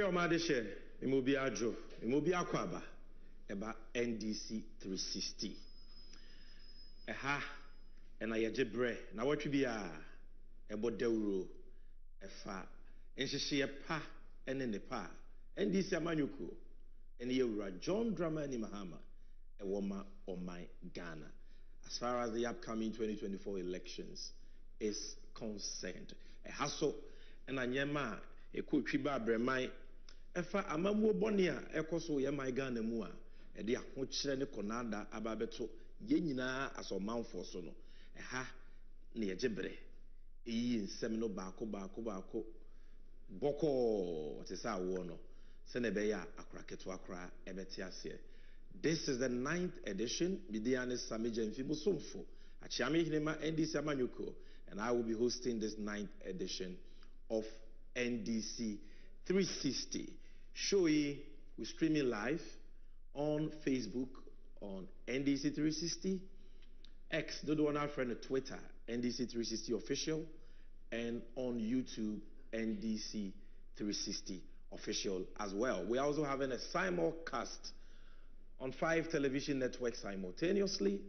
Omadeshe, Imobiajo, Imobiakwaba, eba NDC 360. Eha, ena yejebre, na watwibia, ebo deuro, efa, enshishie pa, ene pa, NDC amanyuku, ene yeura John Dramani Mahama, ewoma omai Ghana. As far as the upcoming 2024 elections is concerned, ehaso, ena nyema, ekutwiba bremai, efa amamuo boni a ekoso ye my Ghana mu a e de ahokyere ne konada ababeto ye nyina asomanfo so no eha ne yegebre eyi nsem no baako boko te sa wo no se ne be ya akraketo akra ebete ase. This is the 9th edition. Bidiane Samije Mfibusumfo achiame hinema NDC amanyuko, and I will be hosting this 9th edition of NDC 360. Showy, we're streaming live on Facebook on NDC 360, X, the one our friend on Twitter, NDC 360 official, and on YouTube, NDC 360 official as well. We're also having a simulcast on 5 television networks simultaneously.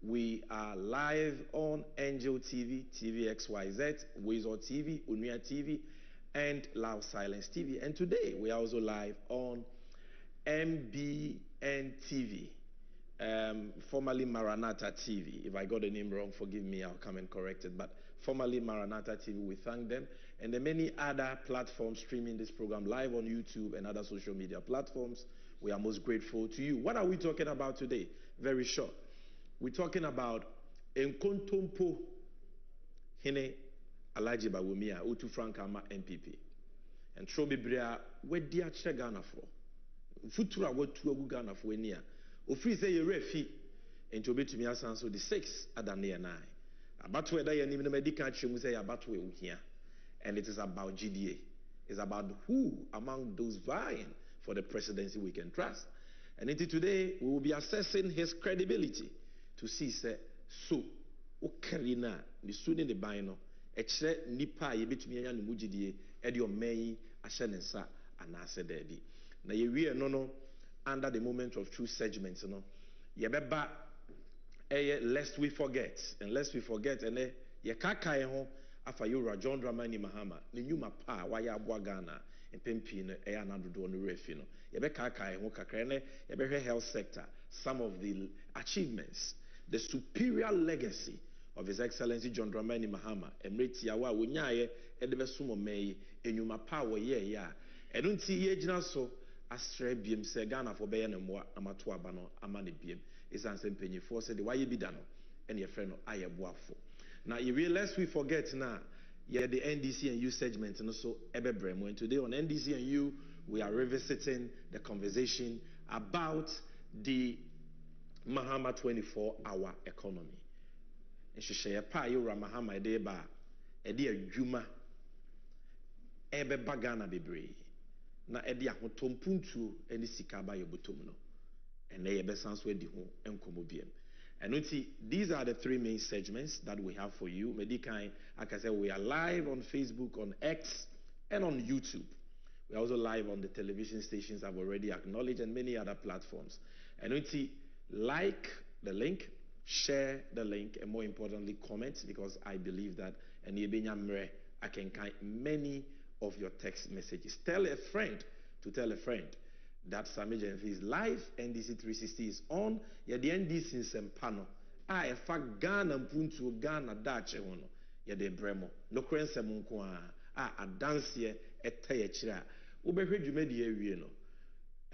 We are live on Angel TV, TVXYZ, Wizard TV, Unia TV, and Loud Silence TV. And today we are also live on MBN TV, formerly Maranatha TV. If I got the name wrong, forgive me, I'll come and correct it. But formerly Maranatha TV, we thank them. And the many other platforms streaming this program live on YouTube and other social media platforms. We are most grateful to you. What are we talking about today? Very short. We're talking about Nkontompo Hine Alhaji Bawumia Utu Frankama MPP. And Trobi Bria, where dear Ghana for? Futura what two Ghana for near. Ofri say a refi, and to be to me as answer the 6 at the near 9. About whether you need a medical we say about where we here. And it is about GDA. It's about who among those vying for the presidency we can trust. And until today, we will be assessing his credibility to see, say, so, Okarina, the student the bino, extra nipa ye betumi anya no mugidie e de omai ahyenensa anase debi na ye wie no under the moment of true segments no ye beba lest we forget and ye kakae ho afa yura John Dramani Mahama ne nyuma pa wa ya aboa Ghana empempi no anadodo no refi no ye be kakae ho kakra ne ye be health sector, some of the achievements, the superior legacy of His Excellency John Dramani Mahama, Emreti Awa, Wunyaye, Edebesumo May, Enyuma Power, yeah. Edunti Yejina so, Astre Biem, Segana for Bayan and Moa, Amatua Bano, Amani Biem, is answering Penny for said, why you be done, and your friend Aya Boafo. Now, you realize we forget now, yeah, the NDC and U segment, and also Ebebrem. And today on NDC and U, we are revisiting the conversation about the Mahama 24-hour economy. Nhyehyɛ pa yura Mahama de ba e de adwuma e be bagana bebre na e de ahotompuntuo ene sika ba yebotom no ene ye be sanso edi ho enkomo biem. And these are the 3 main segments that we have for you. Medikai, like I said, we are live on Facebook, on X, and on YouTube. We are also live on the television stations I've already acknowledged and many other platforms. And like the link, share the link, and more importantly, comment, because I believe that I can count many of your text messages. Tell a friend to tell a friend that Sammy Jenfi's live NDC 360 is on. Yeah, the NDC in Sempano. In fact, Ghana Mpuntu Ghana Dache Hono. Yeah, the Bremo. No Krense Munkwa. A dance here at Tayachira. Ubehead you made the area no.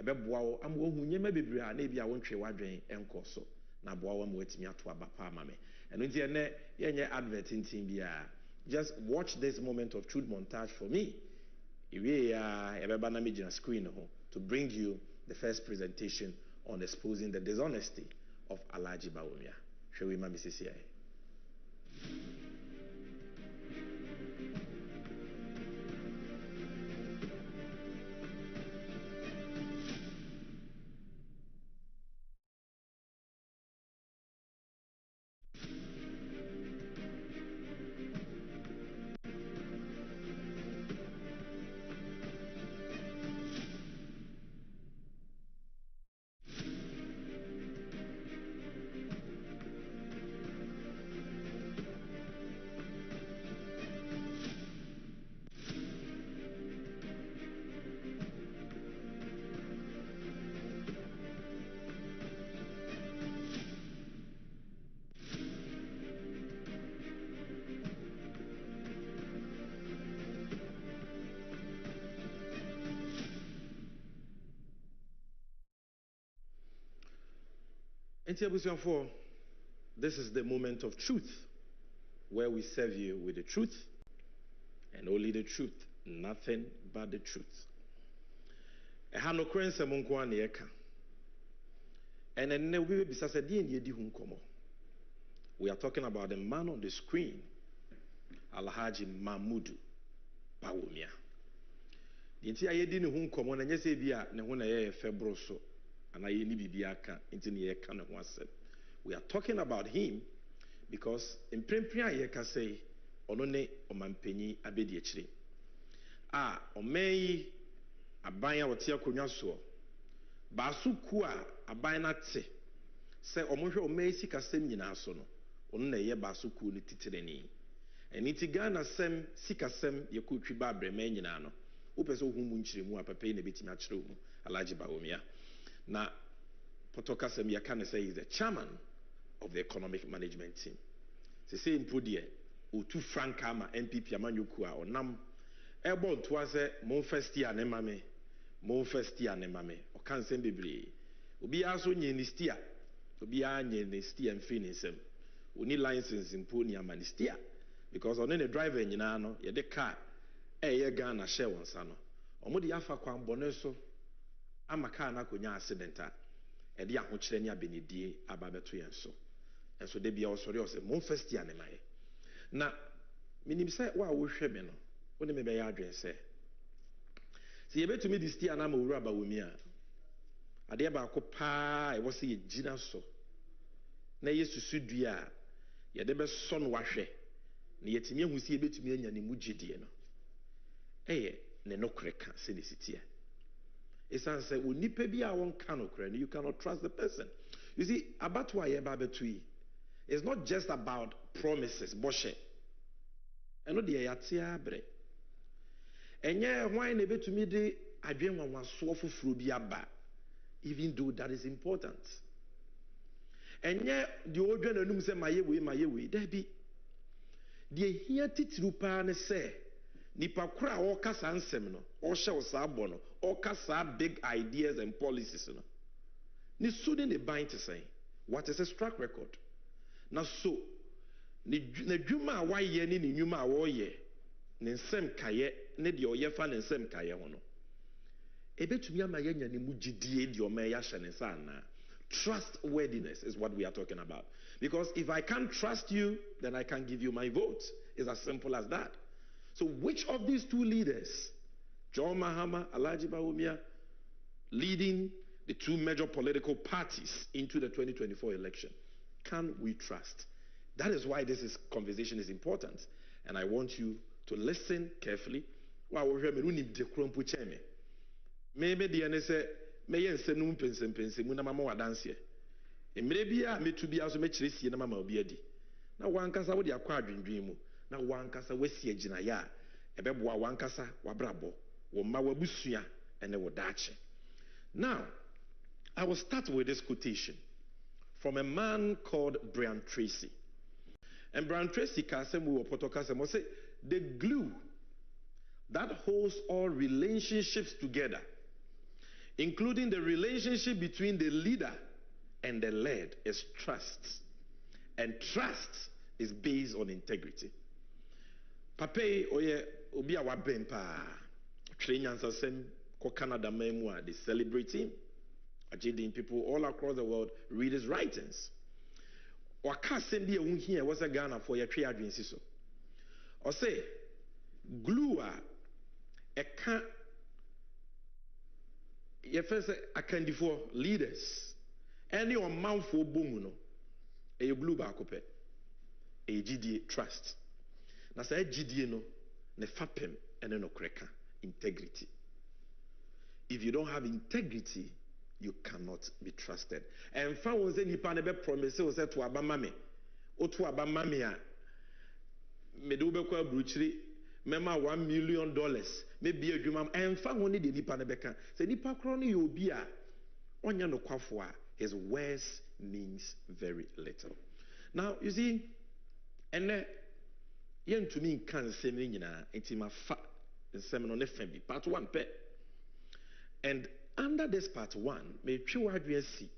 Ebeboa, I'm going to nyema maybe I won't try wadwen enkoso. Na boa mo wetimi ato abapa mame eno nti ene yenye adverting team bia just watch this moment of truth montage for me iwe ya ebeba na me screen ho to bring you the first presentation on exposing the dishonesty of Alhaji Bawumia. Shall we mami sisi ai This is the moment of truth, where we serve you with the truth and only the truth, nothing but the truth. We are talking about the man on the screen, Alhaji Mahmudu Bawumia. We are talking about him because in Prempria Yeka say, Onone Omampeni Abediechri. Omei Abaya Watia Kunyaso. Basu Kua Abaya Te. Say Omojo Omei Sikasem Yinasono. Onone Ye Basu Ku ni Titireni. And itigana sem Sikasem Yakutriba Bremenano. Upeso Humunchri Mua Pape Nebiti Matru, Alhaji Bawumia. Na Potoka Sem Yakane say is the chairman of the economic management team. Se say impudie otu frankama MPP amanyukua onam ebo ntoa se mon first year ne mame o kan sem bebre obi aso nye ni stia obi anye ni stia mfi ni nsem oni license impo ni amanistia because on the driver nyina no ye de car ye Ghana share wonsa no omo de yafa kwan bone so ama car na konya accident a e de ahokyere ni abenedie ababeto yen so. And so they be also say, "Mon first year ne mae." Na minim say wa wo hwe me no. Wo ne me be ya adwen say. Se ye betumi dis year na ma wura Bawumia. Ade ba ko pa e wo se ye gina so. Na yesusu dua ye de be so no wahwe. Na yetimi ehu se ye betumi anya ne mu gidie no. Eye ne nokreka se ne sitie. Esan say onipa bi a won ka nokre no, you cannot trust the person. You see, about why ye ba betui. It's not just about promises, boshe. Eno de yatia bre. Enye hwan na betumi de adwen wanwaso foforo bi aba, even though that is important. Enye de odwa nanum se mayewe, there be. De hia titiru pa ne se nipa kura o kasa nsem no, o hye wo sa abo no, o kasa big ideas and policies no. Ni so de ne bind to say, what is his track record? Na so ne dwuma wa ye ni nyuma wo ye ne nsem kaye ne de oye fa ne nsem kaye ho no ebetumi ama yanya ne mugidie de o ma ya hye ne sa na. Trustworthiness is what we are talking about, because if I can't trust you, then I can't give you my vote. It's as simple as that. So which of these two leaders, John Mahama, Alhaji Bawumia, leading the two major political parties into the 2024 election, can we trust? That is why this conversation is important, and I want you to listen carefully. Maybe the NSA may say no pense muna mama wadanse. Maybe I to be also make chirisi na mama obiadi. Na wankasa wo de akwa adwendwen mu. Na wankasa wasi agina ya ebeboa wankasa wabrabo. Wo ma wabusua ene wo dache. Now, I will start with this quotation from a man called Brian Tracy. And Brian Tracy say, the glue that holds all relationships together, including the relationship between the leader and the led, is trust. And trust is based on integrity. Pape oye obi awa bempa trainers asem ko Canada memua, they celebrate him. People all across the world read his writings. Wakasem bi ehun here was a Ghana for your three adwensi so. Or say glue a can ye first akandifo leaders any on manfo bomu no e glue ba akopɛ e gidie trust. Na say gidie no ne fapem ene no kreka integrity. If you don't have integrity, you cannot be trusted. And fa won say nipa ne be promise o say to abamame o to abamame a me do be kwa bruchiri mema $1 million maybe adwuma and fa won ne de nipa ne be ka say nipa kro no ye obi a onya no kwafo a his words means very little. Now you see ene yentumi nka nsem ni nyina entima fa nsem no ne fa bi part 1 pe. And under this part 1, may see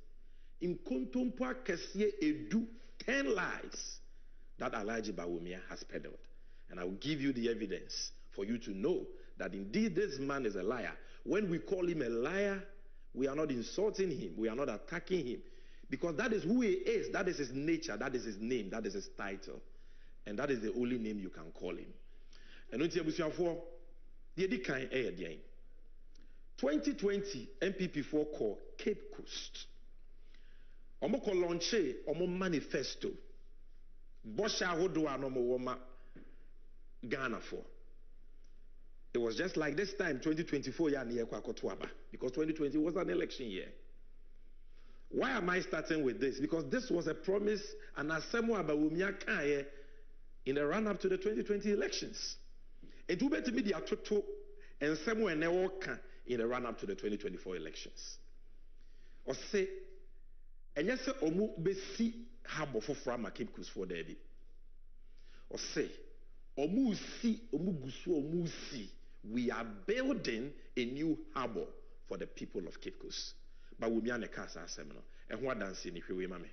in kontompo akɛseɛ edu 10 lies that Alhaji Bawumia has peddled. And I will give you the evidence for you to know that indeed this man is a liar. When we call him a liar, we are not insulting him, we are not attacking him, because that is who he is, that is his nature, that is his name, that is his title, and that is the only name you can call him. And when you for the 2020 MPP4 call Cape Coast. Omo ko launche omo manifesto. Bosha hodwa no mo woma Ghana for. It was just like this time, 2024 year because 2020 was an election year. Why am I starting with this? Because this was a promise and asemo Bawumia kaye in the run-up to the 2020 elections. It will be to me the atoto and somewhere in the run-up to the 2024 elections. Or say, and yes, omu besi habo for frama Cape Coast for Debbie. Or say, omu gusu omu si. We are building a new harbor for the people of Cape Coast. But we are casa seminar. And what dancing if you mame?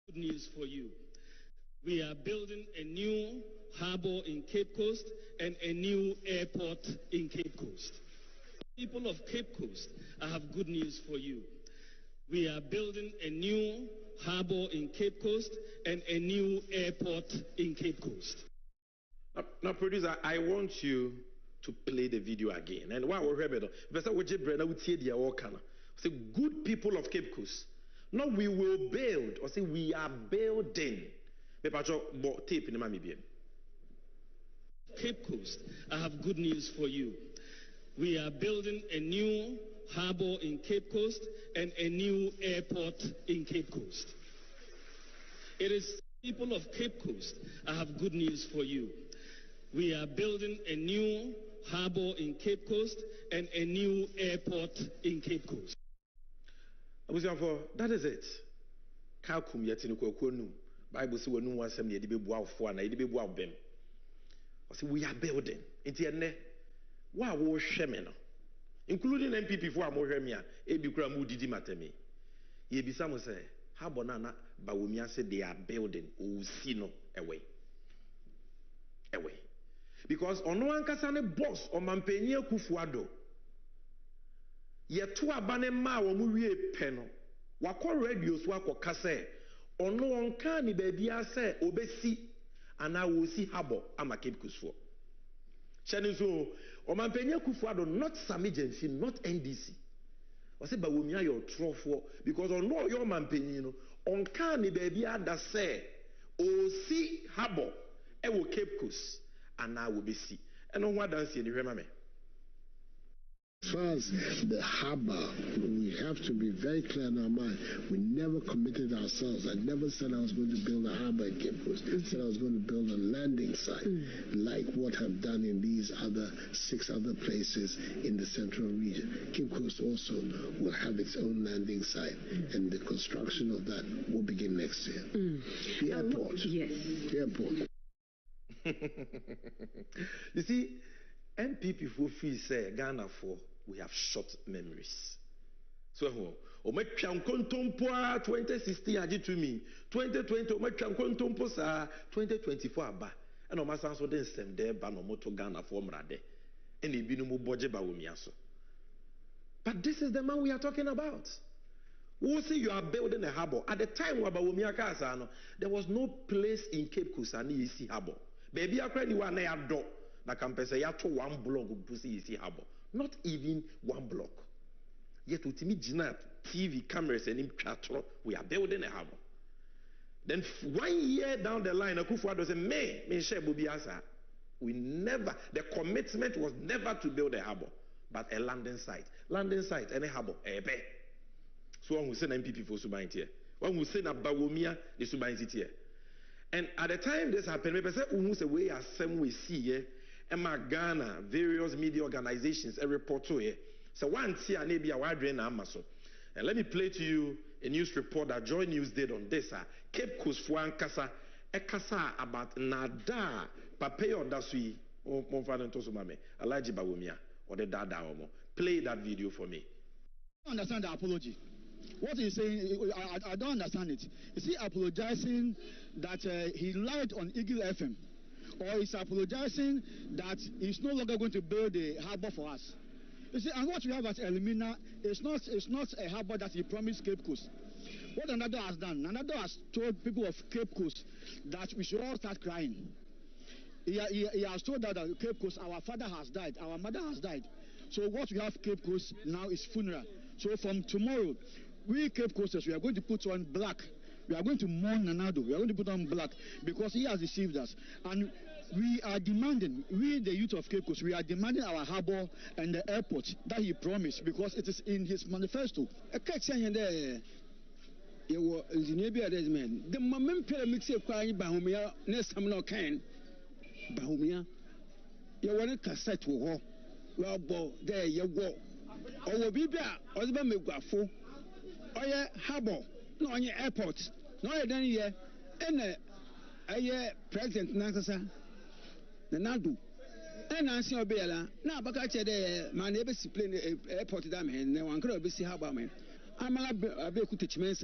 Good news for you. We are building a new harbor in Cape Coast and a new airport in Cape Coast. People of Cape Coast, I have good news for you. We are building a new harbor in Cape Coast and a new airport in Cape Coast. Now, producer, I want you to play the video again. And why we're here, say, good people of Cape Coast. No, we will build, or say we are building. Cape Coast, I have good news for you. We are building a new harbor in Cape Coast and a new airport in Cape Coast. It is people of Cape Coast, I have good news for you. We are building a new harbor in Cape Coast and a new airport in Cape Coast. That is it. Bible says we are building. Including MPP for Amohemia, Ebikra Mudidi Matemi. Yebisamo say, Habonana Bawumia said they are building Usino away. Because on one kasane boss or Mampenia Kufuado, Yetu abane ma wa muwie peno, wako radios wako kase, ono onka ni baby ase obesi, ana wosi habo ama Cape Coast for. Shanizo, Omampenya Kufuado, not Sami Jensi, not NDC. I say, Bawumia your trofo, because on no your Mampenino, on Kani baby ada say, o si habo, e wo Cape Coast, and I will be see. And on what dance you remember me? As far as the harbor, we have to be very clear in our mind. We never committed ourselves. I never said I was going to build a harbor in Cape Coast. I said I was going to build a landing site, like what I've done in these 6 other places in the central region. Cape Coast also will have its own landing site, and the construction of that will begin next year. The airport. Yes. The airport. You see, MPP for free say Ghana for we have short memories. So, Ometran Kontompo 2016 aji to me, 2020 Ometran Kontompo sa 2024 aba. And o masan so den sem there ba no moto Ghana for mrade. And e binu mu boje ba womia so. But this is the man we are talking about. We say you are building a harbor. At the time Wabawumia Kasano, there was no place in Cape Coast and Isi harbor. Baby akra ni wa na ya do. Na kampese ya to 1 block pusi Isi harbor. Not even 1 block. Yet utimi jina TV cameras and impatro, we are building a harbor. Then 1 year down the line, Akufo-Addo said, me share Bubiasa. We never, the commitment was never to build a harbor, but a landing site. Landing site and a harbor, ebe. So one will say MPP for Subain here. One will say na Bawumia the Subain here. And at the time this happened, we say way as some we see here. Emma Ghana, various media organizations, a report to it. So one see a maybe a wide range of Amazon. And let me play to you a news report that Joy News did on this. Cape Coast for Kasa, a Kasa about Nada, Papeo Dasui, Alaji Bawumia or the Dada Omo. Play that video for me. I don't understand the apology. What he's saying, I don't understand it. Is he apologizing that he lied on Eagle FM? Or is apologizing that he's no longer going to build the harbor for us? You see, and what we have at Elimina is not a harbor that he promised Cape Coast. What Nando has done, Nando has told people of Cape Coast that we should all start crying. He has told that Cape Coast, our father has died, our mother has died. So what we have Cape Coast now is funeral. So from tomorrow, we Cape Coasters, we are going to put on black. We are going to mourn Nanado. We are going to put on black because he has deceived us. And we are demanding, we the youth of Cape Coast, we are demanding our harbor and the airport that he promised because it is in his manifesto. The moment mix a crying Bahumia, next time no can. Bahumia, you want a cassette war. Well, there you go. Or be there, or the Megafo. Or your harbor, no on your airport, no, I don't hear. And a President Nakasa, the Nadu. And Nancy Obela, now Bakacha, my neighbor's plane airport dam, and no one could see harbor man. I'm a bit teach men,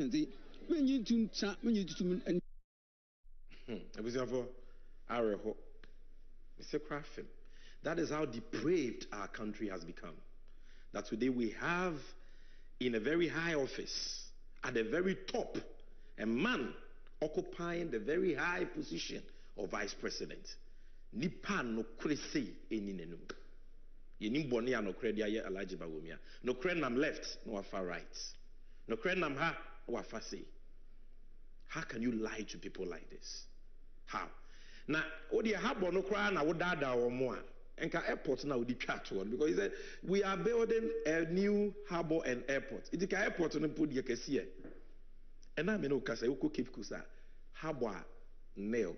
when you do, when you do, and it was for our hope. Mr. Crafton, that is how depraved our country has become. That today we have in a very high office, at the very top, a man occupying the very high position of vice president. Nipa no kresi eninenu. Yenim boni ya no kredi aye Alaji Bawumia. No krenam left, no afa right. No krenam ha, no afa say. How can you lie to people like this? How? Now, odi habo no kra na wodada or more. Enka airport now di chat one because he said we are building a new harbor and airport. It is airport no put ye kesiye. And I mean no kasa uko Cape Coast harbor nail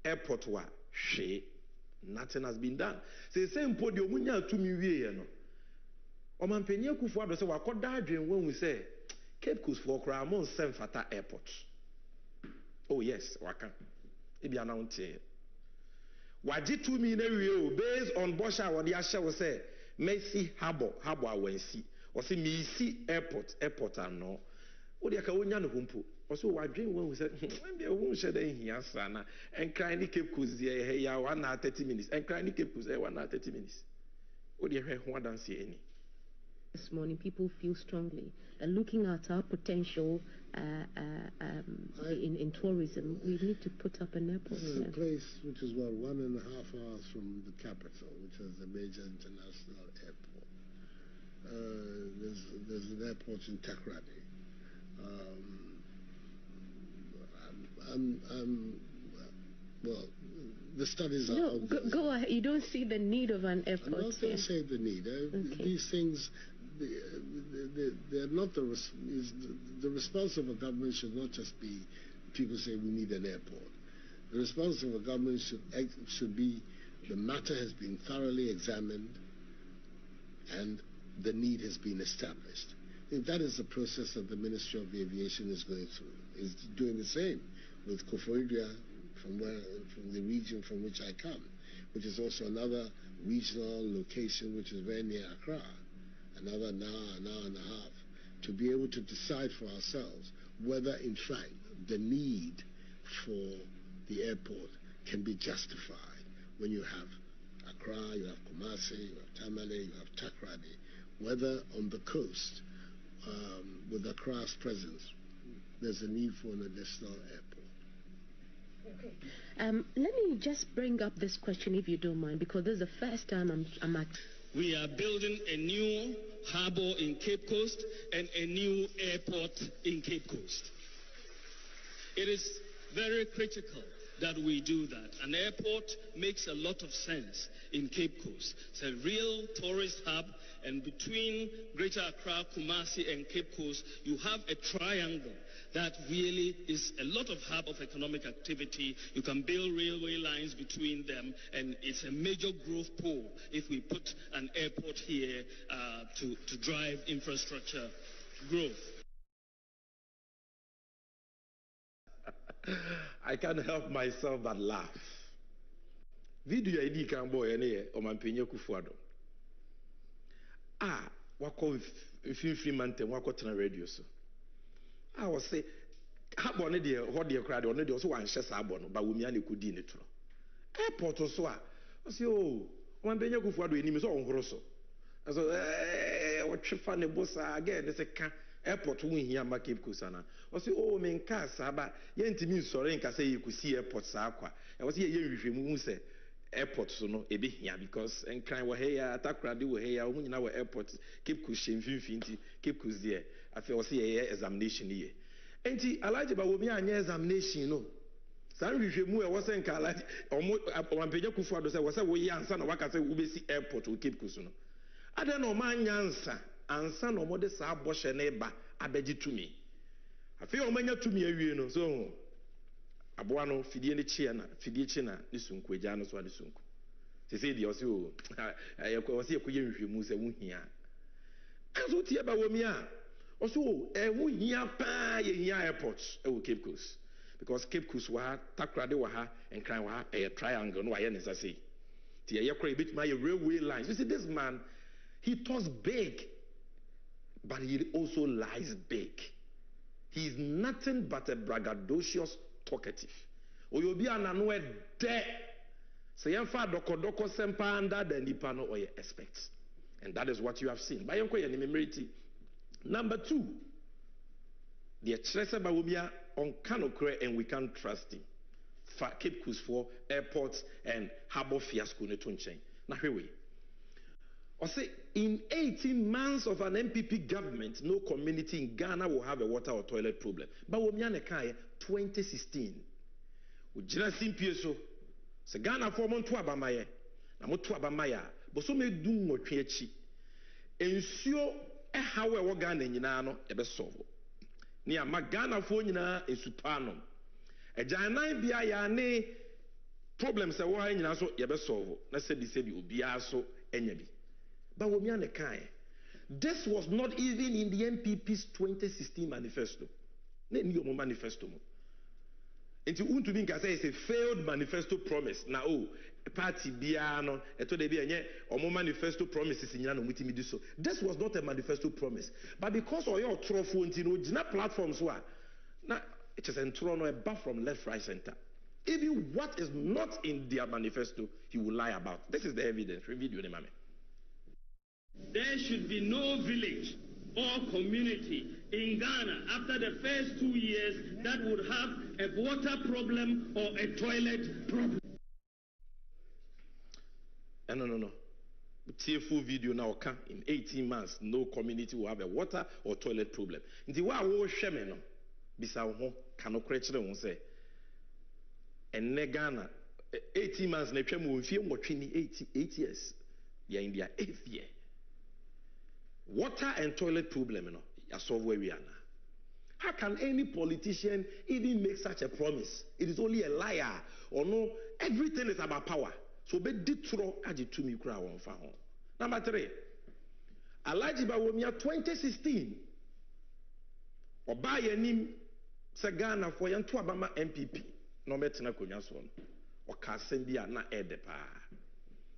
airport wa she nothing has been done. Say same podium munya tumi wie no. Omampenye Akufo-Addo say wakoda adwen when we say Cape Coast for kra mon sem fata airport. Oh yes, waka. E bia na untie. Waji 2 million based on Bosha what the Asha was say Messi harbor awensi or say Misi airport and no what the Kawonya no humpo also wadwin when we said when be won share den hia sana and cry ni Cape Coast here ya 1 hour 30 minutes and cry ni Cape Coast 1 hour 30 minutes what the ho dance any. This morning, people feel strongly looking at our potential in tourism. We need to put up an airport. This is a place which is 1.5 hours from the capital, which is a major international airport. There's an airport in Takrady. Well, the studies are. No, go ahead. You don't see the need of an airport. I'm not going to say the need. Okay. These things. They're not the response of a government should not just be people say we need an airport. The response of a government should be the matter has been thoroughly examined and the need has been established. I think that is the process that the Ministry of Aviation is going through. Is doing the same with Koforidua from the region from which I come, which is also another regional location which is very near Accra. Another an hour and a half, to be able to decide for ourselves whether, in fact, the need for the airport can be justified. When you have Accra, you have Kumasi, you have Tamale, you have Takrady, whether on the coast, with Accra's presence, there's a need for an additional airport. Okay. Let me just bring up this question, if you don't mind, because this is the first time I'm at. We are building a new harbor in Cape Coast and a new airport in Cape Coast. It is very critical that we do that. An airport makes a lot of sense in Cape Coast. It's a real tourist hub, and between Greater Accra, Kumasi, and Cape Coast, you have a triangle that really is a lot of hub of economic activity. You can build railway lines between them, and it's a major growth pool if we put an airport here to drive infrastructure growth. I can't help myself but laugh. video ID kan boy ne Omampenye Kufuado. Wako mfimfini mantem wako tena radio so. Was say habo ne de ho de kra de ono de so wan hye sa abo no ba wumi ane kudi ne turo. Airport so a say oh Omampenye Kufuado enim so onhoro so. So what fa ne bossa again they say ka airport won hia ma Cape Coast ana. Say oh men ka sa ba ye ntimi sore nka say yekusi airport sa akwa. E was ye nhwehwemu hu say airport so no ebe hia because enkran wo heya Takoradi wo heya wo nyina wo airport Cape Coast shemfinfinti Cape Coast there afi wo say ye examination ye enti alaje ba wo mi anya examination no san hwehwemu e wo say nka alaje Omampenye Kufuado say wo say wo ye ansa na waka say wo be si airport wo Cape Coast no ada no ma nyansa ansa no mo de sa abɔhye ne ba abeji tumi afi o manya tumi awie no so aboa no fidie ne chie na fidie chi na ne sunku agya no so ade sunku se se di o se o o se ekoye nhwemu se wo hia aso tie ba wo mi a o so wo hia pa ye hia airport e wo Cape Coast because Cape Coast wa Takoradi wa ha enkran wa ha e triangle no wa ye ne sa sei tie ye kora bit my railway lines. You see this man, he talks big but he also lies big. He is nothing but a braggadocious talkative. Oyobi anano e de. So yemfa doko sempa under the nipa no oye expect. And that is what you have seen. By yonko ye memory. Number 2, the Chrese Bawumia on Kanokre and we can't trust him. Cape Coast for airports and harbor fiasco ne tonchen. Na hwewe. I say in 18 months of an MPP government, no community in Ghana will have a water or toilet problem. But Bawumia Nekai 2016. Ujina simpie so. Se Ghana for mon to abamaye. Na mo to abamaya. But so me do ngotwe achi. Ensio hawe wo Ghana nyina no ebe solve. Ni ama Ghana fo nyina esupanom. Ejanan bia ya ne problems e wo ha nyina so ebe solve. Na se bi obia so enya bi. But wo mia ne kan. This was not even in the MPP's 2016 manifesto. Ne ni omo manifesto mo. Enti untumi nka say it's a failed manifesto promise. Na party bia no eto de bia enye omo manifesto promises nyina no mutimi di so. This was not a manifesto promise. But because of your trofo nti no gina platforms so na it is entro no eba from left right center. Even what is not in their manifesto he will lie about. This is the evidence. Video ne mame. There should be no village or community in Ghana after the first 2 years that would have a water problem or a toilet problem. No. TFO video now can in 18 months no community will have a water or toilet problem. Nti wa wo hwe me no bisa wo ho kan okrechire wo say enne Ghana 18 months na twam wo fie nwotwe ni 8 years. We are in their 8th year. Water and toilet problem, you solve where we are now. How can any politician even make such a promise? It is only a liar. Or no, everything is about power. So be ditro aji to me kura won fa ho. Number 3. Alaji Bawumia 2016. Oba yanim se Ghana for yan to abama MPP. No metena konwa so no. Oka asem bia na ede pa.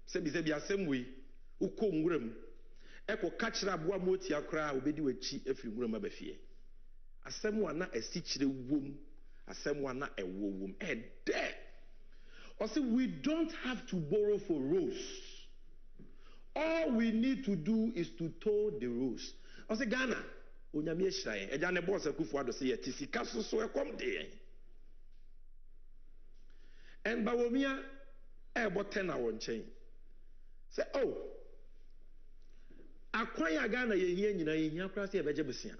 Se bi asem we uko nwuram. Eko kachira aboa moti akra obedi wachi afiri nwuram abafie. Asem wa na asichire wom, asem wa na ewo wom. Ede. Or say we don't have to borrow for roads. All we need to do is to tow the roads. Or say Ghana, onyame ehira yen. Eja ne boss Kufuado say ye tisika so ekom de. And Bawumia ebo 10 na won chen. Say akwan ya Ghana ye hia nyina ye hia kra say ebeje besia.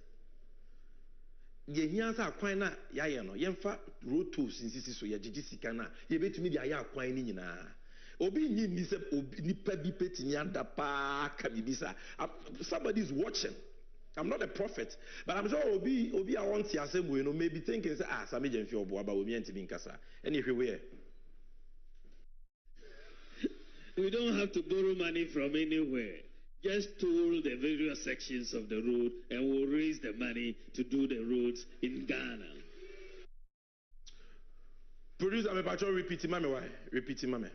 Ye hia sa akwan na ya ye no yemfa road tolls insisi so ye gigi sika na ye betumi dia ya akwan ni nyina obi nyi ni se nipa bi petini anda pa ka bibisa. Somebody is watching. I'm not a prophet, but I'm sure obi I want to asem we no maybe thinking say Sami Jemfi obo aba obi ntimi nkasa any hwe We don't have to borrow money from anywhere. Just toll the various sections of the road and we'll raise the money to do the roads in Ghana. Producer, I'm about to repeat mame.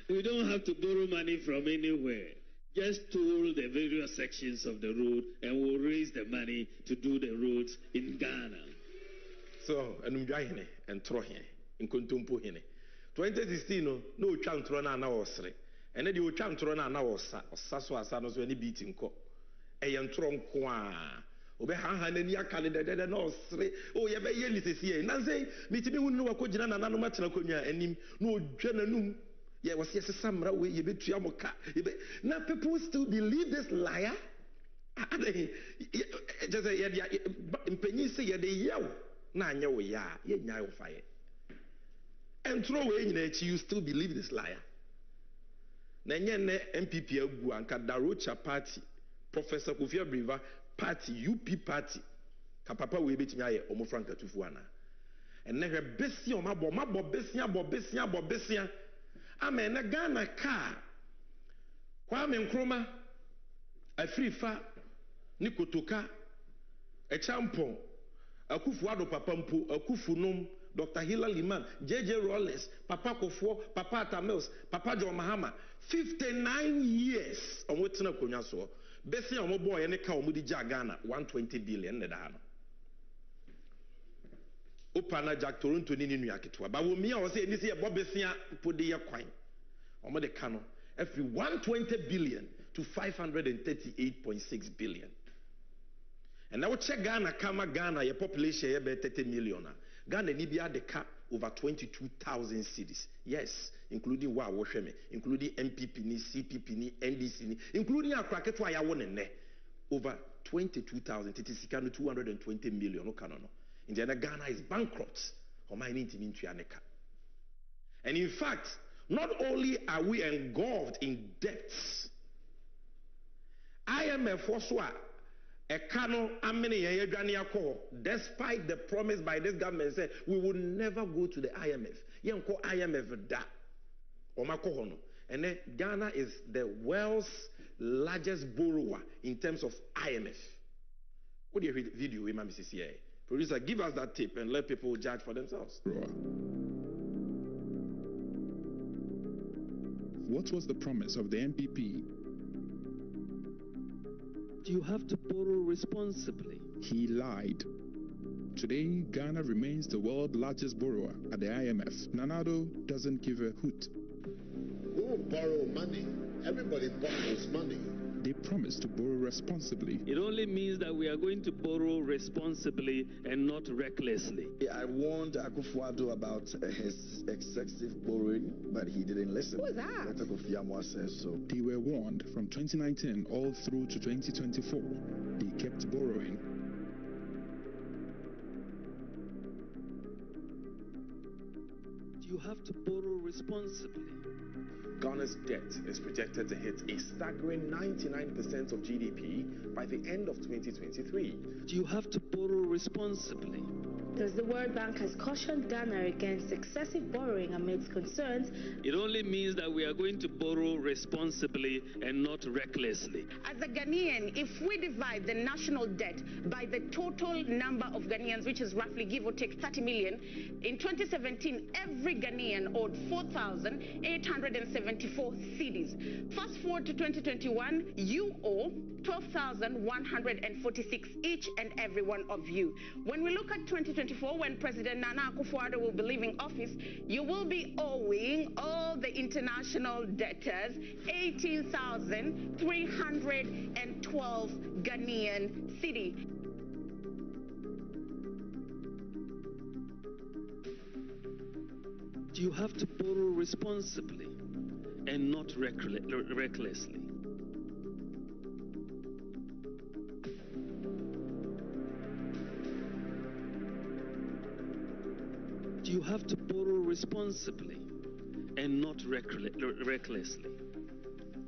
We don't have to borrow money from anywhere. Just toll the various sections of the road and we'll raise the money to do the roads in Ghana. So, and Trohe, in Kuntumpu Hene. 2016, no chantrona na osre. And then you chantrona na osa, Saswa Sanos when he beating co. A young tron qua. Obe han and ya candidate no sre. Oh, ye be ye is here. Nancy, meeting me no Kojana and no match and him no genanum. Yeah, was yes, some way you bet Yamoka. Now people still believe this liar. Just a penny say ya de yell. Na nyawo ya, ye nyawo fire. And throw away in it, you still believe this liar. Nanyene MPP Agu and Kadarocha party, Professor Kufia Briva party, UP party, Kapapa we bet me Omo Franka Tufuana. And never Bessia, Mabo Bessia. Amen, a Ghana car. Kwame Nkrumah, a free fa, Nikotoka, a champon, a Kufuado Papampo, a Kufunum, Dr. Hila Liman, J.J. Rollins, Papa Kofo, Papa Tamils, Papa John Mahama, 59 years on what's not Kunyaso. Bessie on my boy and a cow Mudija Ghana, 120 billion. Opana Jack Toronto Nini Yakitwa. But when me, I was saying this year, Bob Bessia put the year coin. On the cano, every 120 billion to 538.6 billion. And now check Ghana, Ghana, your population about 30 million. Ghana, Libya, the cap over 22,000 cities. Yes, including Washeme, including MPP, CPP, NDC, including our cracket wire one and over 22,000. It is 220 million. In the Ghana is bankrupt. And in fact, not only are we engulfed in debts, IMF also despite the promise by this government said we will never go to the IMF. IMF da. And then Ghana is the world's largest borrower in terms of IMF. What do you read video, Imam CCA? Producer, give us that tape and let people judge for themselves. What was the promise of the NPP? You have to borrow responsibly. He lied. Today, Ghana remains the world's largest borrower at the IMF. Nanado doesn't give a hoot. We will borrow money. Everybody borrows money. They promised to borrow responsibly. It only means that we are going to borrow responsibly and not recklessly. I warned Akufo-Addo about his excessive borrowing, but he didn't listen. Who was that? Dr. Kofi Amwa says so. They were warned from 2019 all through to 2024. They kept borrowing. You have to borrow responsibly. Ghana's debt is projected to hit a staggering 99% of GDP by the end of 2023. You have to borrow responsibly. Thus, the World Bank has cautioned Ghana against excessive borrowing amidst concerns. It only means that we are going to borrow responsibly and not recklessly. As a Ghanaian, if we divide the national debt by the total number of Ghanaians, which is roughly give or take 30 million, in 2017, every Ghanaian owed 4,874 cedis. Fast forward to 2021, you owe 12,146 each and every one of you. When we look at 2024, when President Nana Akufo-Addo will be leaving office, you will be owing all the international debtors 18,312 Ghanaian cedi. You have to borrow responsibly and not recklessly. You have to borrow responsibly and not recklessly.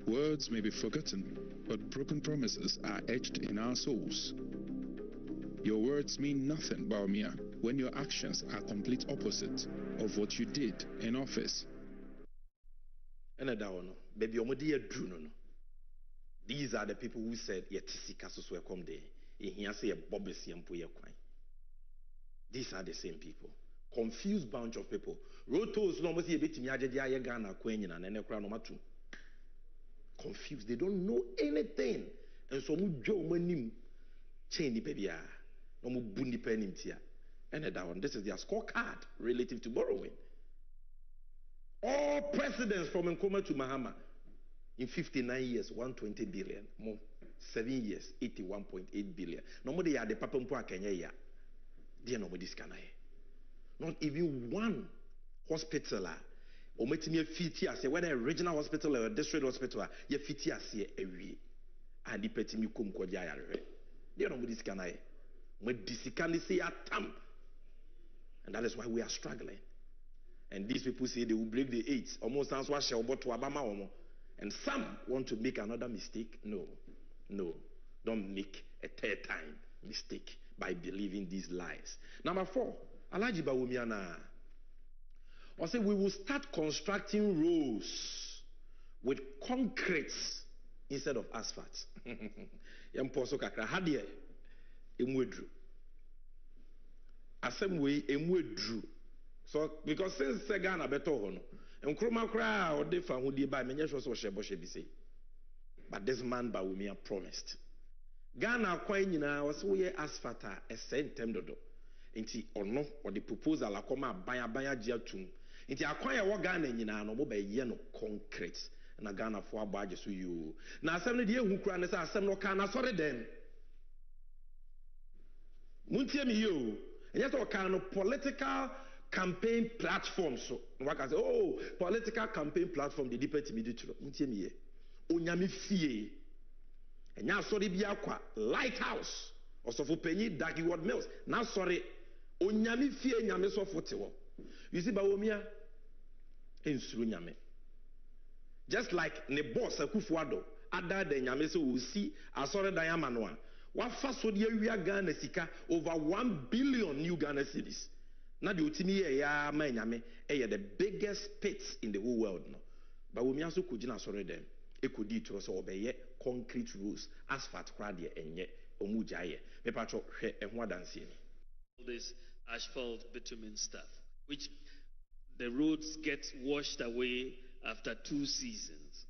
Words may be forgotten, but broken promises are etched in our souls. Your words mean nothing, Baumia, when your actions are complete opposite of what you did in office. These are the people who said, these are the same people. Confused bunch of people. Road tolls no almost a bit in Ghana, Queen, and then crown number 2. Confused. They don't know anything. And so Joe Manim chain the baby. No more bundi pen here. And that one. This is their scorecard relative to borrowing. All presidents from Nkrumah to Mahama in 59 years, 120 billion. More 7 years, 81.8 billion. No more they are the Papampo Kenya. Dear nobody's can not even one hospital. Or meeting fiti as whether a regional hospital or a district hospital, ye fiti as a we. And the petty me come kwa jaya. Dear nobody's can when disikani say a tam. And that is why we are struggling. And these people say they will break the 8. Almost answer what shall to Obama. And some want to make another mistake. No. Don't make a third time mistake by believing these lies. Number 4, Alaji Bawumiana. Or say we will start constructing roads with concrete instead of asphalt. Yamposo kakra hadie emwedru. Asemwe emwedru. So because since Ghana beto hono, Nkrumah kra or de fa hudi ba menye so shebo shebise. But this man Bawumia promised. Ghana kwan nyina was we asphalt a sentem dodo. Inti ono or the proposal akoma banya jiatum. Inti akwan ya wo Ghana nyina no mo be ye no concrete na Ghana fo abaje so you. Na asem ne de ehu kura ne say asem no ka na sori dem. Muntie mi yo. Enye to ka no political campaign platform so what can say political campaign platform the depend me ditro muntie me ye onyame fie enya sorry bia kwa lighthouse osofo panyi Dagi Ward Mills na sorry onyame fie nyame sofo tewo you see Bawumia ensuru nyame just like ne boss Akufo-Addo ada de nyame so we see asore dan amano a wafa so de awia Ghana sika over 1 billion new Ghana cedis. Now the ultimate the biggest pits in the whole world. No, but we also could not sorry them. It could do to us obey concrete roads, asphalt crowd and yet omujaye. Me patro and what dancing. All this asphalt bitumen stuff, which the roads get washed away after 2 seasons.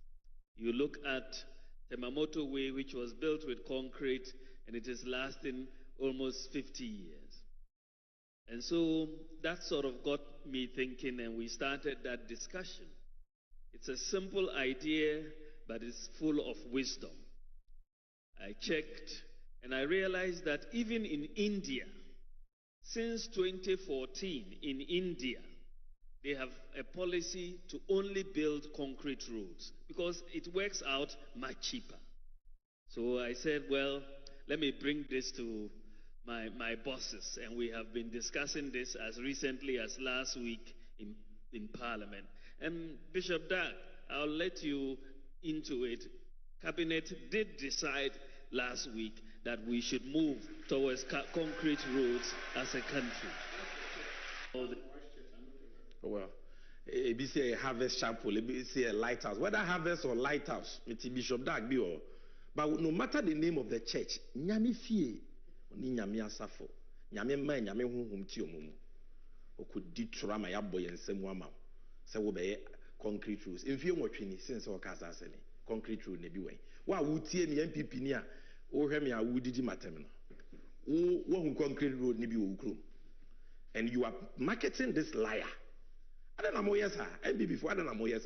You look at the Mamoto Way, which was built with concrete, and it is lasting almost 50 years. And so that sort of got me thinking, and we started that discussion. It's a simple idea, but it's full of wisdom. I checked, and I realized that even in India, since 2014 in India, they have a policy to only build concrete roads because it works out much cheaper. So I said, well, let me bring this to my bosses, and we have been discussing this as recently as last week in Parliament. And Bishop Dag, I'll let you into it. Cabinet did decide last week that we should move towards concrete roads as a country. Well, it say a harvest chapel, it say a lighthouse. Whether harvest or lighthouse, it's Bishop Dag be all. But no matter the name of the church, nyami fie. Ni nyame asafo nyame man nyame honhom ti omumu okudi trama ya boy ensemu ama se wo be concrete roads mfie nwotwe since o ka asase ni concrete road na bi wen wa wutie mi MPP ni a wo hwe mi a wudidi matem no wo hu concrete road ni bi wo krom and you are marketing this liar adana mo yes MPP for adana mo yes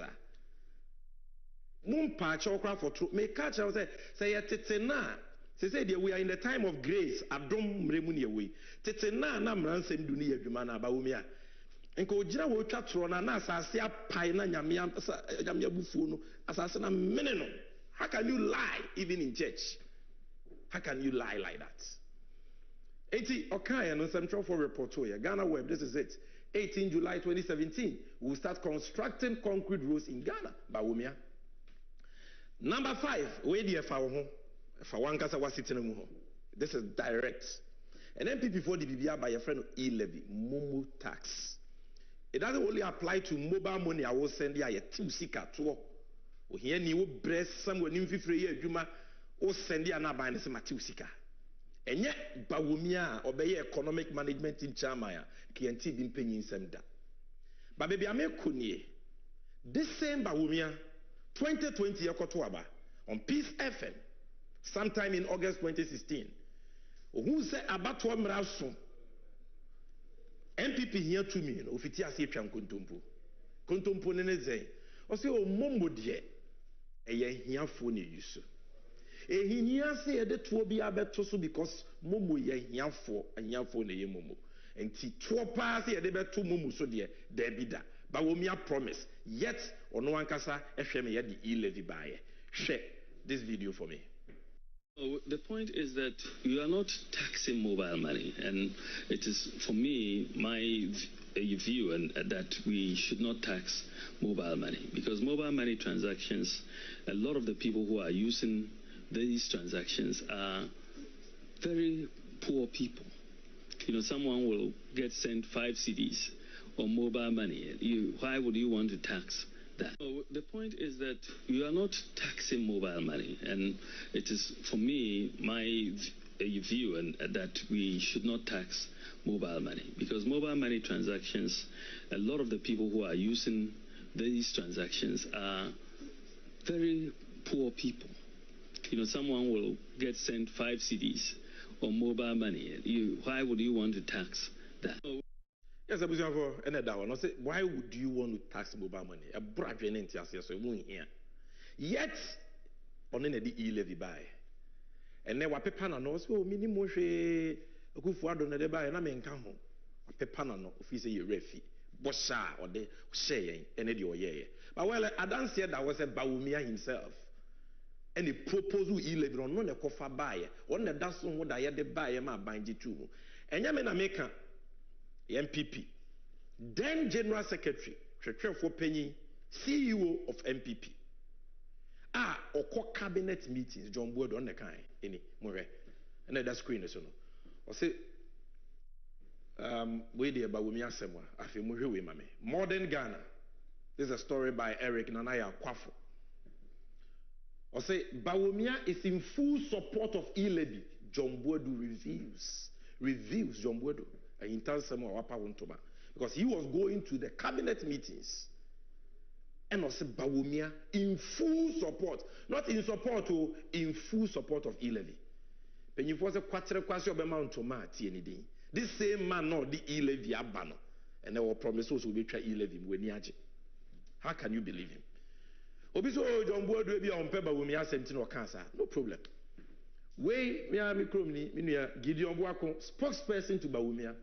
mum pa cha okra for true me catch say ye tete na. They say we are in the time of grace. Adom mremuni away. Tete na mransem duni yadwuma na Bawumia. Enko jira wo twa tro na asase apai na nyame bufuo no asase na mene no. How can you lie even in church? How can you lie like that? 80 Okaya no Central for report here. Ghana Web, this is it. 18 July 2017, we will start constructing concrete roads in Ghana. Bawumia. Number 5, where the FAO for one kasa was sitting. This is direct. And then before the BBR by a friend e-levy, Momo tax. It doesn't only apply to mobile money. I will send you a 2 sika to. We hear new breast somewhere new free year. Juma or send you an abandon some 2 sika. Enye Bawumia obeye economic management team chairman KNT bin penyin semda. Ba baby amekunie. This same Bawumia 2020 yakotoaba on Peace FM sometime in August 2016. Who said about to mraso MPP here to me ofiti ase twa nkontompo. Kontompo ne zei. O se o mommo de eye hiafo ne yusu. Ehihia se ye de to bi abeto so because momo ye hiafo ne ye momo. Enti to pa se ye de beto momo so de bida. Bawumia promise. Yet ono ankasa ehwe me ye de e-levy baye. Share this video for me. Oh, the point is that you are not taxing mobile money, and it is, for me, my view and that we should not tax mobile money, because mobile money transactions, a lot of the people who are using these transactions are very poor people. You know, someone will get sent 5 CDs on mobile money. Why would you want to tax that? So the point is that you are not taxing mobile money, and it is, for me, my view and that we should not tax mobile money, because mobile money transactions, a lot of the people who are using these transactions are very poor people. You know, someone will get sent 5 CDs on mobile money. Why would you want to tax that? Yes, I for that one. I say, why would you want to tax mobile money? A brand new so here. Yet, on the e-levy buy. And then what paper no so minimum she akufuado na de buy na me nka ho. Paper no office ye refi. Bosha or de share and the oyeye. But well, Adam said that was a Bawumia himself. And the proposal e-levy on no kofa buy. On the that's what I had the buy ma banji too. And ya me na make MPP, then General Secretary, for Penny, CEO of MPP. Oko cabinet meetings, John Boyd on the kind, any more. And that screen is on. Or say, wait there, but we may ask someone. I feel more with mammy. Modern Ghana. This is a story by Eric Nanaya Kwafo. Or say, Bawumia is in full support of e-levy. John Boydu reviews John Boydu. Because he was going to the cabinet meetings and also Bawumia in full support, not in support, in full support of e-levy. This same man, no, the e-levy abano, and our promises will be try e-levy. How can you believe him? Obiso John Boyd will be on paper Bawumia sentino cancer, no problem. We me Gideon Boako, spokesperson to Bawumia.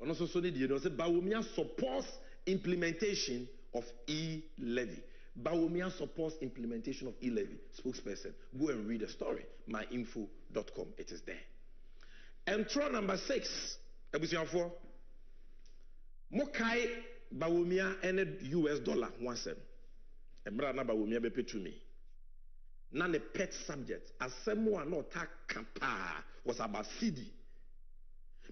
And also Bawumia supports implementation of e-levy. Bawumia supports implementation of e-levy. Spokesperson. Go and read the story. myinfo.com. It is there. And throw number 6. Ebusian 4. Mokai Bawumia and US dollar 1 cent. Ebra na Bawumia bepe to me. None a pet subject. As someone not kapa was about CD.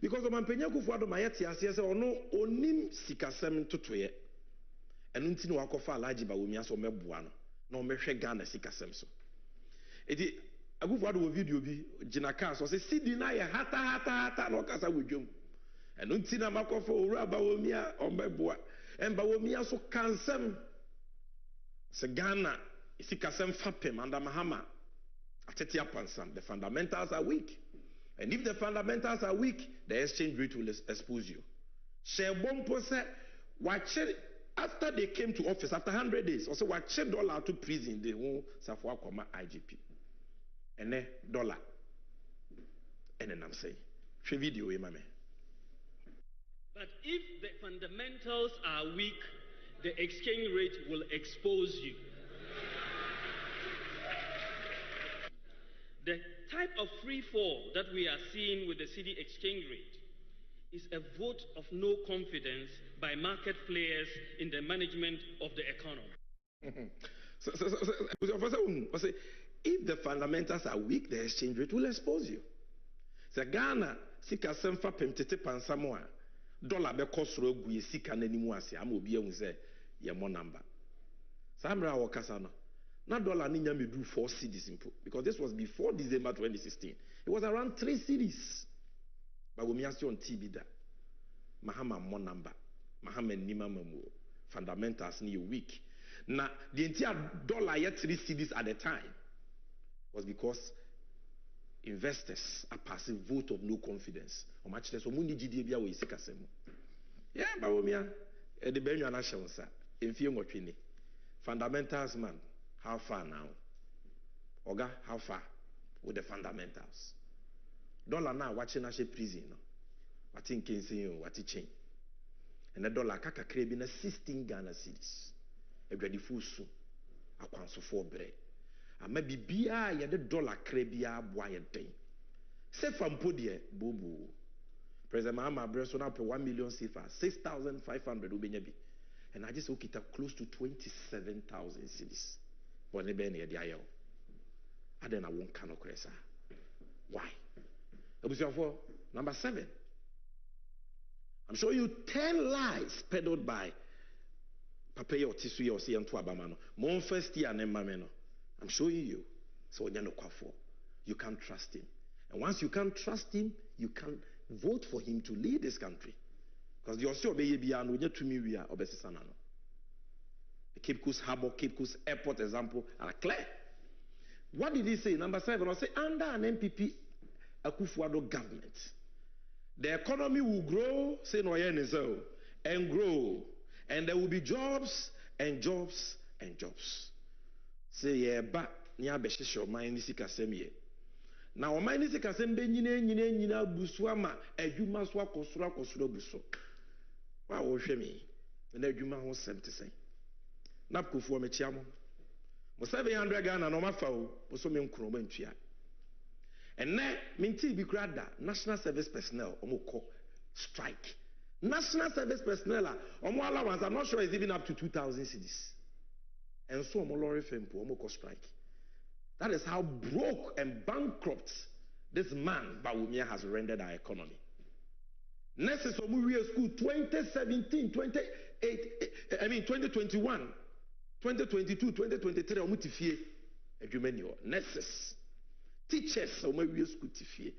Because the Mampenya Kufuado Mayati as yes or no onim sikasem tutoye. And until no akofa alaji Bawumia so mebuano. No meshe Ghana sikasem so. Eti Akufuado video bi jinaka so say CD na ye hata no kasa wodwom. And until na makofa owura Bawumia o mebua. And Bawumia so kansem se Ghana sikasem fapem under Mahama. Atetia pansam. The fundamentals are weak. And if the fundamentals are weak, the exchange rate will expose you. Shebompo said, after they came to office, after 100 days, also watch dollar to prison, they won't suffer IGP. And then dollar. And then I'm saying, show video, mame. But if the fundamentals are weak, the exchange rate will expose you. The type of free fall that we are seeing with the cedi exchange rate is a vote of no confidence by market players in the management of the economy. So, if the fundamentals are weak, the exchange rate will expose you. So Ghana, sika semfa pemtete pansamoa, dollar be kosro gu sika nanimu ase, amobi ehun say ye mo number. Samra wakasa no. Now dollar ninya me do 4 cedis impo, because this was before December 2016. It was around 3 cedis. But we are on TB that. Mahama more number. Mahama nima mamu. Fundamentals ni weak. Now the entire dollar yet 3 cedis at the time was because investors are passing vote of no confidence. Or much less omundi GDP we sikasemu. Yeah, but we are the benyu anashonsa. In few more training. Fundamentals man, how far now? Oga, how far with the fundamentals? Dollar now watching a prison. What in Kensin, what it change? And the dollar kaka krebi na 16 Ghana cedis. A ready full soon. A kwanso for bread. A maybe bia ya the dollar krebia boy day. Say from podie, bobo. President Mahama Breso now pay 1 million CFA, 6,500 ubenyabi. And I just look it up close to 27,000 cedis. But ne be near the ayo. I then I won't cano cresa. Why? Number 7. I'm showing you 10 lies peddled by Papaye or Tisuye or Siyantu Abamano. Mon first year and Mameno. I'm showing you. So you can't trust him. And once you can't trust him, you can't vote for him to lead this country. Because the Osio Beyebian will get to me we are Obesisanano. The Cape Coast Harbor, Cape Coast Airport example are clear. What did he say? Number 7, I'll say under an MPP Akufo-Addo government, the economy will grow, say no and grow, and there will be jobs and jobs and jobs. Say yeah, but niya beshisho mine si kasemye. Na o mine si kasembe nyina busuama adwuma so akosoro buso. Wa wo hwe me. Na adwuma ho 70. Na Akufo me chiamo. Mo 700 Ghana no mafa o, so me nkro mantua. And now, minti bi krada national service personnel omoko strike. National service personnel omo allowance I'm not sure it's even up to 2,000 cedis. And so omo lorry fempo omoko strike. That is how broke and bankrupt this man Bawumia has rendered our economy. Nurses omo school 2017, 2021, 2022, 2023 omo tifie adwumanio nurses. Teachers, so my school tifie.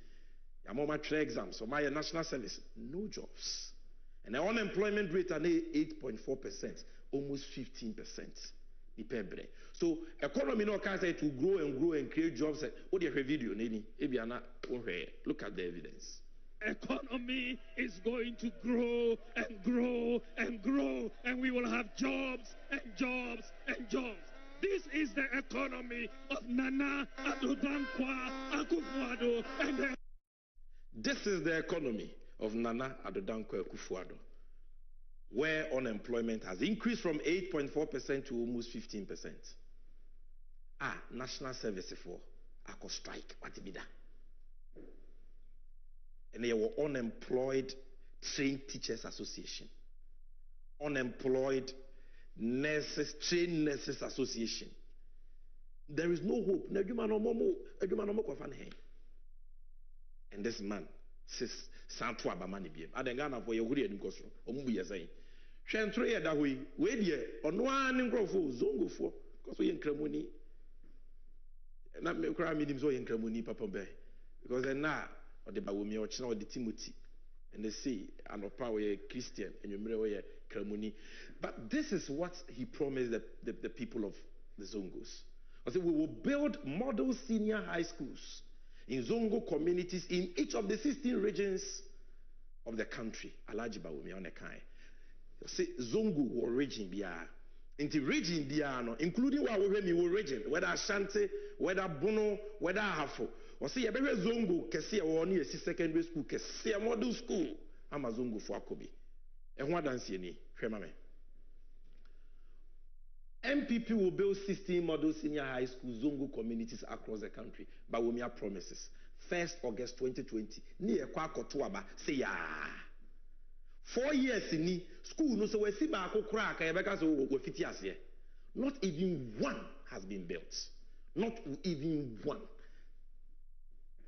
Yamoma tra exams, so my national service, no jobs. And the unemployment rate are 8.4%, almost 15%. So economy no can say to grow and create jobs. What do you video? Look at the evidence. Economy is going to grow and grow and grow, and we will have jobs and jobs and jobs. This is the economy of Nana Addo Dankwa Akufo-Addo and This is the economy of Nana Addo Dankwa Akufo-Addo, where unemployment has increased from 8.4% to almost 15%. National service for Ako strike. What be that? And they were unemployed trained teachers association, unemployed nurses, trained nurses association. There is no hope. And this man says, Santu Abamani biem. Adengana for Yahudi and Gosro, Omubi saying, Shantre da we ye, on one in Grofo, Zongo for, because we in Cremoni. And that may cry me so in Cremoni, Papa Bay. Because then now, or the Bawumi or China or the Timothy, and they say, I'm a power Christian, and you may Cremoni. But this is what he promised the people of the Zongos. I said, we will build model senior high schools in Zongo communities in each of the 16 regions of the country. Alaji Bawumi on the kind. Say Zongo or region biya. Into region biya, including what we region, whether Ashanti, whether Bono, whether Hafo. Or say a very Zongo, Kessia or near secondary school, Kessia model school. I'm a Zongo for Akobi. And what dance ye Femame. MPP will build 16 model senior high school Zongo communities across the country. Bawumia promises. 1st August 2020. Near Kwakotuaba. Say ya. 4 years in school no so we see baako kra ka yebeka so we fiti ase. Not even one has been built. Not even one.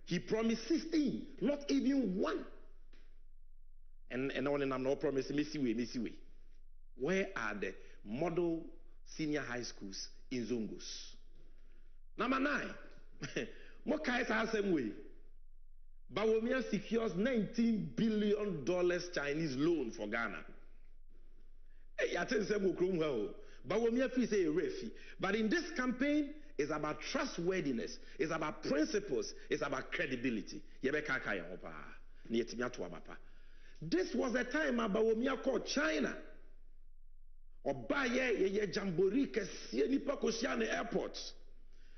He promised 16. Not even one. And on and I'm not promising missy way. Where are the model senior high schools in Zongos? Number 9. Mokai sa same way. Bawumia secures $19 billion Chinese loan for Ghana. Hey, I tell you, Bawumia fee say a refi. But in this campaign, it's about trustworthiness. It's about principles. It's about credibility. This was the time Bawumia called China. Obaye jamboree kesiye nipa kosia ne airports.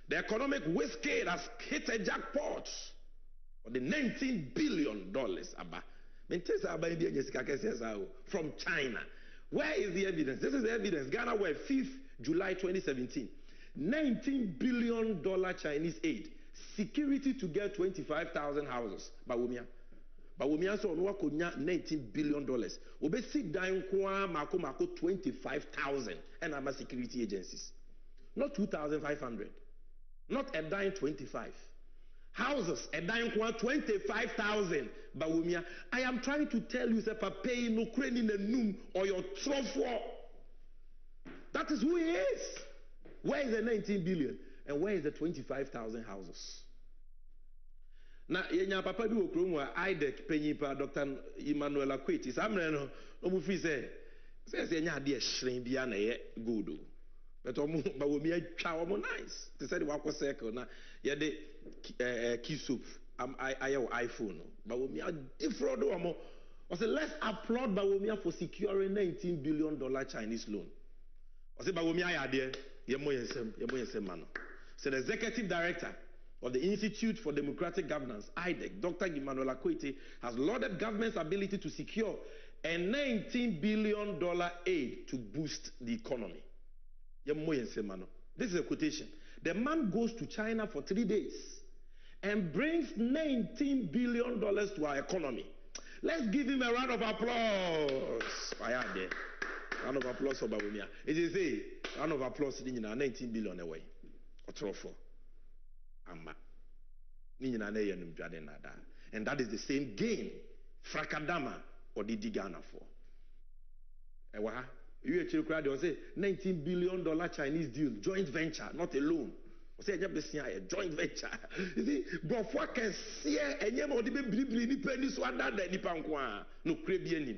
The economic whiskey has hit a jackpot. Or the $19 billion from China. Where is the evidence? This is the evidence. Ghana were 5th July 2017. $19 billion Chinese aid. Security to get 25,000 houses. Bawumia so no akonya $19 billion. Obe sit down kwa mako 25,000 and ama security agencies. Not 2,500. Not a dime 25. Houses, a dime 25,000. Bawumia, I am trying to tell you, Sepa, pay no crane in the noom or your trofo. That is who he is. Where is the 19 billion? And where is the 25,000 houses? Now, yenya papa bi okromu IDEC penyipa Dr. Emmanuel Akweti. Samre no mu fi say yenya ade ehren bia na ye good. But Bawumia twa omo nice. They said wako circle na ye de key soup ayo iPhone. Bawumia defraud omo. I said let's applaud Bawumia for securing $19 billion Chinese loan. I said Bawumia ya de ye mo yensem mano. So the executive director of the Institute for Democratic Governance, IDEC, Dr. Emmanuel Akweti, has lauded government's ability to secure a $19 billion aid to boost the economy. This is a quotation. The man goes to China for 3 days and brings $19 billion to our economy. Let's give him a round of applause. Round of applause for Bawumia. It is a round of applause in $19 billion away. And that is the same gain Frakadama or Didi Ghana for. You actually cried and say $19 billion Chinese deal, joint venture, not a loan. Say a joint venture. You see, but what can see and you be bribri penny so under the nipankwa no crebianim.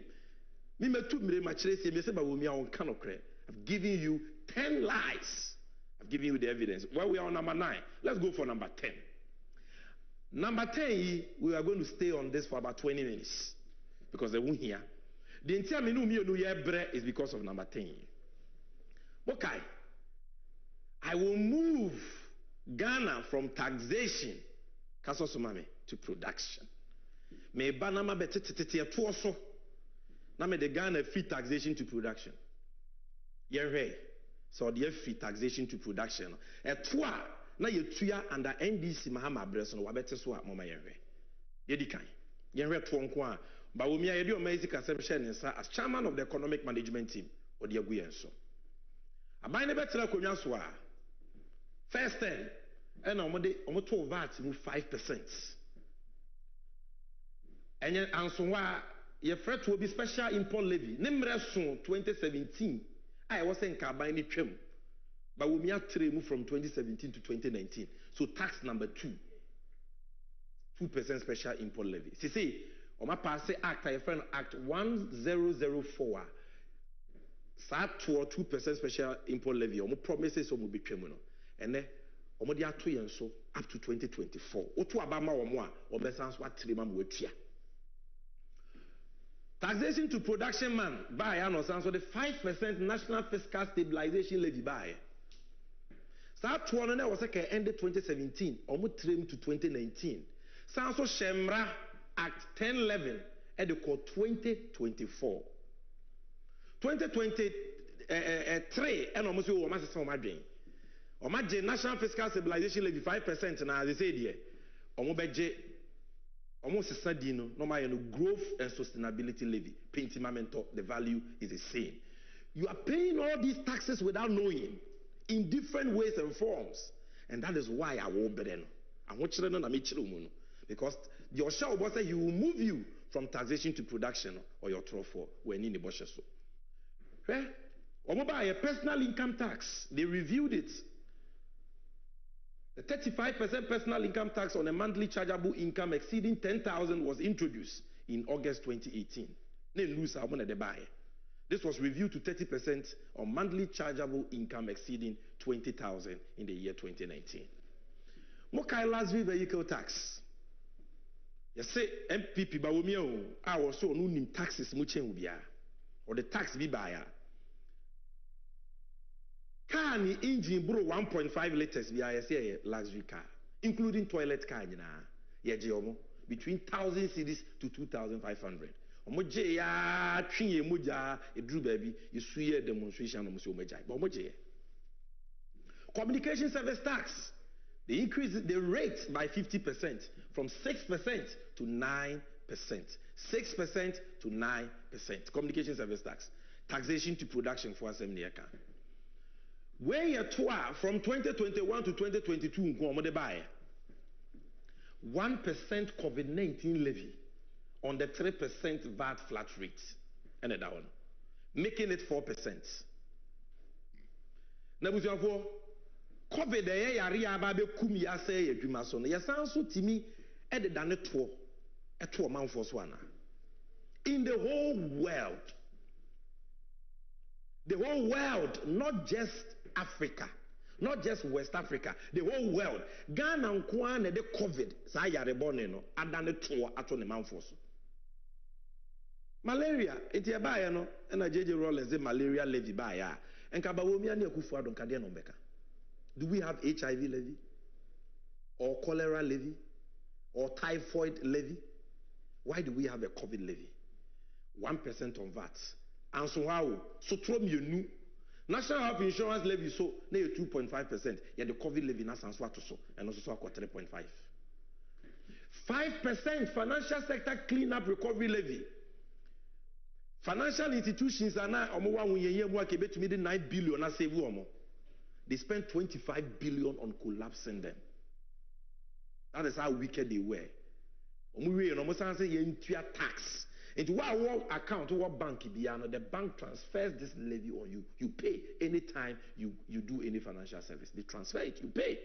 Me me tu me machresi me say Bawumia on kanokre. I've given you 10 lies. I've given you the evidence. Well, we are on number 9. Let's go for number 10. Number 10, we are going to stay on this for about 20 minutes because they won't hear. The entire menu is because of number 10. Okay. I will move Ghana from taxation to production. Me banama betete atoso. Na me the Ghana free taxation to production. Yere. So the free taxation to production. Etwa na yetua under NDC Mahama Breson wabete so mama yere. Yedi kan. Yere to nko a Bawumia yedi o maizi kasem nsa as chairman of the economic management team odi agu yenso. Aban ne betera konwa so a first 10 and omo to VAT mu 5%. Enye anso wa ye fret to be special import levy. Nimre so 2017 I was saying Kabai ni twem. Bawumia trade from 2017 to 2019. So tax number 2. 2% special import levy. See, Oma pass act, I friend act 1004. Sa 2% special import levy. Omo promises omo be twem no. And then omo dia to yenso up to 2024. Otu abama omo a obesanso atrema mo atua. Taxation to production man by and so the 5% national fiscal stabilization levy by. Start to one was ended 2017, almost trim to 2019. Sanso Shemra Act 1011 at the code 2024. 2023 and almost you almost so much. Omagye national fiscal stabilization levy 5% na they say there. Omobedje almost sadino no my growth and sustainability levy. Pintimamento, the value is the same. You are paying all these taxes without knowing in different ways and forms. And that is why I will be because the Osha will say he will move you from taxation to production or your trofo when in the bush. Okay? Or a personal income tax, they reviewed it. The 35% personal income tax on a monthly chargeable income exceeding 10,000 was introduced in August 2018. This was reviewed to 30% on monthly chargeable income exceeding 20,000 in the year 2019. Mokai Lasvi vehicle tax. You say MPP Bawumia, I was so no taxes muchen ubia or the tax be buyer. Car ni engine bro 1.5 liters be I say luxury car, including toilet car between 1,000 cedis to 2,500. Omoje ya twiye moja edru baby yesuye demonstration omo se omoja but omoje. Communication service tax, they increased the rate by 50% from 6% to 9%. 6% to 9%. Communication service tax. Taxation to production for assembly account. Where you from 2021 to 2022, 1% COVID-19 levy on the 3% VAT flat rate. And that one. Making it 4%. Now, COVID yari ababe kumi ya say adwuma so no yesanso timi e de dane to manfo so ana. In the whole world, not just Africa, not just West Africa, the whole world, Ghana nko na de COVID sa yare bone no adane to ato ne manfo so. Malaria enti e ba ye no na JJ Rollins de malaria levy ba ya enka ba wo mi ani akufu adon kade no beka. Do we have HIV levy? Or cholera levy? Or typhoid levy? Why do we have a COVID levy? 1% on VAT. And so how? So you National Health Insurance levy so na 2.5%. Yeah, the COVID levy na sans what so and also so 3.5. 5% financial sector cleanup recovery levy. Financial institutions are now omo wa wunye mu akebetumi de 9 billion na save omo. They spent 25 billion on collapsing them. That is how wicked they were. Tax. Into what account, what bank, the bank transfers this levy on you. You pay anytime you do any financial service. They transfer it, you pay.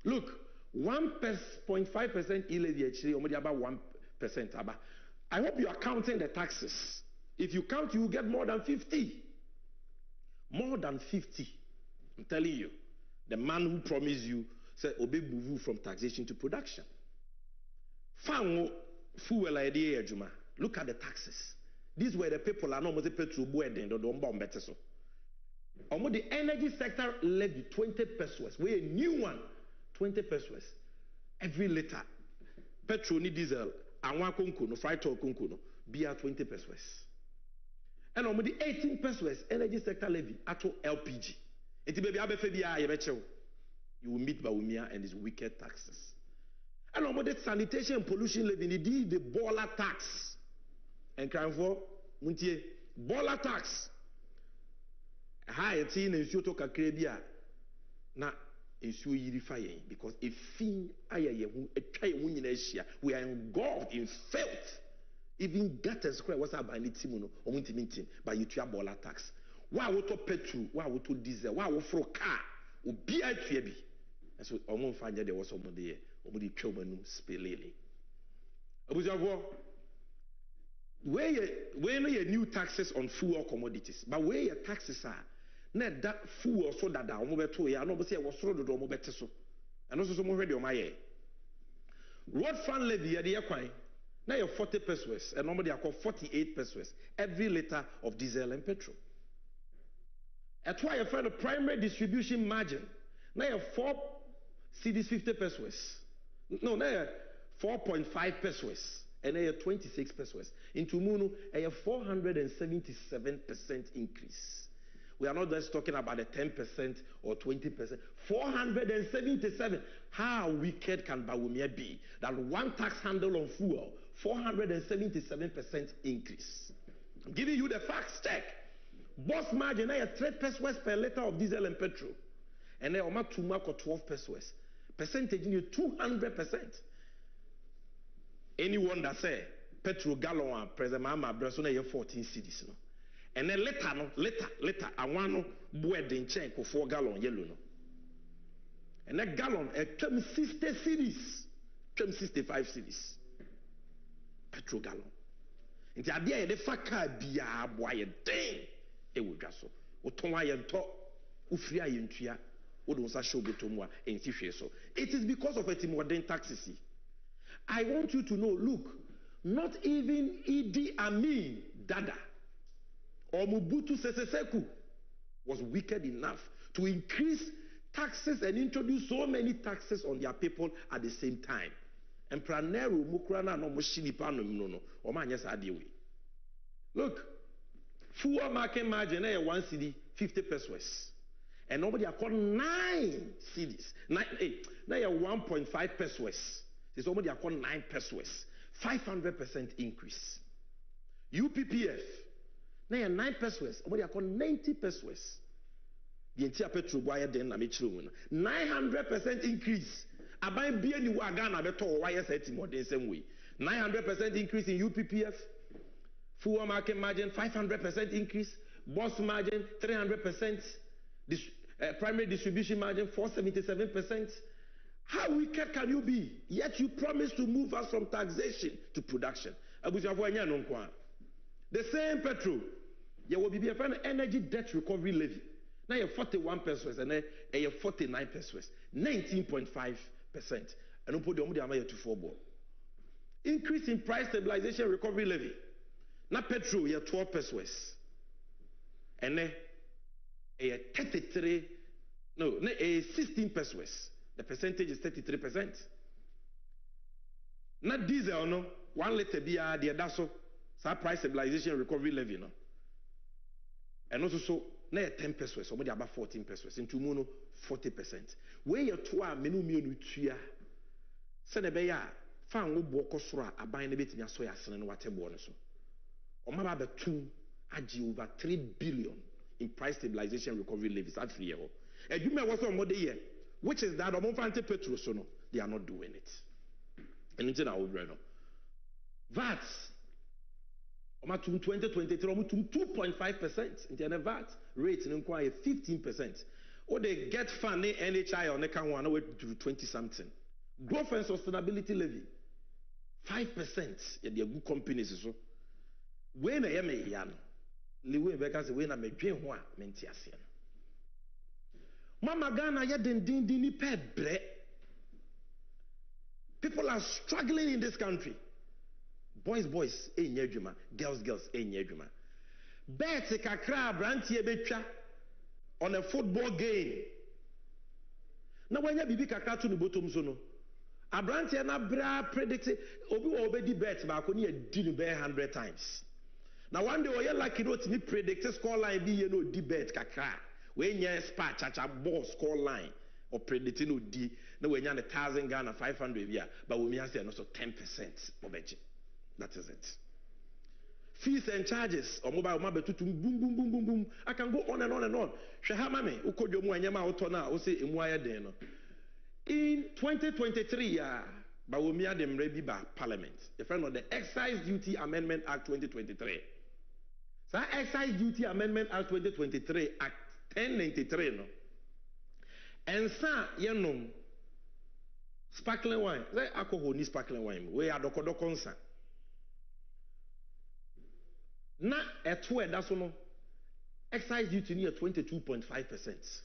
Look, 1.5% e-levy actually, about 1%. I hope you are counting the taxes. If you count, you will get more than 50. More than 50. I'm telling you. The man who promised you said, Obe move from taxation to production. Look at the taxes. These were the people I know petrol boarding the bomb better so. The energy sector levy 20 pesos. We a new one. 20 pesos. Every liter. Petrol ni diesel. Anwa konko no fried oil konko no. Beer 20 pesos. And on the 18 pesos energy sector levy at LPG. You will meet Bawumia and his wicked taxes. And on the sanitation and pollution levy, indeed the baller tax. And crime for Muntie baller tax. High teen and Shoto Kakrebia. Na ensure you fire because if fin we are engulfed in filth. Even gutters square was about any team or team, but you try baller tax. Why would to petrol? Why would to diesel? Why would for car? Or be a trebi? And so I won't find that there was somebody there. Somebody children spelling. Where you new taxes on fuel commodities, but where your taxes are, not that fuel so that I move to ya. I know say was thrown the door better so. And also some already on my ear. Road fund levy at the equine. Now you're 40 pesos, and normally I call 48 pesos every liter of diesel and petrol. That's why I find a primary distribution margin. Now you're 4 cedis 50 pesos. No, now you're 4.5 pesos, and now you're 26 pesos. Into Munu, a 477% increase. We are not just talking about a 10% or 20%. 477. How wicked can Bawumia be? That one tax handle on fuel, 477% increase. I'm giving you the facts. Check. Boss margin, I 3 pesos per liter of diesel and petrol. And then Oma Tumak or 12 pesos. Percentage in 200%. Anyone that say petrol gallon present mama brasona 14 cedis no. And then later, I want to board in check for 4 gallon yellow no. And a gallon, a 60 cedis, 65 cedis. Petrol gallon. Nti ade a yɛde fa car bia boa yɛ den ɛwɔ dwa so wotɔn ayɛntɔ wofiri ayɛntua wode wo nsa hyɛ obotom a ɛnsi hwee so. It is because of a modern taxes. I want you to know, look, not even Idi Amin Dada or Mobutu Sese Seko was wicked enough to increase taxes and introduce so many taxes on their people at the same time. And Pranero Mukrana no Moshini Panum no or Manyas Adiwi. Look, full market margin 1 cedi 50 pesos. And nobody are called 9 cedis. 1.5 pesos. There's somebody are called 9 pesos. 500% increase. UPPF. Now 9 pesos. Somebody are called 90 pesos. The entire petrol wire then 900% increase. Abai bia ni wagana beto wire set more the same way. 900% increase in UPPF. Full market margin 500% increase. Boss margin 300%. Primary distribution margin 477%. How wicked can you be? Yet you promise to move us from taxation to production. The same petrol. There will be an energy debt recovery levy. Now you're 41 pesos and you're 49 pesos. 19.5%. And put the to 4 ball. Increase in price stabilization recovery levy. Now petrol you're 12 pesos. And then a 33 no, a 16 pesos. The percentage is 33%. Not diesel, no. 1 liter beer, the daso, price stabilization recovery levy, no. And also so, na 10 pesos, somebody about 14 pesos. Into mono 40%. Where you twa menu tuya. Senebeya, fan wo boko sura aban ne betimi aso ya sene no wate bo no so. Omaba be 2 aji over 3 billion in price stabilization recovery levies at 3 year. Edwuma was on model year. Which is that Omonfante Petro so no, they are not doing it. And it's in our brain. VAT, Omatum 2023, Omatum 2.5%. In the VAT rate in 15%. Or they get funding NHI on the can one way to 20 something. Growth and sustainability levy 5%. Yeah, they are good companies so. When I am a yan, Liwe Becca say when I make dream one mentiasian. Mama Ghana ya din bre. People are struggling in this country. Boys, enyejuma. Girls, enyejuma. Bet kakra brantie betwa on a football game. Na wanya bibi kakra to no bottom so no. Abrantie na bra predict obi wo obedi bet ba ko ne adi no be 100 times. Now one day we like it to me predict score line be you know di bet kakra. When you spa chacha ball score line or predicting no D, no when you 1,000 Ghana 500 yeah, but we may say also 10% obeji. That is it. Fees and charges or mobile boom. I can go on and on and on. Shehamame ukojomu anyama otona ose emuaya deno. In 2023 but we made them ready by Parliament. The friend of the Excise Duty Amendment Act 2023. So Excise Duty Amendment Act 2023 Act 1093 no. And sa yenom sparkling wine. Say alcohol ni sparkling wine. We are dokodoko nsa. Na eto e da so no. Excise duty ni 22.5%.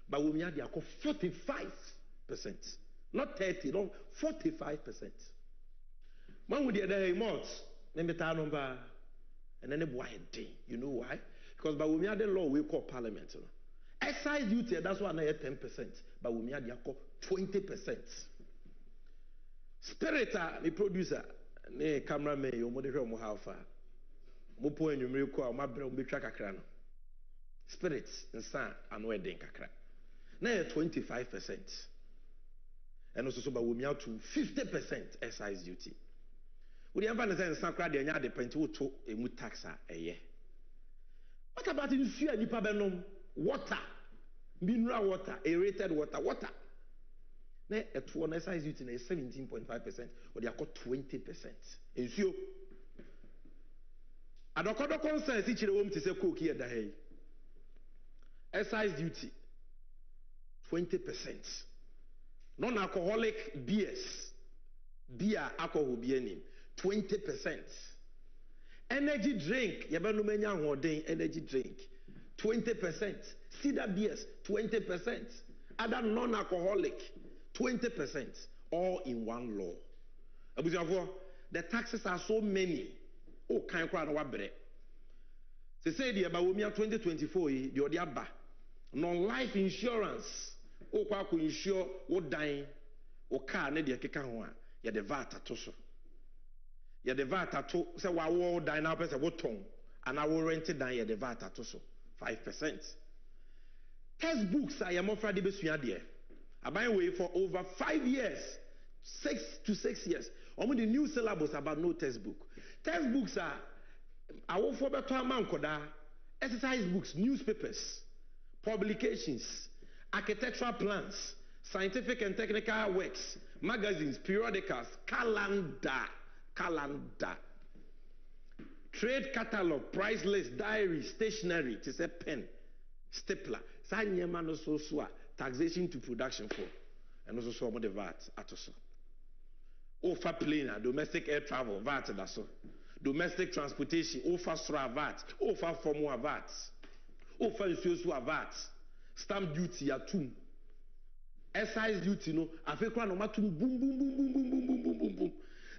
But we are there 45%. Not 30, no 45%. Man with the other remote, name the number and then why day. You know why? Because by we the law we call parliament. You know? Excise duty, that's why I 10%. But we are 20%. Spirit, the producer, the cameraman, you moderate more how far. Mo point you me call my brother be track akra no. Spirit, nsa ano e den kakra. Na 25%. And also so by we out to 50% excise duty. We the emphasis nsa kra de nya de penti wo to emu tax a eye. What about in fear nipa benom water, mineral water, aerated water. Na eto na excise duty na 17.5% or they are called 20%. Ensure adokodo consensus ichire wom ti se coke here da hey. Excise duty 20%. Non-alcoholic beers, beer, alcohol, beer name, 20%. Energy drink, energy drink, 20%. Cider beers, 20%. Other non-alcoholic, 20%. All in one law. The taxes are so many. Oh, can't cry no bread. They say the Abawomia 2024, the Odiaba, non-life insurance. Oh, kwa ku insure, oh dying, oh car, ne de keka ho a, ya de VAT atoso. Ya de VAT ato, say wa wo dying now person wo ton, and I will rent it down ya de VAT atoso, 5%. Textbooks are yamofra de besua de. Aban way for over 5 years, 6 to 6 years. Omo the new syllabus about no textbook. Textbooks are awo for beto amankoda, exercise books, newspapers, publications, architectural plans, scientific and technical works, magazines, periodicals, calendar, trade catalog, price list, diary, stationery, to say pen, stapler, taxation to production for, and also some of the VAT atoso. Offer plane, domestic air travel, VAT that's all. Domestic transportation, offer stra VAT, offer formula VAT, offer insurance VAT. Stamp duty ya tum. Excise duty no. Afekwa no matum boom boom boom boom boom boom boom boom boom boom.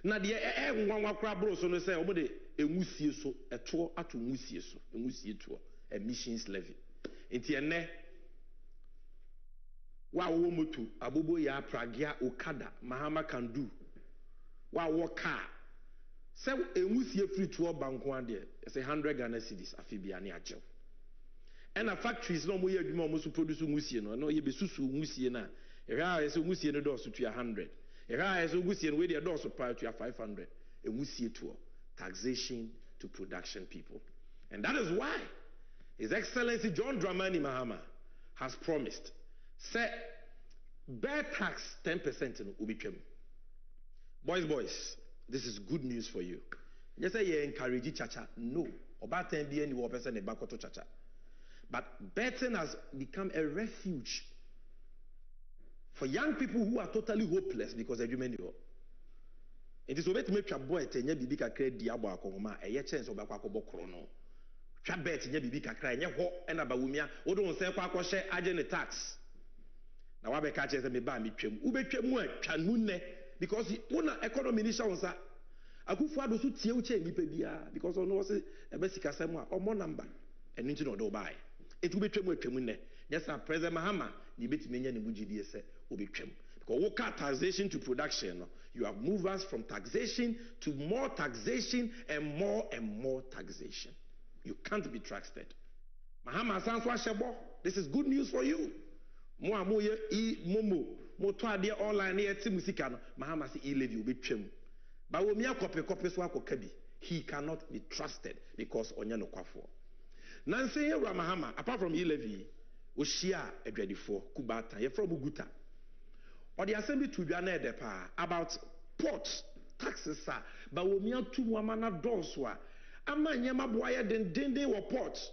Na de nwanwa kra bro so no say omo de enwusie so eto ato nwusie so enwusie to emissions levy. Enti ene wa wo moto abobo ya pragia okada mahama can do. Wa wo car. Say enwusie free to banko ade. Say 100 Ghana cedis afibia ne ajew. And factories no mo ye adwuma mo so produce ngusie no ye besusu ngusie na ehwa ye so ngusie no do so to 100 ehwa ye so ngusie no we dey do so pa to 500 ngusie to taxation to production people. And that is why His Excellency John Dramani Mahama has promised say bear tax 10% no ubitwam. Boys, this is good news for you. Just say you encourage chacha, no oba 10 bi any wo person e bakoto chacha. But betting has become a refuge for young people who are totally hopeless because of human. It is over to make your boy tenya bibi kakra diabo akoma e ye chance obakwa akobo krono. Twa bet nya bibi kakra enye ho na bawumia wo don se kwa akwohye agene tax. Na wa be ka che se me ba me twam. Wo betwam atwa nu ne because una economy ni sha wonsa. Akufu ado so tie wo che nipa bia because ono was e be sikasam a omo number enu nti no do buy. It will be twem ne. Yes, sir. President Mahama, you bet me any bugidi say will be twem. Because we cut taxation to production. You have moved us from taxation to more taxation and more taxation. You can't be trusted. Mahama Sanswa Shebo, this is good news for you. Mo amoye momo mo to ade online e ti musika no Mahama say e-levy will be twem. Ba wo mi akope so akoka bi. He cannot be trusted because onya no kwafo. Nancy Ramahama, apart from e-levy, Oshia Edredifo, Kubata, you're from Uguta. Or the assembly to be about ports, taxes, but we mean 2 wamana dorswa. Ama nyama boya den de wa ports.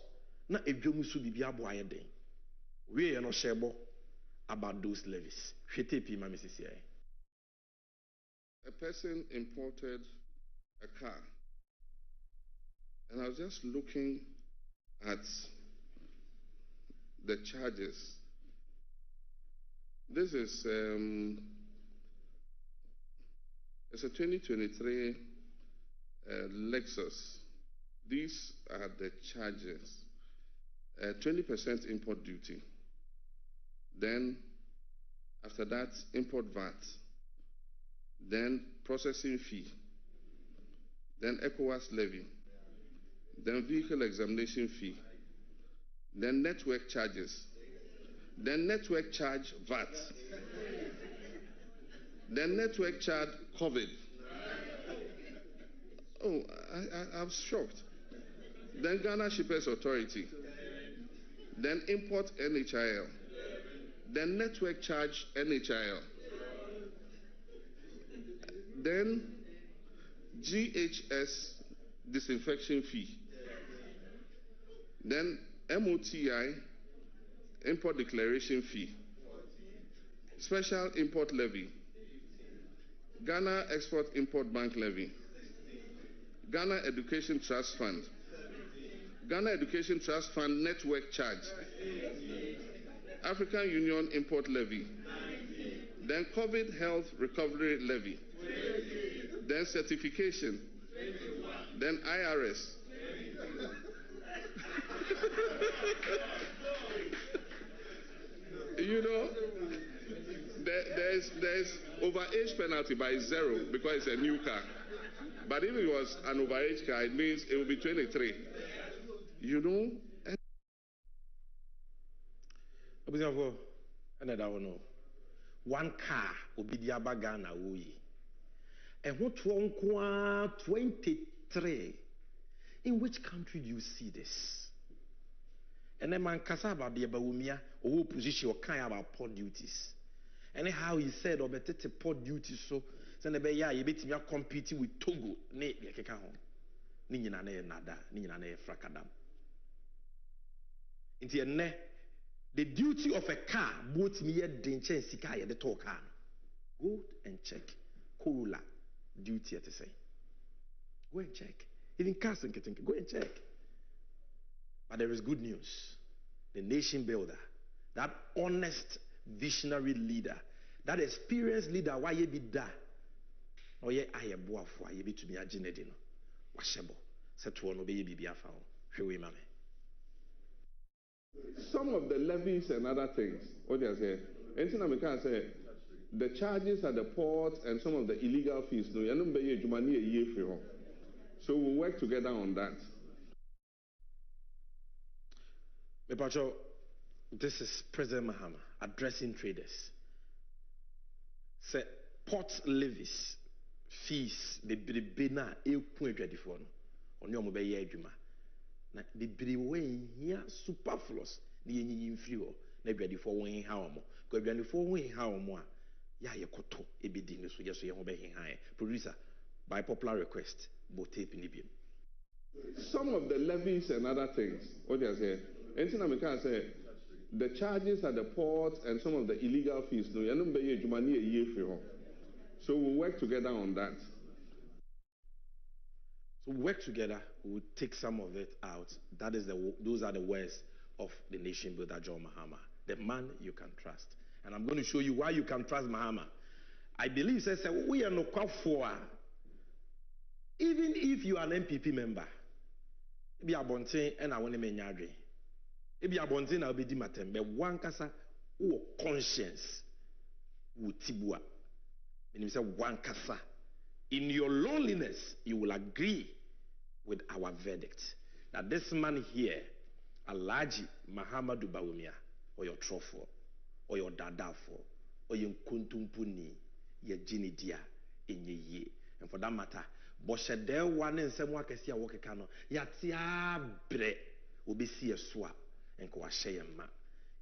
Na ebiomusu bibia boya den. We are not shebo about those levies. A person imported a car, and I was just looking at the charges. This is it's a 2023 Lexus. These are the charges. 20% import duty. Then after that, import VAT. Then processing fee. Then ECOWAS levy. Then vehicle examination fee, then network charges, then network charge VAT, then network charge COVID. Oh, I'm shocked. Then Ghana Shippers Authority, then import NHIL, then network charge NHIL, then GHS disinfection fee. Then MOTI, import declaration fee. Special Import Levy, Ghana Export-Import Bank Levy, Ghana Education Trust Fund, Ghana Education Trust Fund Network Charge, African Union Import Levy, then COVID Health Recovery Levy, then certification, then IRS. You know, there's overage penalty by 0 because it's a new car. But if it was an overage car, it means it will be 23. You know? One car will be the Abagana Wui. And what 23? In which country do you see this? And then man kasa about the Abawumia or position or kind about port duties. And how he said or better port duties so send a ya you bet me competing with Togo, ne like a Nina nada, Nina frakadam. Into ne the duty of a car both me a danger and sika the talk car. Go and check. Corolla duty at the say. Go and check. Even cars and go and check. But there is good news. The nation builder, that honest visionary leader, that experienced leader, why you be da? Oh yeah, I am boa for you be to me a genedino. Washable. Set to one obey be found. Show mame. Some of the levies and other things, what they say, anything I can say, the charges at the port and some of the illegal fees, no, you don't pay your money a year free. So we'll work together on that. Mepacho, this is President Mahama addressing traders. Say port levies, fees, the bina e point 24 on your mobile yeduma. Na the way here superfluous, the yin free or maybe for one how more. Go be for one how more. Ya yakoto e be din so yes so high. Producer, by popular request, both tape in Libya. Some of the levies and other things, what they say, anything I can say, the charges at the port and some of the illegal fees, no, you don't pay your money a year free. So we'll work together on that. So we work together, we'll take some of it out. Those are the words of the nation builder, John Mahama, the man you can trust. And I'm going to show you why you can trust Mahama. I believe, says, we are no for. Even if you are an MPP member, if you are bonting and I want to make nyadre, if you are bonting, I'll be dimatem. But one kasa or conscience would tibua. When you say one kasa, in your loneliness, you will agree with our verdict that this man here, Alhaji Mahamudu Bawumia, or your trofo, or your dadafo, or your kuntumpuni, your jinidia, in ye. And for that matter, Boshede one and some work as ya work cano, yatia bre, will be see a swap and go a shayama.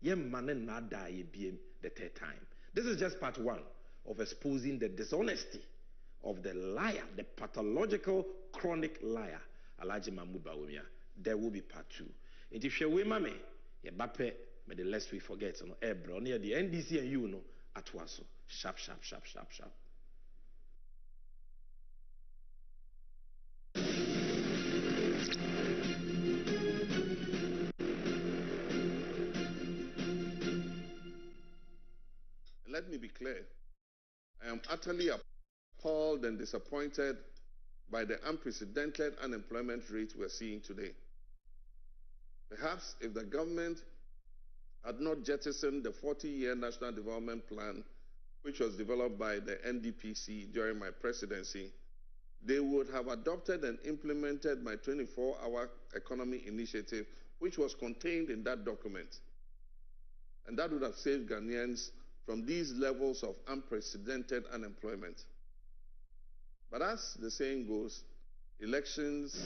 Yem man and not die being the third time. This is just part 1 of exposing the dishonesty of the liar, the pathological, chronic liar, Alhaji Mahamudu Bawumia. There will be part 2. And if you mame, ye bape, may the less we forget, no, bro, near the NDC and you know, at once, sharp, sharp, sharp, sharp, sharp. Let me be clear. I am utterly appalled and disappointed by the unprecedented unemployment rate we're seeing today. Perhaps if the government had not jettisoned the 40-year National Development Plan, which was developed by the NDPC during my presidency, they would have adopted and implemented my 24-hour economy initiative, which was contained in that document. And that would have saved Ghanaians from these levels of unprecedented unemployment. But as the saying goes, elections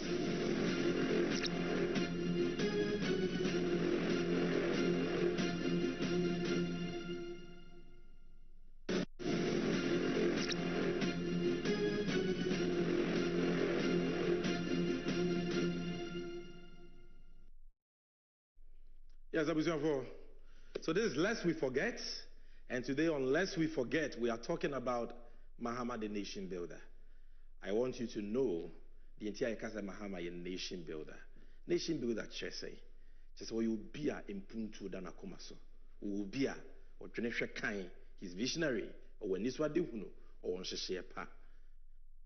Yes, so this is lest we forget, And today, unless we forget, we are talking about Mahama, the nation builder. I want you to know the entire Kasa Mahama, a nation builder. Nation builder, Chese. Chese, will be a impuntu dana komaso. Will be a or Jonesha Kain, his visionary, or when this wadi huno, or on Sheshia Pa.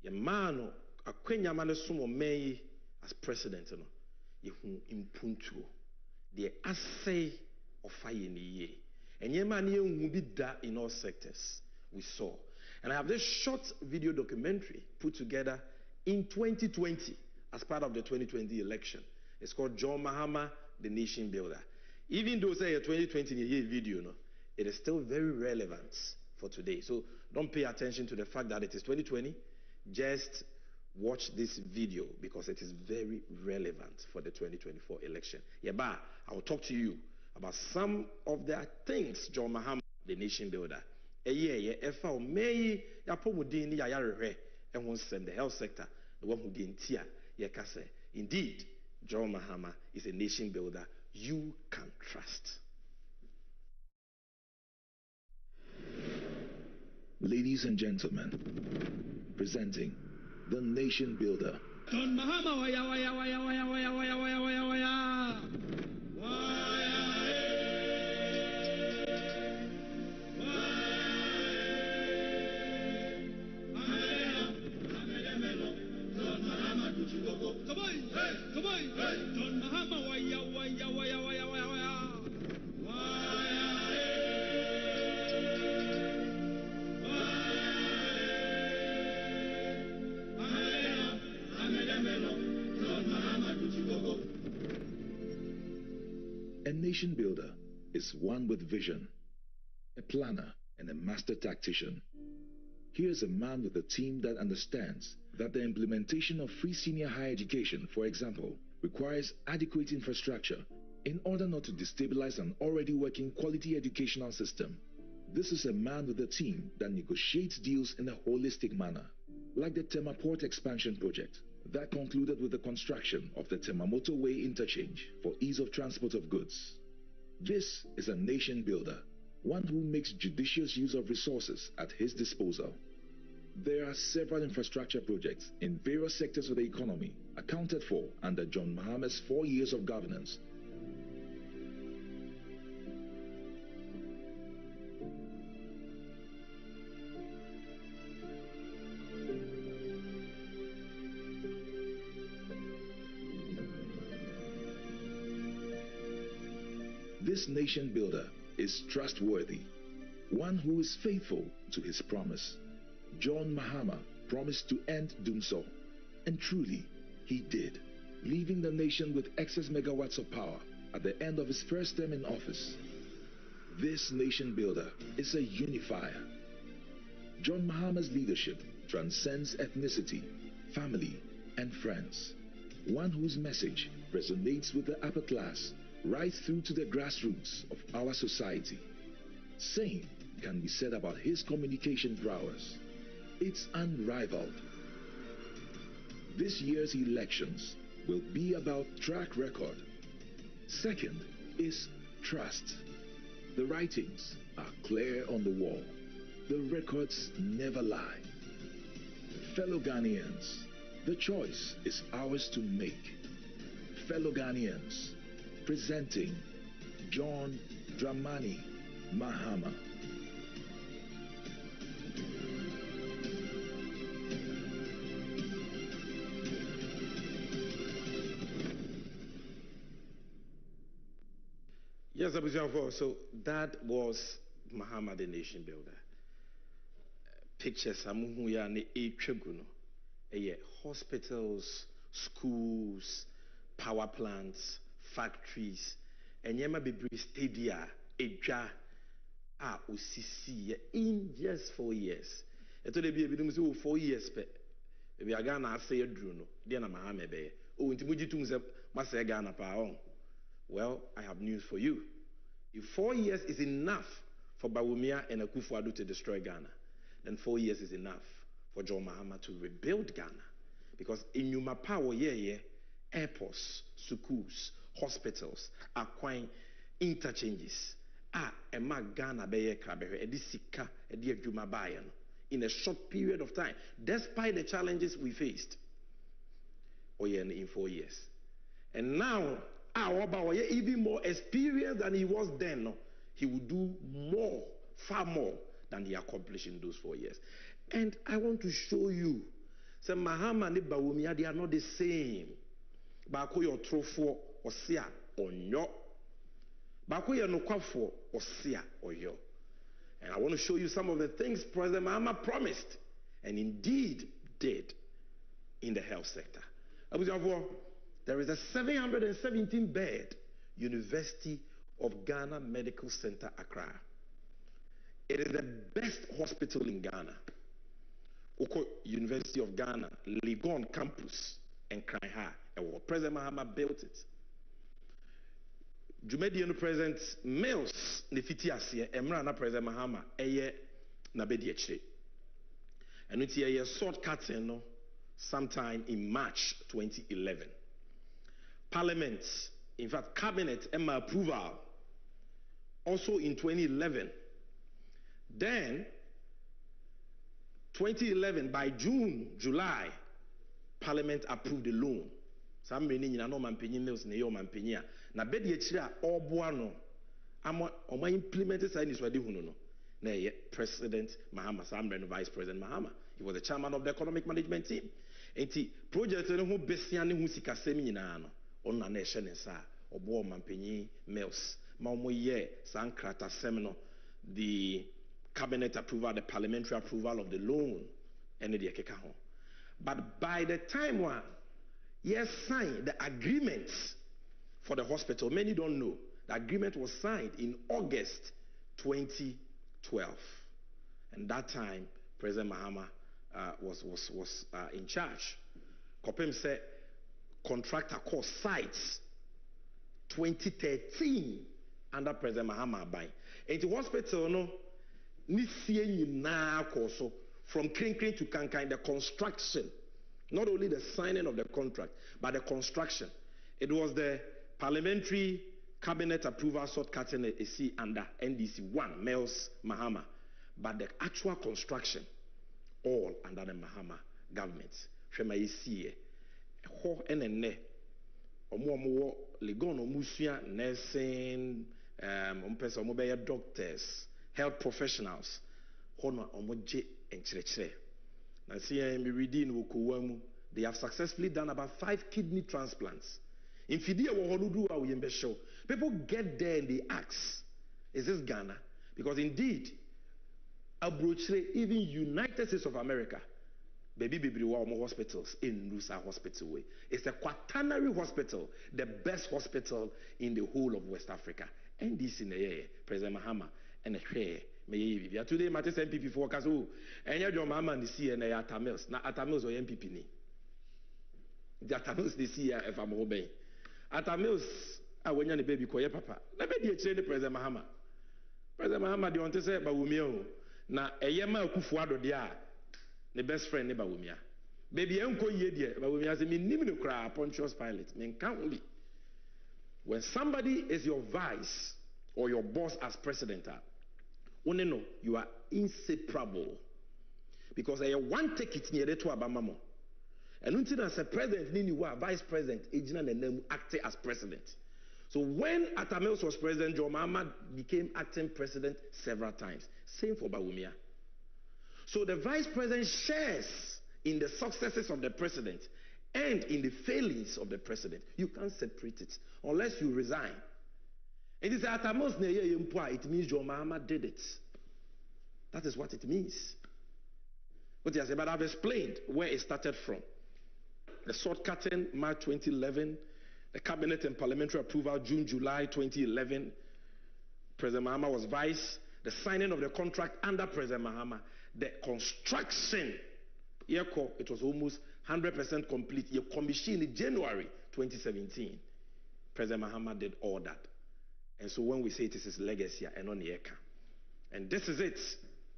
Your man, a Quenya Manasumo May as president, you impuntu. The assay of fire in the year. And your man will be that in all sectors we saw. And I have this short video documentary put together in 2020 as part of the 2020 election. It's called John Mahama, the Nation Builder. Even though say a 2020 video, it is still very relevant for today. So don't pay attention to the fact that it is 2020. Just watch this video because it is very relevant for the 2024 election. Yaba, I will talk to you about some of the things John Mahama, the nation builder, the health sector, the one who didn't tear, indeed, John Mahama is a nation builder you can trust. Ladies and gentlemen, presenting the nation builder. John Mahama, waya, waya, waya, waya, waya, waya, waya, waya, waya. Come on, John Mahama, waya, waya, waya, waya, waya, waya. A nation builder is one with vision, a planner, and a master tactician. Here's a man with a team that understands that the implementation of free senior higher education, for example, requires adequate infrastructure in order not to destabilize an already working quality educational system. This is a man with a team that negotiates deals in a holistic manner, like the Tema Port Expansion Project that concluded with the construction of the Tema Motorway Interchange for ease of transport of goods. This is a nation builder, one who makes judicious use of resources at his disposal. There are several infrastructure projects in various sectors of the economy accounted for under John Mahama's 4 years of governance. This nation builder is trustworthy, one who is faithful to his promise. John Mahama promised to end Dumsor, and truly, he did, leaving the nation with excess megawatts of power at the end of his first term in office. This nation builder is a unifier. John Mahama's leadership transcends ethnicity, family, and friends. One whose message resonates with the upper class right through to the grassroots of our society. Same can be said about his communication prowess. It's unrivaled. This year's elections will be about track record. Second is trust. The writings are clear on the wall. The records never lie. Fellow Ghanaians, the choice is ours to make. Fellow Ghanaians, presenting John Dramani Mahama. Yes, so that was Mahama, the nation builder. Pictures amuhuya ne etweguno. Hospitals, schools, power plants, factories, enyema bebre stadia, edwa a osisi in just 4 years. Eto de bi ebidum say 4 years pe. Ebi aga na ase aduru no. De na Mahama be. O ntimuji tum se masa ga na pa on. Well, I have news for you. If 4 years is enough for Bawumia and Akufo-Addo to destroy Ghana, then 4 years is enough for John Mahama to rebuild Ghana. Because in Yuma Power, airports, schools, hospitals, acquiring interchanges, Emma Ghana beye krabehe edi sika edi adwuma baye no in a short period of time, despite the challenges we faced. In 4 years. And now, Oba even more experienced than he was then. No? He will do more, far more than he accomplished in those 4 years. And I want to show you, say Mahama and Bawumia, they are not the same. Bako yo trofo osia onyo. Bako yo nokwafo osia oyo. And I want to show you some of the things President Mahama promised and indeed did in the health sector. There is a 717-bed University of Ghana Medical Center, Accra. It is the best hospital in Ghana. Oko University of Ghana, Legon campus, and Kraiha. President Mahama built it. Jumedian President Mills Nefitiasia, Emrana President Mahama, Eye Nabediache. And it's a shortcut, sometime in March 2011. Parliament, in fact, Cabinet, Emma approval, also in 2011. Then, 2011, by June, July, Parliament approved the loan. Some meaning in a no man penny mills in your man penny. Na bedi echira obuano ama implemented sign is wadi huno na President Mahama Samren Vice President Mahama. He was the chairman of the economic management team. Enti project no ho besia ne hu sikasem nyina no onna na ehye ne sa obo mampanyi mills ma mo ye sankrata semino the cabinet approval, the parliamentary approval of the loan and the ekeka ho. But by the time one yes signed the agreements for the hospital, many don't know the agreement was signed in August 2012, and that time President Mahama was in charge. Kopem said contractor called sites 2013 under President Mahama by. And the hospital no ni sie na also from Krinkrin to Kankai, the construction, not only the signing of the contract, but the construction. It was the parliamentary cabinet approval shortcutting a C under NDC-1, Mills Mahama, but the actual construction all under the Mahama government. Shema yesiye ho enene omo legon omusua nursing person omo doctors, health professionals hono omoje enkyerɛkyerɛ. Na see me reading wokowamu, they have successfully done about 5 kidney transplants. In Fidia wohonudu a yembesho. People get there and they ask, is this Ghana? Because indeed abrochre even United States of America baby hospitals in Nusa Hospital way. It's a quaternary hospital, the best hospital in the whole of West Africa. And this in the year, President Mahama and a share. Today, Matis MPP for Kazu, and your mama and the sea and Atamils. Now, Atamils or MPP ni. The Atamils this year, if I'm obeying. Atamils, I went on the baby, Koya Papa. Let me be a President Mahama. President Mahama, do you want to say about Wumio? Now, a Yama Kufuado dia, the best friend, neighbor Wumia. Baby, Uncle Yedia, but Wumia has a minimum cry, Pontius Pilate. Men can't be. When somebody is your vice or your boss as president, you are inseparable. Because I one take it near to Abamamo. And until as a president, you are vice president, and acting as president. So when Atamils was president, John Mahama became acting president several times. Same for Bawumia. So the vice president shares in the successes of the president and in the failings of the president. You can't separate it unless you resign. It is Atamils it means John Mahama did it. That is what it means. But I've explained where it started from. The shortcutting, March 2011. The cabinet and parliamentary approval, June, July 2011. President Mahama was vice. The signing of the contract under President Mahama. The construction, it was almost 100% complete. You commissioned in January 2017. President Mahama did all that. And so when we say it is his legacy, and this is it.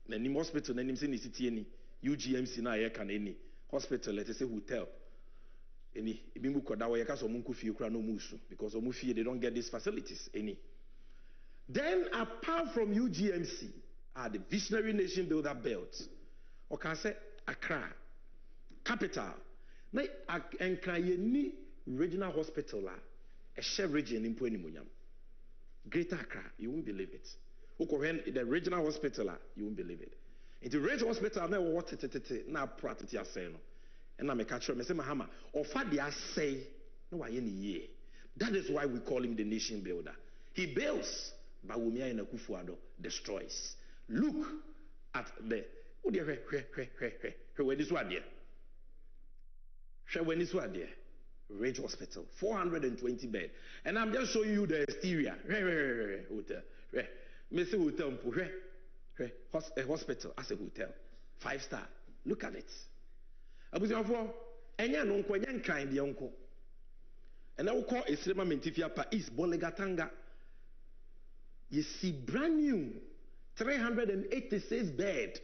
The Nim hospital, the Nim city, UGMC na any hospital, let us say hotel. Any because they don't get these facilities. Any Then, apart from UGMC, the visionary nation builder belt, or can say Accra, capital, na enkayeni regional hospital, a share region in Puenimunyam. Greater Accra, you won't believe it. The regional hospital, you won't believe it. In the regional hospital, I what na pratiti aseno. And I make a sure, I say Mahama, or Fadia say, no, I any year. That is why we call him the nation builder. He builds, but Wumia and Akufuado destroys. Look at the when this one there. When this one there. Rage Hospital, 420 bed. And I'm just showing you the exterior. Hotel. Mr. Hotel, a hospital as a hotel. 5-star. Look at it. I was for any uncle, young kind, the uncle. And I will call a cinema Mentifia Pa East Bolegatanga. You see, brand new 386 bed.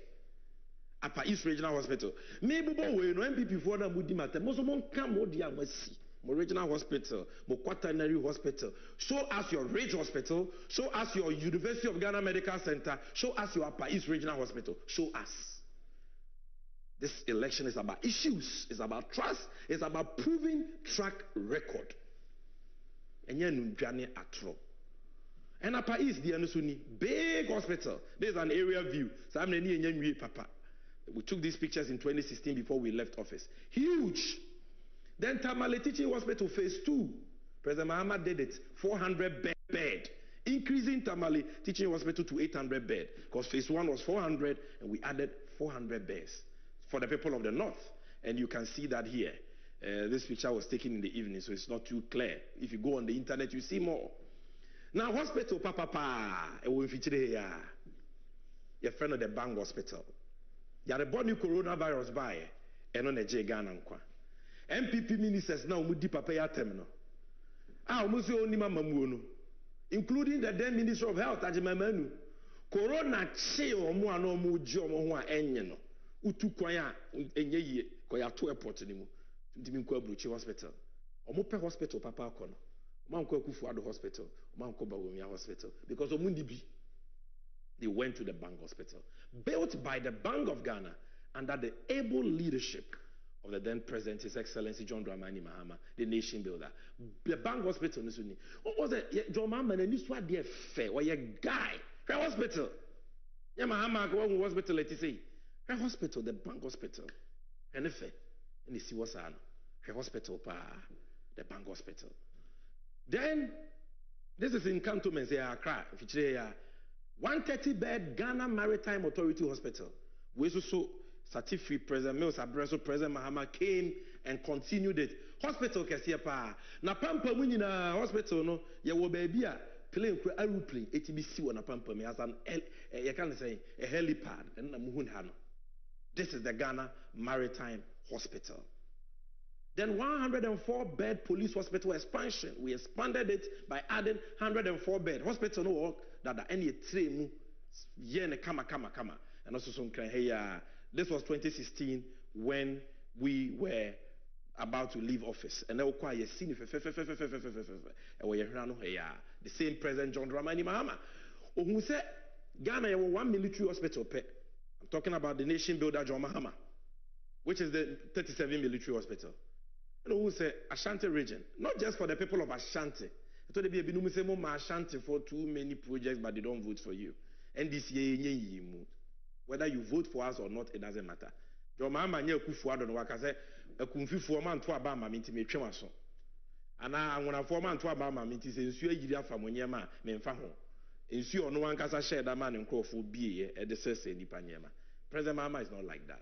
Apa East Regional Hospital. Maybe we no MPP for na mudi matter. Most of come dia masi. Mo Regional Hospital, mo Quaternary Hospital. Show us your Ridge Hospital. Show us your University of Ghana Medical Center. Show us your Apa East Regional Hospital. Show us. This election is about issues. It's about trust. It's about proving track record. Enye nundwane atro. And Apa East the Anusuni big hospital. There's an area view. So I'm enye papa. We took these pictures in 2016 before we left office. Huge. Then Tamale Teaching Hospital phase 2. President Mahama did it. 400 bed. Increasing Tamale Teaching Hospital to 800 bed. Because phase 1 was 400 and we added 400 beds for the people of the north. And you can see that here. This picture was taken in the evening, so it's not too clear. If you go on the internet, you see more. Now, hospital, your friend of the Bang Hospital. You are born new coronavirus by and on a Ghana. MPP ministers now mudi papa ya temno. Umusi oni mamamuono, including the then Minister of Health Ajimamanu. Corona che omo ano omo ji omo ho a enye no. Utu kwan a enye yie ko ya to airport ni mu. Ntimi nko Abrochi Hospital. Omo pe hospital papa akono. Omo nko Akufuado Hospital, omo nko Bawumia Hospital because omo ndibi. They went to the Bank Hospital, built by the Bank of Ghana under the able leadership of the then President, His Excellency John Dramani Mahama, the nation builder. The Bank Hospital, what was it? John Mahama, and this was their fair, or a guy, a hospital. Yeah, Mahama, go to hospital, let us say. A hospital, the Bank Hospital. And if and you see what's on a hospital, the Bank Hospital. Then, this is in cantonments, Accra, 130-bed Ghana Maritime Authority Hospital. We also certificate President Mills Abreso, President Mahama came and continued it. Hospital kesiya pa. Na pampa mu nyina hospital no ye wo baby a plane kura aeroplane etibisi wo na pampa me as an you can say a helipad and na muhun ha no. This is the Ghana Maritime Hospital. Then 104-bed police hospital expansion. We expanded it by adding 104-bed hospital no work that any three mu ye kama. And also some hey this was 2016 when we were about to leave office. And now quite seen the same President John Dramani Mahama. Who said Ghana have one military hospital. I'm talking about the nation builder John Mahama, which is the 37 military hospital. And who said Ashanti region, not just for the people of Ashanti. I told them Ashanti for too many projects, but they don't vote for you. NDC, whether you vote for us or not, it doesn't matter. John Mahama nye Akufuado no waka say akumfi fo man to aba ma minti me twema so. Ana anwona fo man to aba ma minti se nsu agiri afa monyema me mfa ho. Nsu ono wankasa share da man nkrofo bie e de sese nipa nyema. President Mahama is not like that.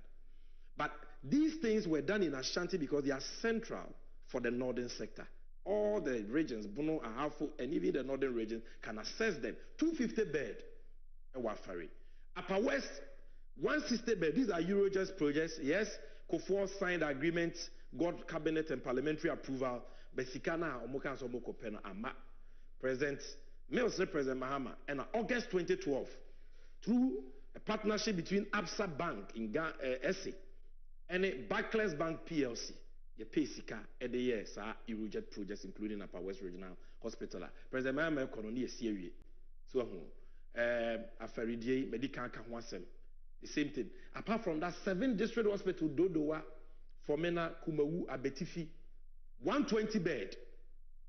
But these things were done in Ashanti because they are central for the northern sector. All the regions, Bono, Ahafo, and even the northern regions can access them. 250 bed, Wafari. Upper West, 160 bed. These are Eurojust projects. Yes, Kufuor signed agreements, got cabinet and parliamentary approval. Besikana, Omoka, Somoko, Pena, Ama. President Mills, President Mahama, and in August 2012, through a partnership between Absa Bank in SA and Barclays Bank PLC, you pay Sika at the year, Eurojust projects, including Upper West Regional Hospital. President Mahama, economy is serious. So, Afaridie, medical Kahwasem. The same thing. Apart from that, 7 district hospital, Dodowa, Fomena, Kumawu, Abetifi, 120 bed.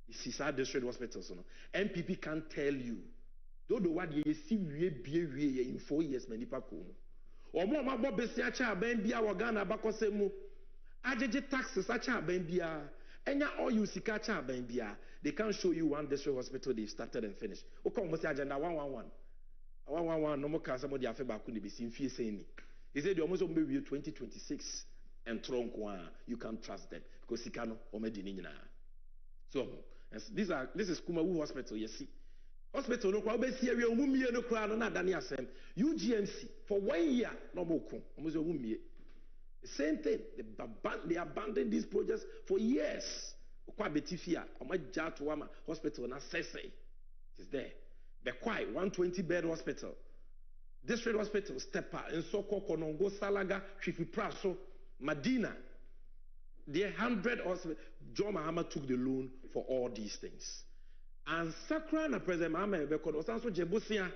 This is our district hospitals. MPP can't tell you. Dodowa, you see, we in 4 years, many people. Or more, my Bob Bessiacha, Bambia, Wagana, Bakosemu, Ajeje taxes, Acha, Bambia, and all you see, Kacha, Bambia. They can't show you one district hospital they've started and finished. Okay, almost agenda 111. 111 no more can somebody have back on the BC fee saying he said you almost be 2026 and trunk one you can't trust them because he cannot omedinina. So this is Kumawu Hospital, you see. Hospital no kwa be see we omumie no kra no na dane asem UGMC for 1 year no boku almost omumie. The same thing, they abandoned these projects for years. Kwa betifia omaja to ama hospital na sese it is there. Bekwai 120 bed hospital. District hospital, Stepa, Nsoko, Konongo, Salaga, Chifipraso, Madina. The 100 hospital. John Mahama took the loan for all these things. And Sakra na President Mahama was also Jebusia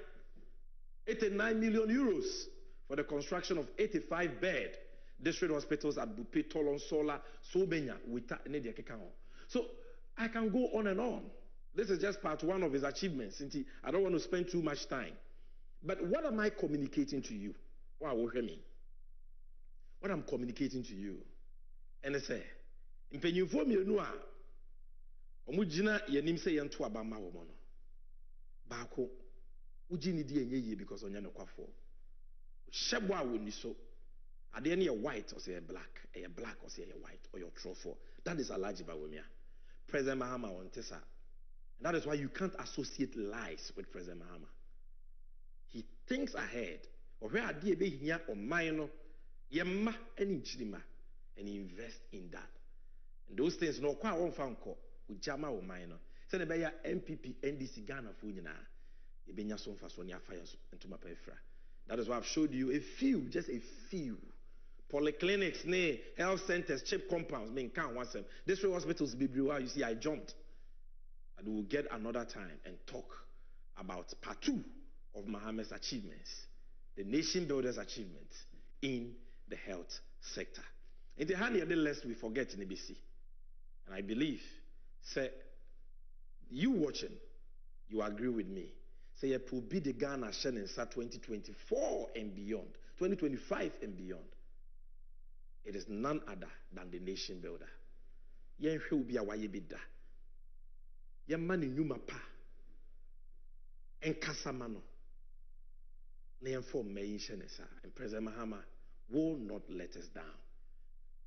89 million euros for the construction of 85 bed district hospitals at Bupe, Tolon, Sola, Sobenya, Wita, Nedia Kekao. So I can go on and on. This is just part 1 of his achievements. I don't want to spend too much time. But what am I communicating to you? Wow, what I'm communicating to you. And I say, in Penyufo Mienua, Omujina Yanim say Yantua Bama Womono. Bako, Ujini Di because on Yanokafo. Shabwa Wuniso. Are there any white or say a black or say a white or your trofo? That is a large Bawumia. President Mahama on Tessa. And that is why you can't associate lies with President Mahama. He thinks ahead. Or where are they here or minor? Yemma and Inchima. And invest in that. And those things no quite one found call with Jama or minor. Send a MPP, NDC, Ghana, Funina. Yebenya son fasonia fires into my pefra. That is why I've showed you a few, just a few. Polyclinics, health centers, cheap compounds, can't want them. District hospitals, you see, I jumped. And we'll get another time and talk about part 2 of Mahama's achievements, the nation builder's achievements in the health sector. In the hand, lest we forget in ABC. And I believe, say, you watching, you agree with me. Say, it will be the Ghana Shannon 2024 and beyond, 2025 and beyond. It is none other than the nation builder. Yen will be a wayebida. Yamani nyuma pa enkasamano na yemfo mayinhye nesa and President Mahama will not let us down.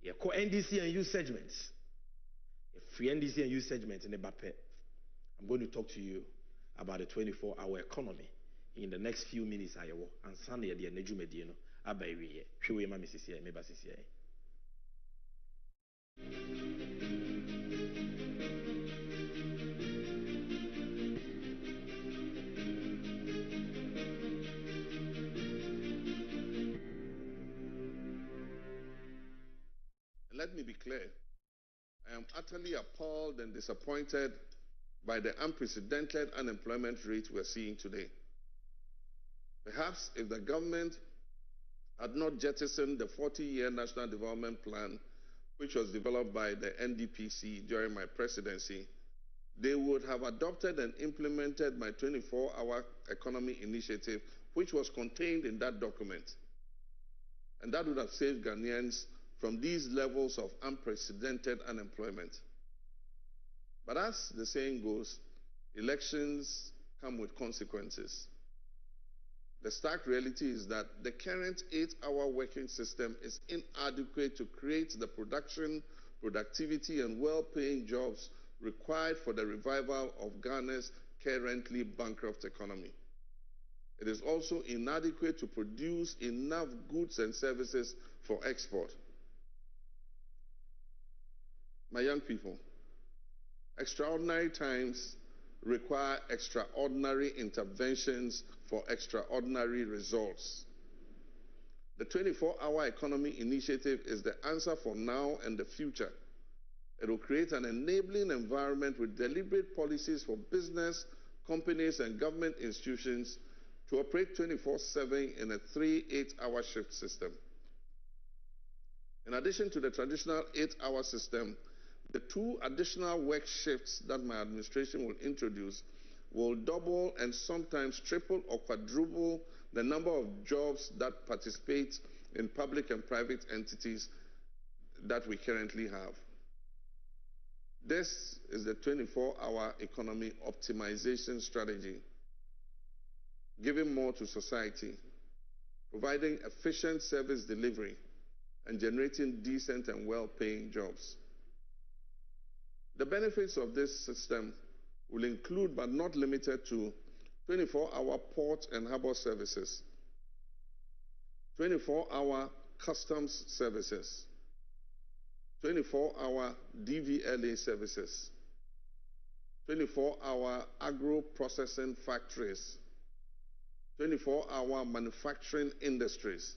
Ye ko NDC and youth segments. Free NDC and youth segment in the Bape. I'm going to talk to you about the 24-hour economy in the next few minutes. I will and Sunday the Nejumedino abayi hwe ma Mrs. Ye meba sisi. Let me be clear. I am utterly appalled and disappointed by the unprecedented unemployment rate we're seeing today. Perhaps if the government had not jettisoned the 40-year National Development Plan, which was developed by the NDPC during my presidency, they would have adopted and implemented my 24-hour economy initiative, which was contained in that document. And that would have saved Ghanaians from these levels of unprecedented unemployment. But as the saying goes, elections come with consequences. The stark reality is that the current 8-hour working system is inadequate to create the production, productivity, and well-paying jobs required for the revival of Ghana's currently bankrupt economy. It is also inadequate to produce enough goods and services for export. My young people, extraordinary times require extraordinary interventions for extraordinary results. The 24-hour economy initiative is the answer for now and the future. It will create an enabling environment with deliberate policies for business, companies and government institutions to operate 24/7 in a 3 8-hour shift system. In addition to the traditional 8-hour system, the 2 additional work shifts that my administration will introduce will double and sometimes triple or quadruple the number of jobs that participate in public and private entities that we currently have. This is the 24-hour economy optimization strategy, giving more to society, providing efficient service delivery, and generating decent and well-paying jobs. The benefits of this system will include, but not limited to, 24-hour port and harbor services, 24-hour customs services, 24-hour DVLA services, 24-hour agro-processing factories, 24-hour manufacturing industries,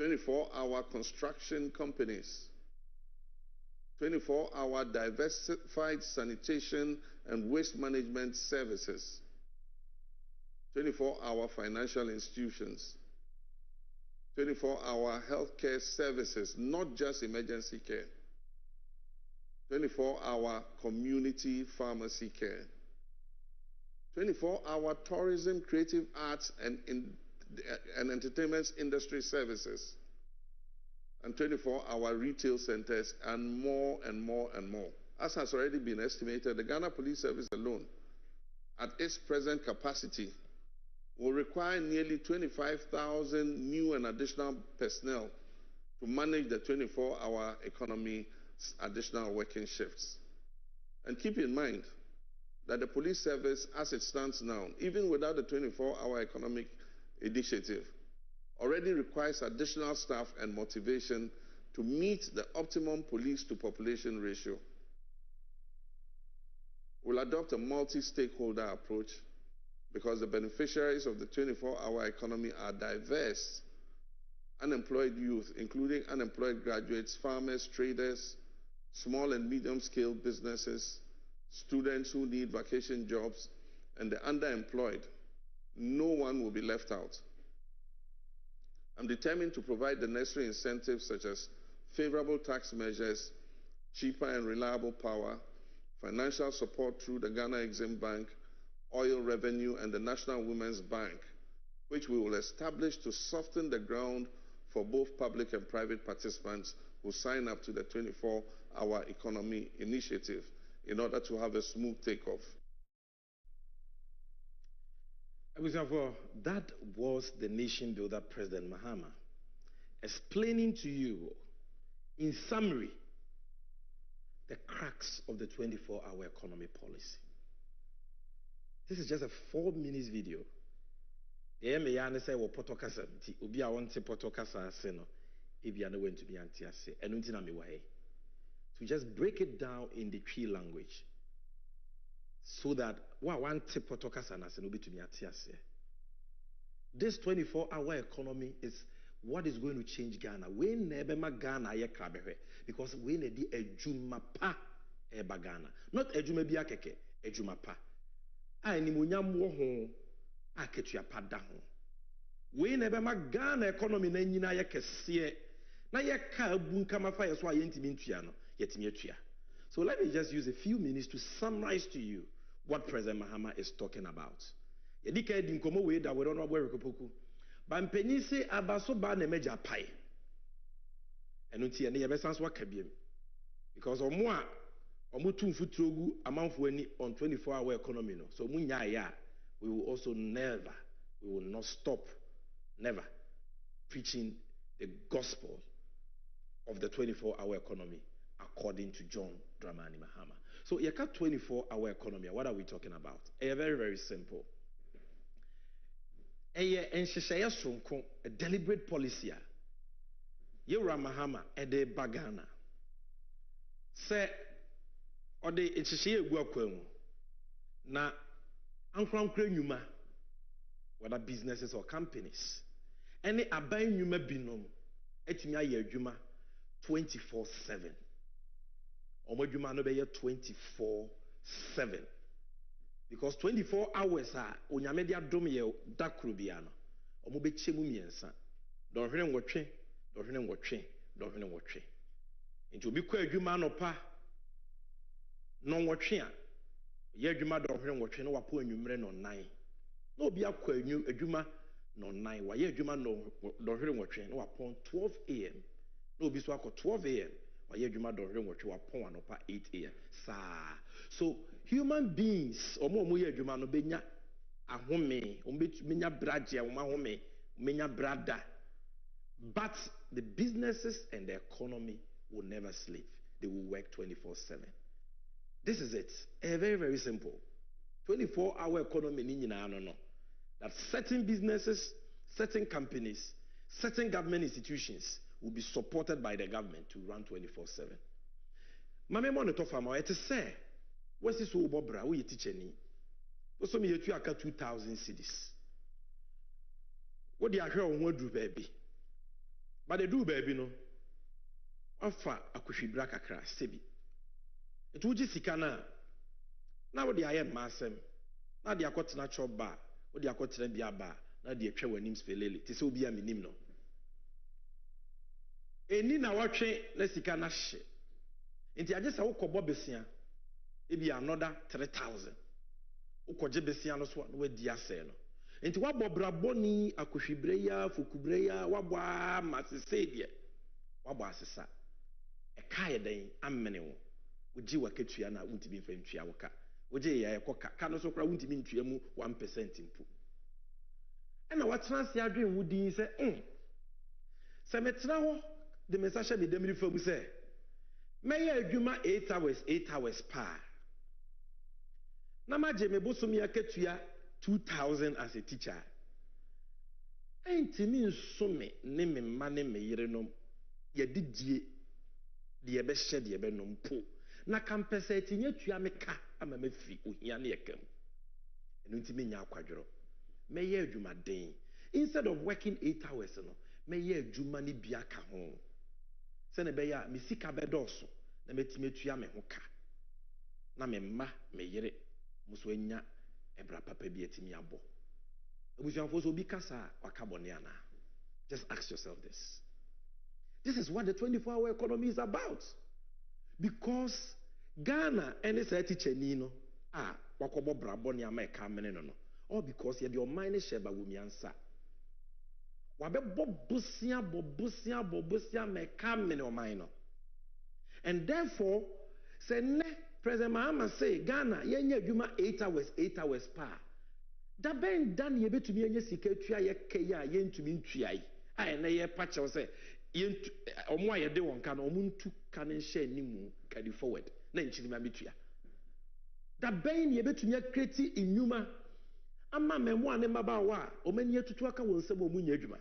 24-hour construction companies, 24-hour diversified sanitation and waste management services, 24-hour financial institutions, 24-hour healthcare services, not just emergency care, 24-hour community pharmacy care, 24-hour tourism, creative arts, and entertainment industry services, and 24-hour retail centers, and more and more and more. As has already been estimated, the Ghana Police Service alone, at its present capacity, will require nearly 25,000 new and additional personnel to manage the 24-hour economy additional working shifts. And keep in mind that the police service, as it stands now, even without the 24-hour economic initiative, already requires additional staff and motivation to meet the optimum police-to-population ratio. We'll adopt a multi-stakeholder approach because the beneficiaries of the 24-hour economy are diverse: unemployed youth, including unemployed graduates, farmers, traders, small and medium-scale businesses, students who need vacation jobs, and the underemployed. No one will be left out. I'm determined to provide the necessary incentives such as favorable tax measures, cheaper and reliable power, financial support through the Ghana Exim Bank, oil revenue, and the National Women's Bank, which we will establish to soften the ground for both public and private participants who sign up to the 24-hour economy initiative in order to have a smooth takeoff. That was the nation builder, President Mahama, explaining to you, in summary, the cracks of the 24-hour economy policy. This is just a 4-minute video. To just break it down in the Twi language, so that this 24-hour economy is what is going to change Ghana. We never Ghana because we need a jumapa eba Ghana, not a jumabia keke, a jumapa. I ni munyam wo ho aketua pada ho. We never Ghana economy na nyina ye kese na ye ka bunka mafa ye so ayentimi ntua no yetimi atua. So let me just use a few minutes to summarize to you what President Mahama is talking about. Yedika di nkomo we da we don't know where rekopoku. Bampenyi se abaso ba na meja pai. Eno tie ne yebesan so aka biem. Because omo a omo tumfu trogu amanfo ani on 24-hour economy no. So munya ya, we will also we will not stop, never preaching the gospel of the 24-hour economy according to John Dramani Mahama. So, yeka 24-hour economy, what are we talking about? Very, very simple. A deliberate policy. Yura Mahama, ede bagana. Se, ode enshisheye guakwemu. Na, ankwankwe nyuma, whether businesses or companies. Any abay nyuma binom, etimi aye adwuma 24/7. Omodwuma no be 24/7 Because 24 hours are onyamedi adom ye dakru bia no omo be chemu miensa dɔhwene nwɔtwe nti obi kɔ adwuma no pa no nwɔtwe a ye adwuma dɔhwene nwɔtwe no wapo anwumre no nan na obi akɔ adwuma no nan wa ye adwuma no dɔhwene nwɔtwe no wapo 12 am na obi so akɔ 12 am wa ye adwuma dɔhwene nwɔtwe wapo anopa 8 am saa so human beings omo ye adwuma no benya ahome benya braje ahome benya brada. But the businesses and the economy will never sleep. They will work 24/7. This is it. Very, very simple. 24-hour economy no. That certain businesses, certain companies, certain government institutions will be supported by the government to run 24/7. Mame mo no to fama e te say wasi so obobra wo ye teacher ni. Wo so me yetu aka 2000 cedis. Wo di ahwe wo ho aduru baabi. But they do baby no. Wafa akuhwibra kakra sebi. Etu uji sika na wo de aye masem. Na de akotena chop ba, wo de akotena bia ba, na de atwa wanim spelele. Te se obi a minim no. Eni na watwe na sika na hye. Enti agesa wo kɔbɔ besia. Ebi another 3000. Wo kɔgye besia no so na wadi asɛ no. Enti wabɔ brabɔni akohwibreya fukubreya wabɔ masesede wabɔ asesa ɛka yɛ den amene wo wogi wakatua na wontimi mfa ntua wo ka wogi yɛ ɛkɔka ka no so kora wontimi ntua mu 1% mpo ɛna watena se adwen wo din sɛ sɛ metena hɔ de me sa hye me demiri fam sɛ mɛyɛ adwuma 8 hours pa na magye me bosom ya katua 2000 as a teacher. Enti mi nsome ne me mma ne me yere no ye didie de ye be hye de ye be no mpo na kampesa etinye tua me ka ama mafi ohia ne yekam. Enu nti me nya akwadworo. Me ye adwuma den. Instead of working 8 hours no, me ye adwuma ne bia ka ho. Se ne be ya me sika be doso na metime tua me ho ka. Na me mma me yere muso anya ebra papa bi etimi abo. Ebusuanfo so bi kasa wakabone ana. Just ask yourself this. This is what the 24-hour economy is about. Because Ghana and say teacher ni no wakobo brabone ama eka mene no. All because ye the mind sheba wumiansa. Wabe bobusia meka mene o mind no. And therefore say ne President Mahama say Ghana yenye adwuma 8 hours pa. Da ben dan ye betumi enye sika tua ye keya ye ntumi ntua yi. Ai na ye pa chew say ye omo aye de wonka na omo ntu ka ne hye animu carry forward na nchirima betua. Da ben ye betumi akreti inwuma ama memo ane mabawa omani atutu aka wonsem omu nya adwuma.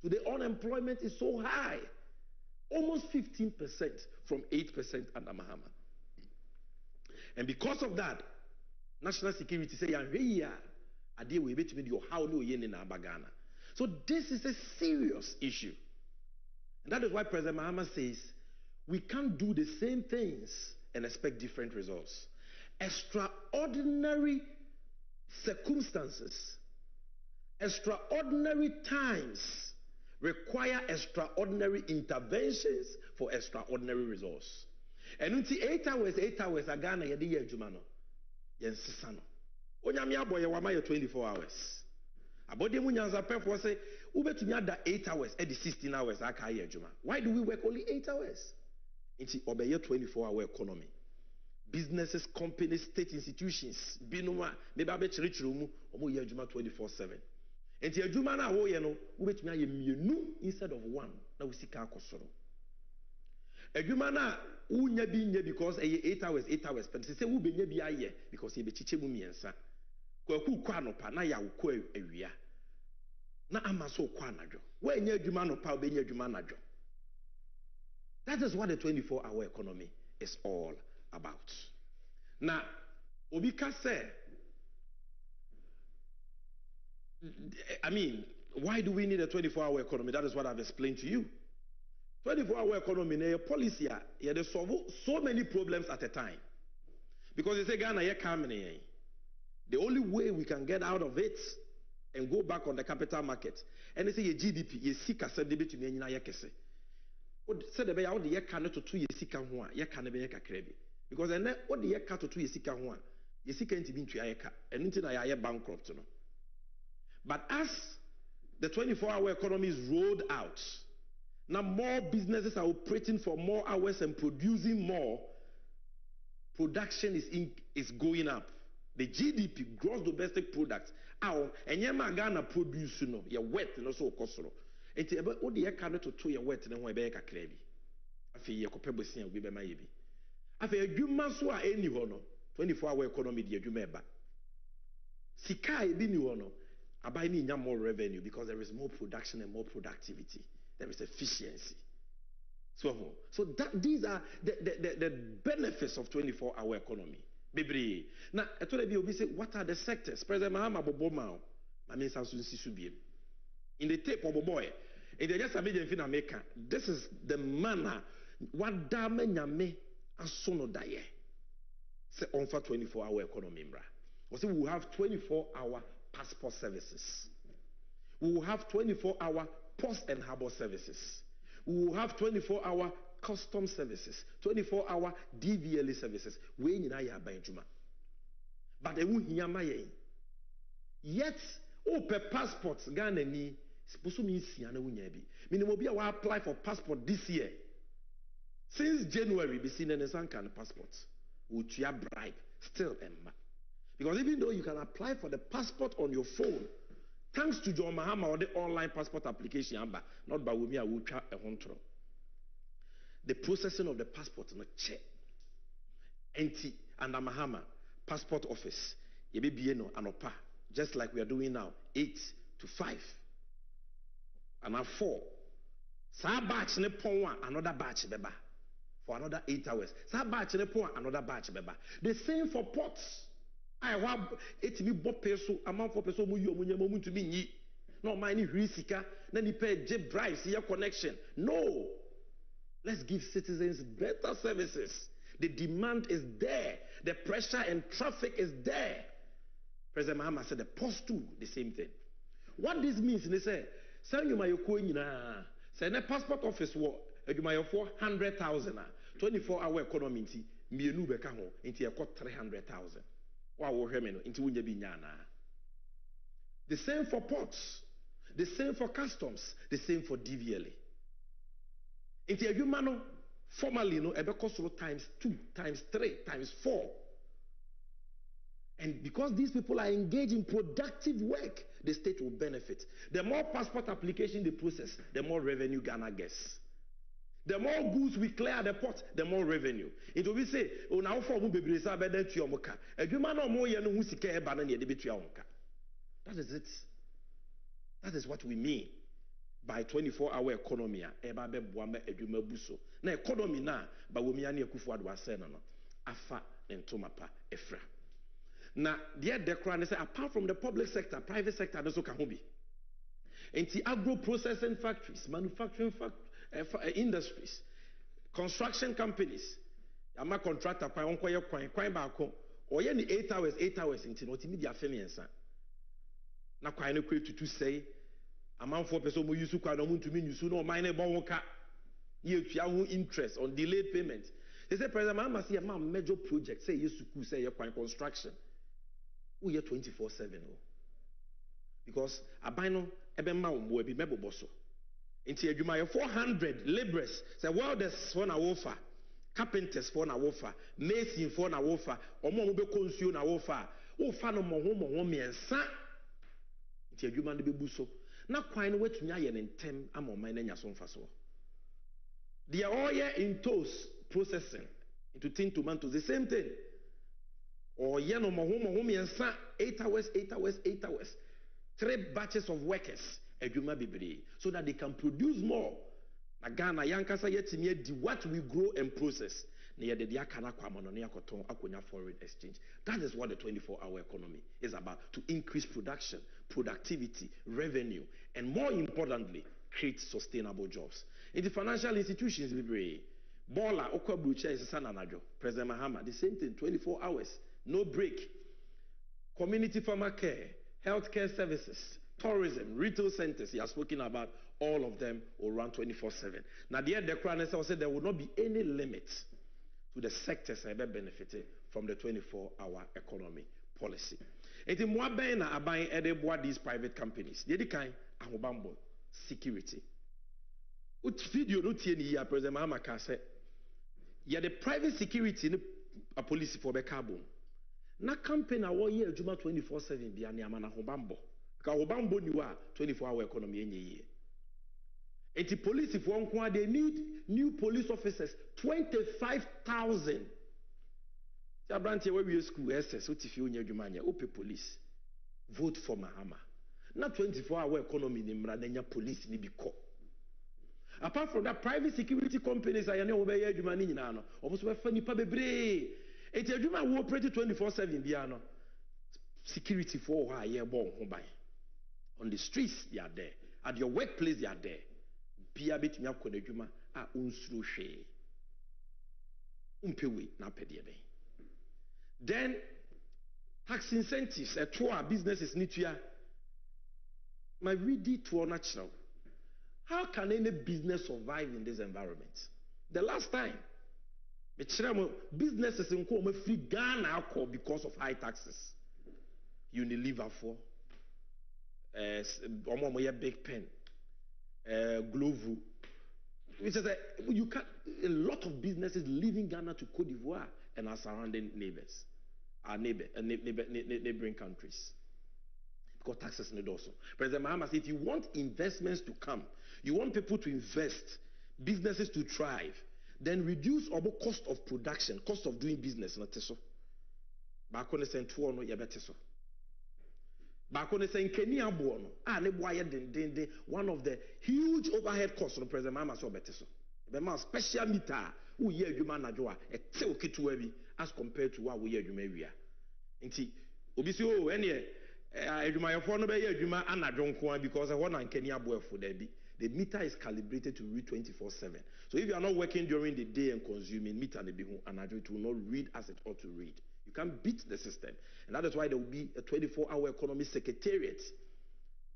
So the unemployment is so high. Almost 15% from 8% under Mahama. And because of that, national security say we so this is a serious issue. And that is why President Mahama says we can't do the same things and expect different results. Extraordinary circumstances, extraordinary times require extraordinary interventions for extraordinary results. And until 8 hours Ghana yedi ye adwuma no yensesa no onyame aboye wama ye 24 hours abode mu nyanza pefo say ubetumi ada 8 hours e di 16 hours aka ye adwuma. Why do we work only 8 hours? Until obeye 24-hour economy. Businesses, companies, state institutions binuma meba be chirichiru mu omo ye adwuma 24/7. Until adwuma na wo ye no ubetumi aye mienu instead of one na usika akosoro. Adwuma na unya bi nya because 8 hours but say wo benya bi aye because ye be chiche mu miensa kwaku kwa anopa na ya wo kwa awia na amaso kwa anadwo wa nya adwuma no pa obenya adwuma anadwo. That is what the 24-hour economy is all about. Now obi ka say why do we need a 24-hour economy? That is what I've explained to you. 24-hour economy na policy they solve so many problems at a time. Because they say Ghana ye come The only way we can get out of it and go back on the capital market, and they say your GDP, you seek a certain to me, said the way the year cannot to 2 years, you can't be a crabby. Because then what the year cut to 2 years, you seek to be to and until I am bankrupt. But as the 24-hour economy is rolled out, now more businesses are operating for more hours and producing more. Production is going up. The GDP, gross domestic product, and yema Ghana produce no, you're wet and also costro. It's about what the economy to 2 year wet and one back a crabby. I feel you're capable of seeing with my baby. I feel you must want any honor 24-hour economy, dear Jumeba. Sikai be new honor. I buy more revenue because there is more production and more productivity. There is efficiency. So these are the benefits of 24-hour economy. Baby. Now, I told you, say, what are the sectors? President Mahama Bobomao. I mean, in the tape of a boy, in the just American America, this is the manner. What damn me as soon as die. Say on for 24-hour economy, bra. We say we have 24-hour passport services. We will have 24-hour post and harbor services. We will have 24-hour custom services, 24-hour DVLA services. We need to juma. But they won't hear my yet. Oh, per passports, Ghana ni supposed to mean si ana wunyabi. Minimum be I apply for passport this year. Since January, be seen in some kind of passports. Would you bribe still Emma? Because even though you can apply for the passport on your phone, thanks to John Mahama or the online passport application, not by Wumi Awucha a Hontro. The processing of the passport not check. NT and Mahama passport office, no anopa, just like we are doing now, 8 to 5. And now 4. Sa batch ne pon another batch beba for another 8 hours. Sa batch ne pon another batch beba. The same for ports. I have it me bo peso amount for peso mu yo mu nyama mu ntumi nyi. No mind risika na ni pay J bribes here connection. No. Let's give citizens better services. The demand is there. The pressure and traffic is there. President Mahama said the post too, the same thing. What this means, they say, send you my coin na. Send a passport office war, you my 400,000 24-hour economy inti mienu beka ho inti e 300,000. Wa wo hwe me no inti wunya bi nya na. The same for ports, the same for customs, the same for DVLA. Inti adwuma no formally no ebe cost times 2, times 3, times 4. And because these people are engaged in productive work, the state will benefit. The more passport application they process, the more revenue Ghana gets. The more goods we clear at the port, the more revenue. It will be say, oh now for that is it. That is what we mean by 24-hour economy. Na economy na ba womiani ekufuado ase no afa entomapa efra. Now, the declaration say apart from the public sector, private sector also can be. Into agro-processing factories, manufacturing industries, construction companies. I'm a contractor. I want to coin back home. Or any 8 hours into multimedia affiliation. Now, quite no quick to say, amount for person who use to quite no to mean you soon or mine bonka. You have interest on delayed payment. They say, President, I must see a major project. Say, you could say your construction. We are 24/7. Because a bino ebema will be mebo bosso. Into you 400 laborers say welders for na wofa, carpenters for na wofa, mason for na wofa, or more be consume na wofa. Oh, fano mo home and sa. Into you man be buso. Na quite wet to nyan and tem amo mine yason faso. They are all here in toast processing into tin tomatoes, the same thing. Or yeno mohome and sa 8 hours, 8 hours, 8 hours. 3 batches of workers, eduma bibiri, so that they can produce more. Na Ghana yankasa yetimi di what we grow and process. Na yede dia kana kwa mono na yakoton akonya foreign exchange. That is what the 24-hour economy is about, to increase production, productivity, revenue, and more importantly, create sustainable jobs. In the financial institutions bibiri, Bola okwa brucha is sananajo. President Mahama, the same thing, 24 hours. No break. community farmer care, healthcare services, tourism, retail centers. He has spoken about all of them will run 24/7. Now, the end the Crown said there will not be any limit to the sectors that benefited from the 24-hour economy policy. It is more about these private companies. The kind ahobambo security. Ut video no tie ni ya President Mahama ka say ya the private security ni a police for be carbon. Na campaign a wo ye adwuma 24/7 bia ne amana ahobambo. Ka ahobambo ni wa 24-hour economy enye ye. Eti police for nko they need new police officers 25,000. Branche where we school SS so tifi onya adwuma anya ope police vote for Mahama. Na 24-hour economy ni mra na police ni bi ko. Apart from that, private security companies are not obey adwuma ni nyina no. Omo so be fa nipa bebre. Eti adwuma wo operate 24/7 bia no. Security for who aye bon ho ban. On the streets they are there. At your workplace they are there. Bia betumi akọ adwuma a onsuro hwe. Umpewe na pedie ben. Then tax incentives to our businesses need to my ready to natural. How can any business survive in this environment? The last time businesses in free Ghana because of high taxes. Unilever for Big Pen, Glovo, which is you can a lot of businesses leaving Ghana to Cote d'Ivoire and our surrounding neighbors, our neighboring countries. Because taxes need also. President Mahama said, if you want investments to come, you want people to invest, businesses to thrive, then reduce our cost of production, cost of doing business. Not so. Bakone sen tuo no yebete so. Bakone sen Kenya buono. Ne boye den one of the huge overhead costs on President Mahama so bete so. Be ma special meter wo ye adwuma najo a ete oketuwa bi as compared to what we ye adwuma wia. Nti obi si o ene adwumayefo no be ye adwuma anadwo nko because one and Kenya boefo there be. The meter is calibrated to read 24/7. So if you are not working during the day and consuming meter, it will not read as it ought to read. You can't beat the system. And that is why there will be a 24-hour economy secretariat.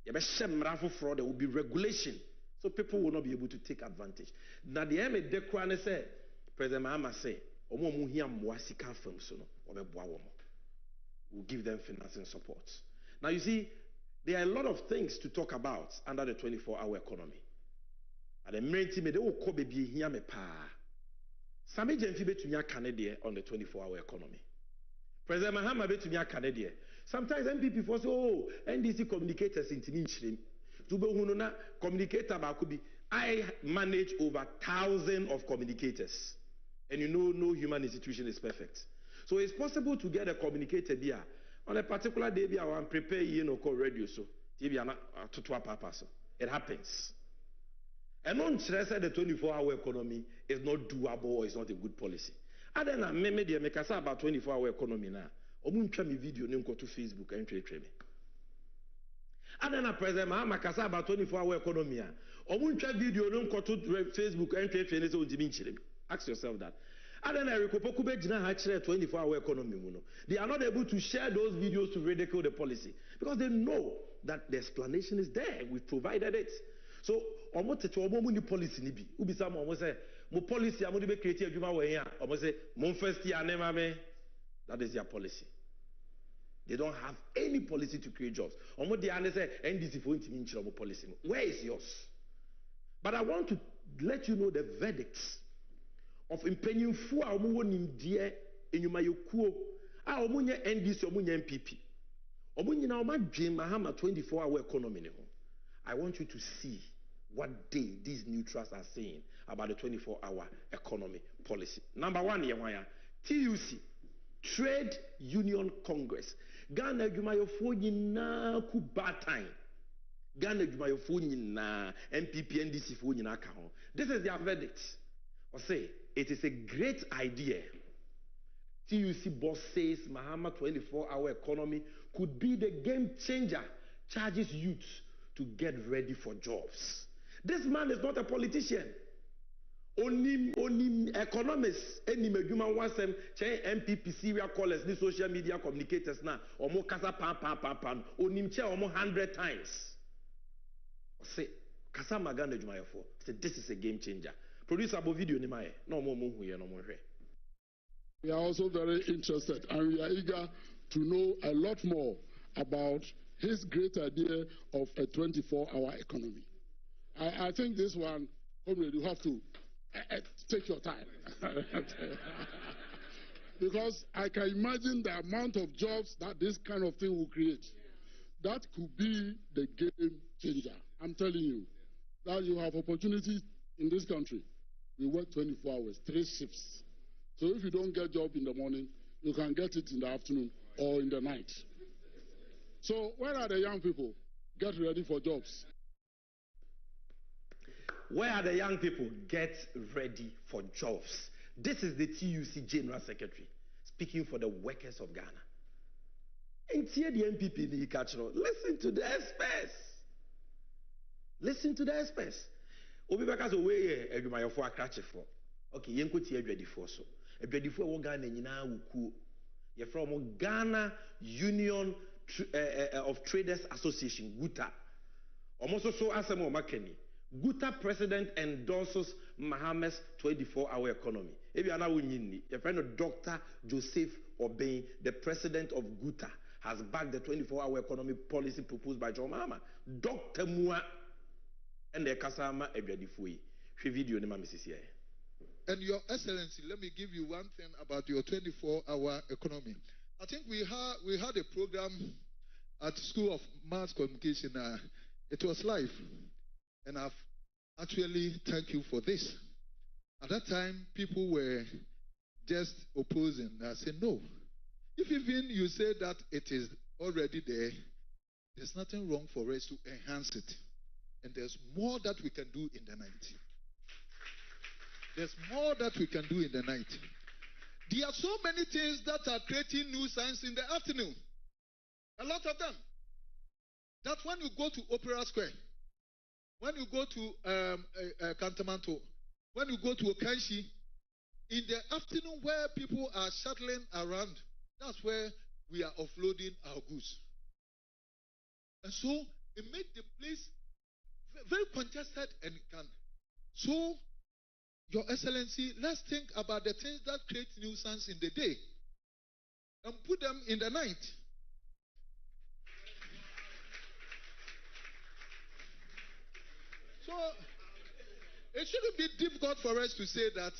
There will be regulation. So people will not be able to take advantage. Now the end of the say, President Mahama say, we'll give them financing support. Now you see, there are a lot of things to talk about under the 24-hour economy. And the main team, they will call baby here me pa. Sami Jenfi betunya Canada on the 24-hour economy. President Mahama betunya Canada. Sometimes MPP for say, oh, NDC communicators in Tininchrim. To be hununa communicator bakubi. I manage over 1,000 of communicators. And you know, no human institution is perfect. So it's possible to get a communicator there. On a particular day, I want to prepare call radio so TV to purpose. It happens. And on stress the 24-hour economy is not doable or it's not a good policy. And then I make about 24-hour economy now. Omuncha me video name go to Facebook and trade me. And then I present my kasa about 24-hour economy. Omuncha video name go to Facebook and trade me so unti. Ask yourself that. And then 24-hour economy. They are not able to share those videos to ridicule the policy because they know that the explanation is there. We've provided it. So, almost policy nibi. Ubi some almost say, "Mo policy amudi be create adwuma we here." Almost say, "Mon first year nema me." That is their policy. They don't have any policy to create jobs. Almost they say, "NDC for intimi policy." Where is yours? But I want to let you know the verdicts of impenyinfo a omo wonim die enyumayekuo a omo nya NDC omo nya MPP omo nyina omo adwen Mahama 24-hour economy ne ho. I want you to see what these neutrals are saying about the 24-hour economy policy. Number one, TUC, Trade Union Congress. Ghana adwumayefo nyina ku bad time. Ghana adwumayefo nyina MPP NDC fo nyina ka ho. This is their verdict. Or say it is a great idea. TUC boss says Mahama 24-hour economy could be the game changer, charges youths to get ready for jobs. This man is not a politician. Onim economists, any meduma wasem, chain MPP serial callers, the social media communicators now, or more kasa pam, onim chair almost 100 times. Say, kasa maganda jumayafo. Say, this is a game changer. Produce abo video ni mae, no more here, no more here. We are also very interested and we are eager to know a lot more about his great idea of a 24-hour economy. I think this one, you have to take your time. Because I can imagine the amount of jobs that this kind of thing will create. That could be the game changer. I'm telling you that you have opportunities in this country. We work 24 hours, 3 shifts. So if you don't get a job in the morning, you can get it in the afternoon or in the night. So where are the young people? Get ready for jobs. Where are the young people? Get ready for jobs. This is the TUC General Secretary speaking for the workers of Ghana. And here the MPP, the Ikachro, listen to the experts. Listen to the experts. Obi bakazo we edumayofo akrachefo. Okay, yenko ti edwadifo so. Edwadifo wo Ghana nyina wuku. Ye from Ghana Union of Traders Association, GUTA. Almost so asemo makeni. GUTA president endorses Mohammed's 24-hour economy. If you are now winning, your friend Dr. Joseph Obey, the president of GUTA, has backed the 24-hour economy policy proposed by John Mahama. Dr. Mua and the Kasama Ebradifui. Video ni mami sisi. And Your Excellency, let me give you one thing about your 24-hour economy. I think we had a program at School of Mass Communication. It was live. And I've actually thank you for this. At that time, people were just opposing. I said, no. If even you say that it is already there, there's nothing wrong for us to enhance it. And there's more that we can do in the night. There's more that we can do in the night. There are so many things that are creating nuisance in the afternoon. A lot of them. That when you go to Opera Square, when you go to Kantamanto, when you go to Okanshi, in the afternoon where people are shuttling around, that's where we are offloading our goods. And so it makes the place very congested and can. So, Your Excellency, let's think about the things that create nuisance in the day and put them in the night. So, it shouldn't be difficult for us to say that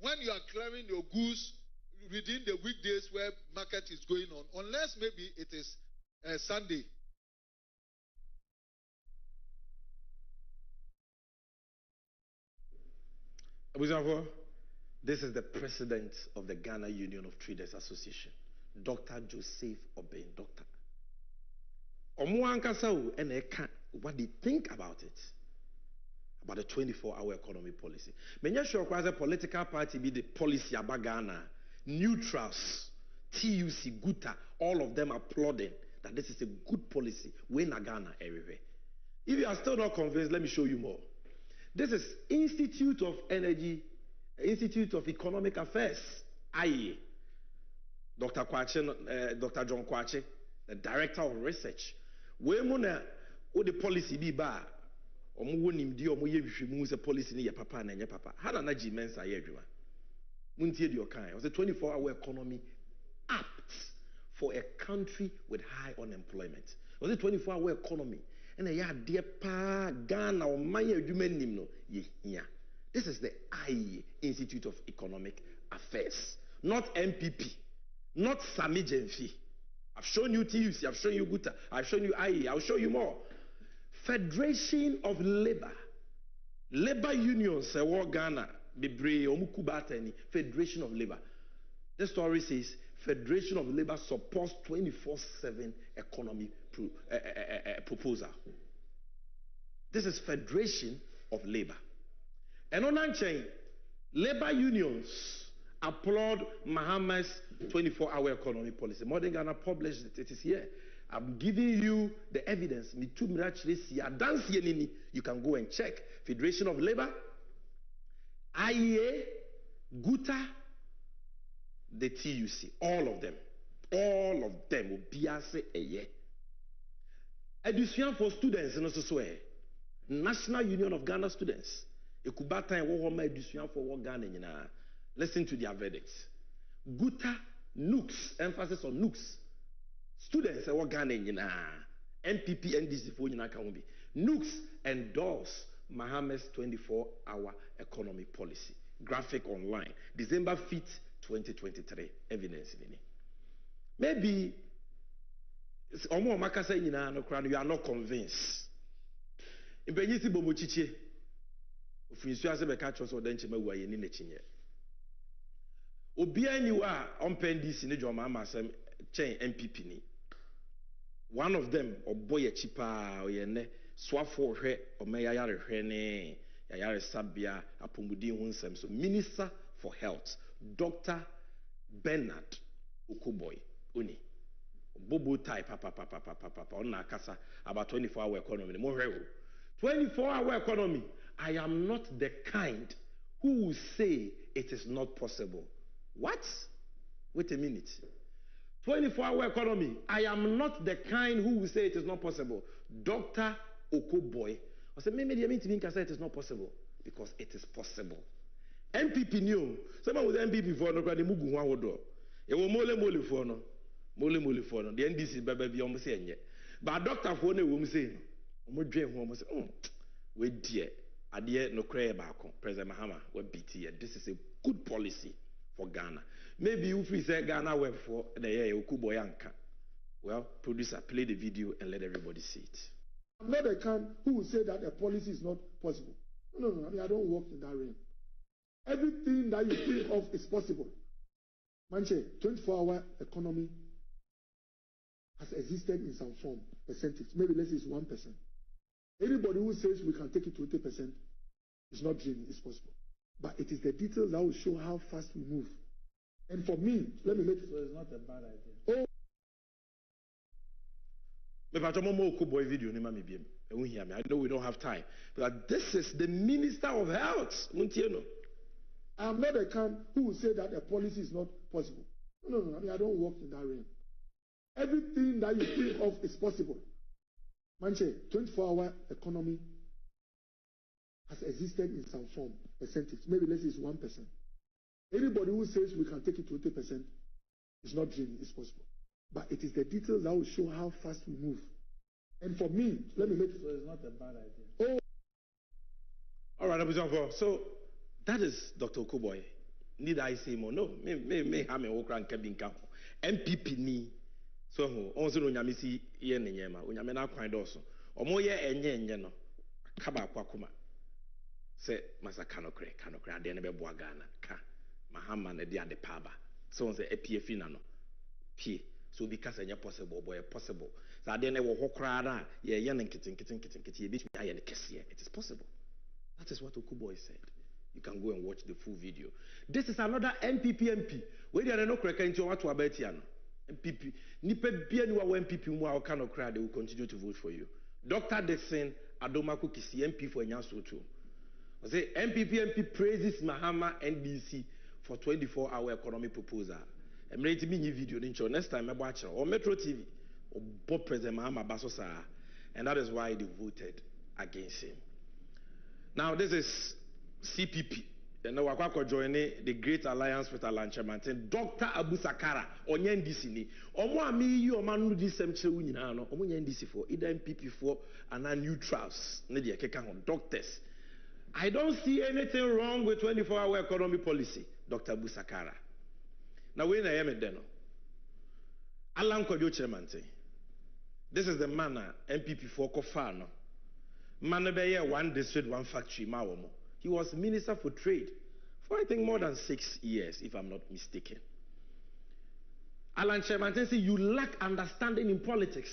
when you are clearing your goods within the weekdays where market is going on, unless maybe it is Sunday. This is the president of the Ghana Union of Traders Association, Dr. Joseph Obey, Doctor. What do you think about it? About the 24-hour economy policy. Many sure as a political party be the policy about Ghana, neutrals, TUC, GUTA, all of them applauding that this is a good policy. We're in Ghana everywhere. If you are still not convinced, let me show you more. This is Institute of Economic Affairs, IE. Dr. John Kwache, the director of research. We muna o the policy be ba omo wonim di omo ye hwehwemu se policy ni ye papa na nye papa. Hana na ji mensa ye adwuma. Muntie di okan. It was a 24-hour economy apt for a country with high unemployment. It was a 24-hour economy. And a dear pa Ghana or my adwuma nim no ye here. This is the IE, Institute of Economic Affairs, not MPP, not Sami Jenfi. I've shown you TUC, I've shown you GUTA, I've shown you IE, I'll show you more. Federation of Labor, Labor Unions, Ghana, Bibre, Omukubatani, Federation of Labor. The story says Federation of Labor supports 24/7 economy proposal. This is Federation of Labor. And on that chain, labor unions applaud Mohammed's 24-hour economy policy. More than Ghana published it. It is here. I'm giving you the evidence. You can go and check. Federation of Labor IEA, Guta, the TUC, all of them will be as a year. Education for students in also National Union of Ghana Students. Ekubata and Wahoma Education for Ghana. Listen to their verdicts. Guta, NUCS, emphasis on NUCS. Students are Ghana. NPP, NDC for Yinakambi. NUCS endorse Mohammed's 24-hour economy policy. Graphic online. December 5th, 2023. Evidence in it. Maybe you are not convinced. Impenyisi bomochiche. Ofinsu ase be catch us odanche mawa ye ni nechinye. Obi aniwa on NDC ne joma amasem chen MPP ni. One of them oboye chipa oyene swafo hwe omeyayare hwe ne yayare sabia apomudi hu nsem so Minister for Health Dr. Bernard Okuboy Oni Bobo type papa on akasa about 24-hour economy. 24-hour economy. I am not the kind who will say it is not possible. What? Wait a minute. 24-hour economy. I am not the kind who will say it is not possible. Dr. Okuboy. I said, maybe the mean to say it is not possible because it is possible. MPP knew. Someone with MPP for no grade mugu wawodo. It was mole for no. Mole for no. The NDC baby almost saying yet. But Dr. Fone will say, "Omo dream home say, we dear, adie no cry back. President Mahama, we BT. This is a good policy for Ghana. Maybe if we say Ghana web for the year Okuboyanka. Well, producer, play the video and let everybody see it. I'm not the kind who will say that a policy is not possible. No. I don't work in that realm. Everything that you think of is possible. Manche, 24-hour economy has existed in some form, percentage. Maybe let's say it's 1%. Anybody who says we can take it to 80% is not dreaming, it's possible. But it is the details that will show how fast we move. And for me, let me make it. So it's not a bad idea. I know we don't have time. But this is the Minister of Health. I am not the kind who will say that a policy is not possible. No. I don't work in that realm. Everything that you think of is possible. Manche, 24-hour economy has existed in some form, percentage. Maybe let's say it's 1%. Anybody who says we can take it to 80% is not dreaming, it's possible. But it is the details that will show how fast we move. And for me, let me make it. So it's not a bad idea. All right, so that is Dr. Okuboy. Need I say more? No. Me have me okra and kebinka. MPP ni. So once no nyamisi ye nenyema. Onyame na kwan do so. Omo ye enye no. Kaba kwakuma. Say masa kanokre ade ne be boa Ghana. Ka Mahama na dia de paba. So on say EPF na no. Pie. So because it's possible, boy, possible. So I didn't know what crowd yeah, it is possible. That is what Okuboy said. You can go and watch the full video. This is another MP. Where there are no correct into what to about MPP. Nipe bien wa MPP mu a kind of crowd they will continue to vote for you. Dr. Dixon Adomako Kisi MP for Nyaso too. I say MPP praises Mahama NDC for 24-hour economy proposal. I'm ready to be video next time I watch or Metro TV or Bob President Mahama Basosa, and that is why they voted against him. Now this is CPP. And now we're joining the Great Alliance with Alan Chairman, Dr. Abu Sakara, on NDC ni. Omo ami you manu di semche unyina no. Omo NDC for either MPP for and neutrals. Ne de keka hon doctors. I don't see anything wrong with 24-hour economy policy, Dr. Abu Sakara. Now, when I am at Deno, Alan Kojo Chairman, this is the manner MPP for Kofano. Manabeye, one district, one factory, Mawomo. He was Minister for Trade for I think more than 6 years, if I'm not mistaken. Alan Chairman says you lack understanding in politics.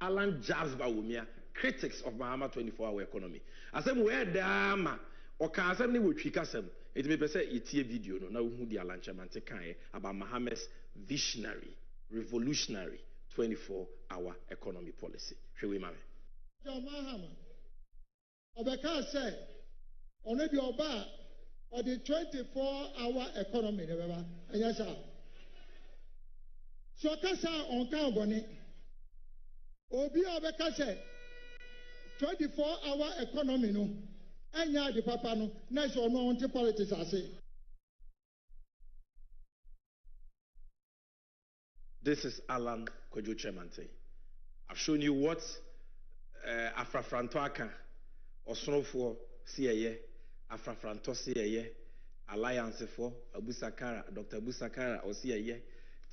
Alan Jabs Bawumia, critics of Mahama 24-hour economy. I said, where the ama or Kazam ni Wikasem. It may be said it's a video no now who the Alan Chairman about Mahama's visionary, revolutionary 24-hour economy policy. Shall we, Mame? John Mahama, Obeka said, Onebi Oba, or the 24-hour economy. And yes, sir. So, Kasa on Carboni, Obi Obekase, 24-hour economy, no, and ya the papa no, nice or no anti politics, I say. This is Alan Kojo Chemante. I've shown you what Afrafrantoaka or Snowfall CAA, Afrafranto CAA, Alliance for Abusakara, Dr. Abusakara or CAA,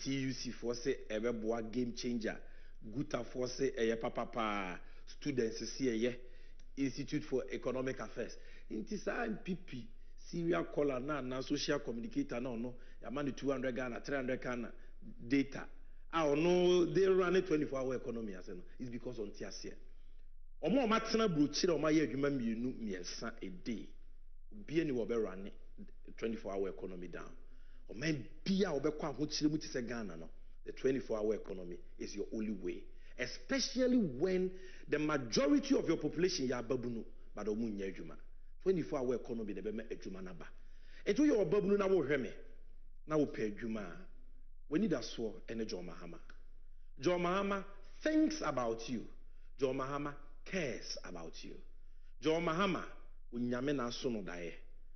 TUC for say Ebeboa game changer, Guta for say Papa students CAA, Institute for Economic Affairs. Intisa PP, serial caller na social communicator no, Yamani 200 Ghana, 300 Ghana data. Oh no, they run a 24-hour economy as it's because on Tiasia. Omo matana brochire o maye adwuma mienu miensa a day. Bia ni wo be run 24-hour economy down. O man bia obekwa ahochire mu tise Ghana no. The 24-hour economy is your only way, especially when the majority of your population ya babunu but o munya adwuma. 24-hour economy de be me adwuma na ba. Eto your babunu na wo hweme. Na wo pe adwuma. We need a sword and John Mahama. John Mahama thinks about you. John Mahama cares about you. John Mahama, unyamena sono dae.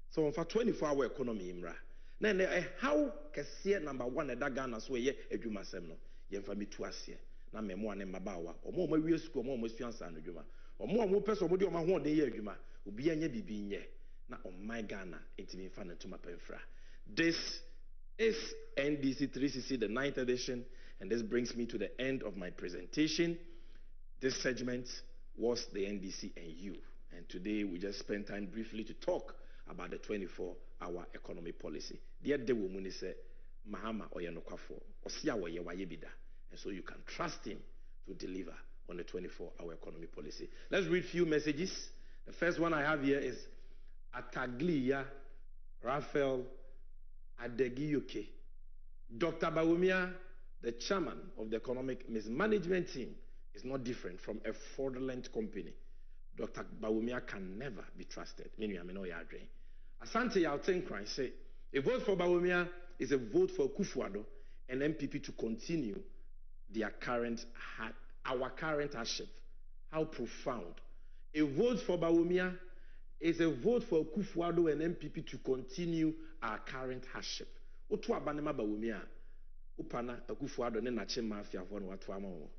So for 24-hour economy imra. Then how can see number one at Ghana so ye edwuma sem no. Ye mfa mitu asie. Na memo ane mabawa. Omo ma wie school omo fiansa no edwuma. Omo person mo de omo ho de ye edwuma. Obi anya bibi nye. Na on my Ghana intimi mfa na tuma pemfra. This is NDC 360, the 9th edition, and this brings me to the end of my presentation. This segment was the NDC and you, and today we just spent time briefly to talk about the 24-hour economy policy. Dear de womuni say Mahama oyenokafo osia woye wayebida, and so you can trust him to deliver on the 24-hour economy policy. Let's read few messages. The first one I have here is Ataglia Raphael Adegiyoke. Dr. Bawumia, the chairman of the economic mismanagement team, is not different from a fraudulent company. Dr. Bawumia can never be trusted. Asante Yaltenkran say, a vote for Bawumia is a vote for Kufuado and MPP to continue our current hardship. How profound. A vote for Bawumia is a vote for Kufuado and MPP to continue our current hardship. Otu abanema Bawumia, upana Kufuado ne nache mafia for no watu ama wo.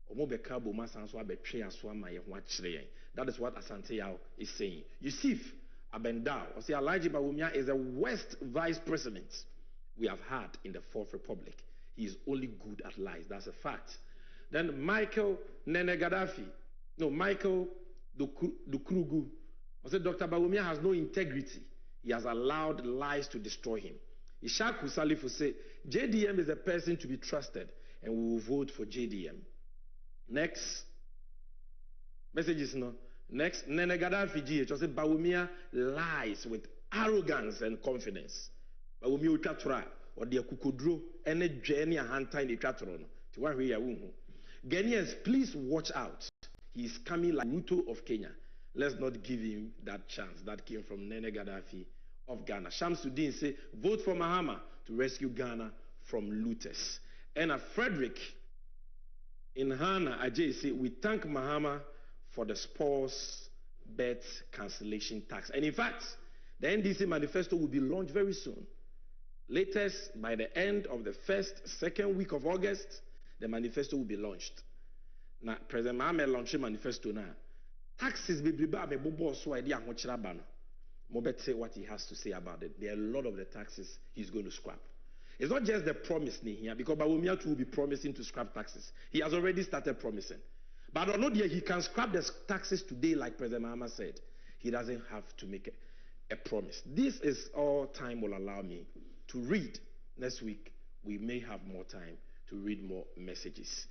Omo beka bo masanso abetwe aso ama ye ho akire. That is what Asante Yao is saying. Yusuf Abendao, or say Alhaji Bawumia is the worst vice president we have had in the Fourth Republic. He is only good at lies. That's a fact. Then Michael Dukrugu. I said Dr. Bawumia has no integrity. He has allowed lies to destroy him. Ishaku Salifu say JDM is a person to be trusted, and we will vote for JDM. Next messages no. Next, Nene Gaddafi GH said Bawumia lies with arrogance and confidence. Bawumia utatra or the kukodro ene jeni ahanta in the tratron. Ghanaians, please watch out. He is coming like Ruto of Kenya. Let's not give him that chance. That came from Nene Gaddafi of Ghana. Shamsuddin say, vote for Mahama to rescue Ghana from looters. And Frederick in Hana Ajay say, we thank Mahama for the sports bet cancellation tax. And in fact, the NDC manifesto will be launched very soon. Latest, by the end of the second week of August, the manifesto will be launched. Now, President Mahama launched a manifesto now. Taxes be me bobo so idea bano. Mobet say what he has to say about it. There are a lot of the taxes he's going to scrap. It's not just the promise here, because Bawumia will be promising to scrap taxes. He has already started promising. But on no he can scrap the taxes today, like President Mahama said. He doesn't have to make a promise. This is all time will allow me to read. Next week, we may have more time to read more messages.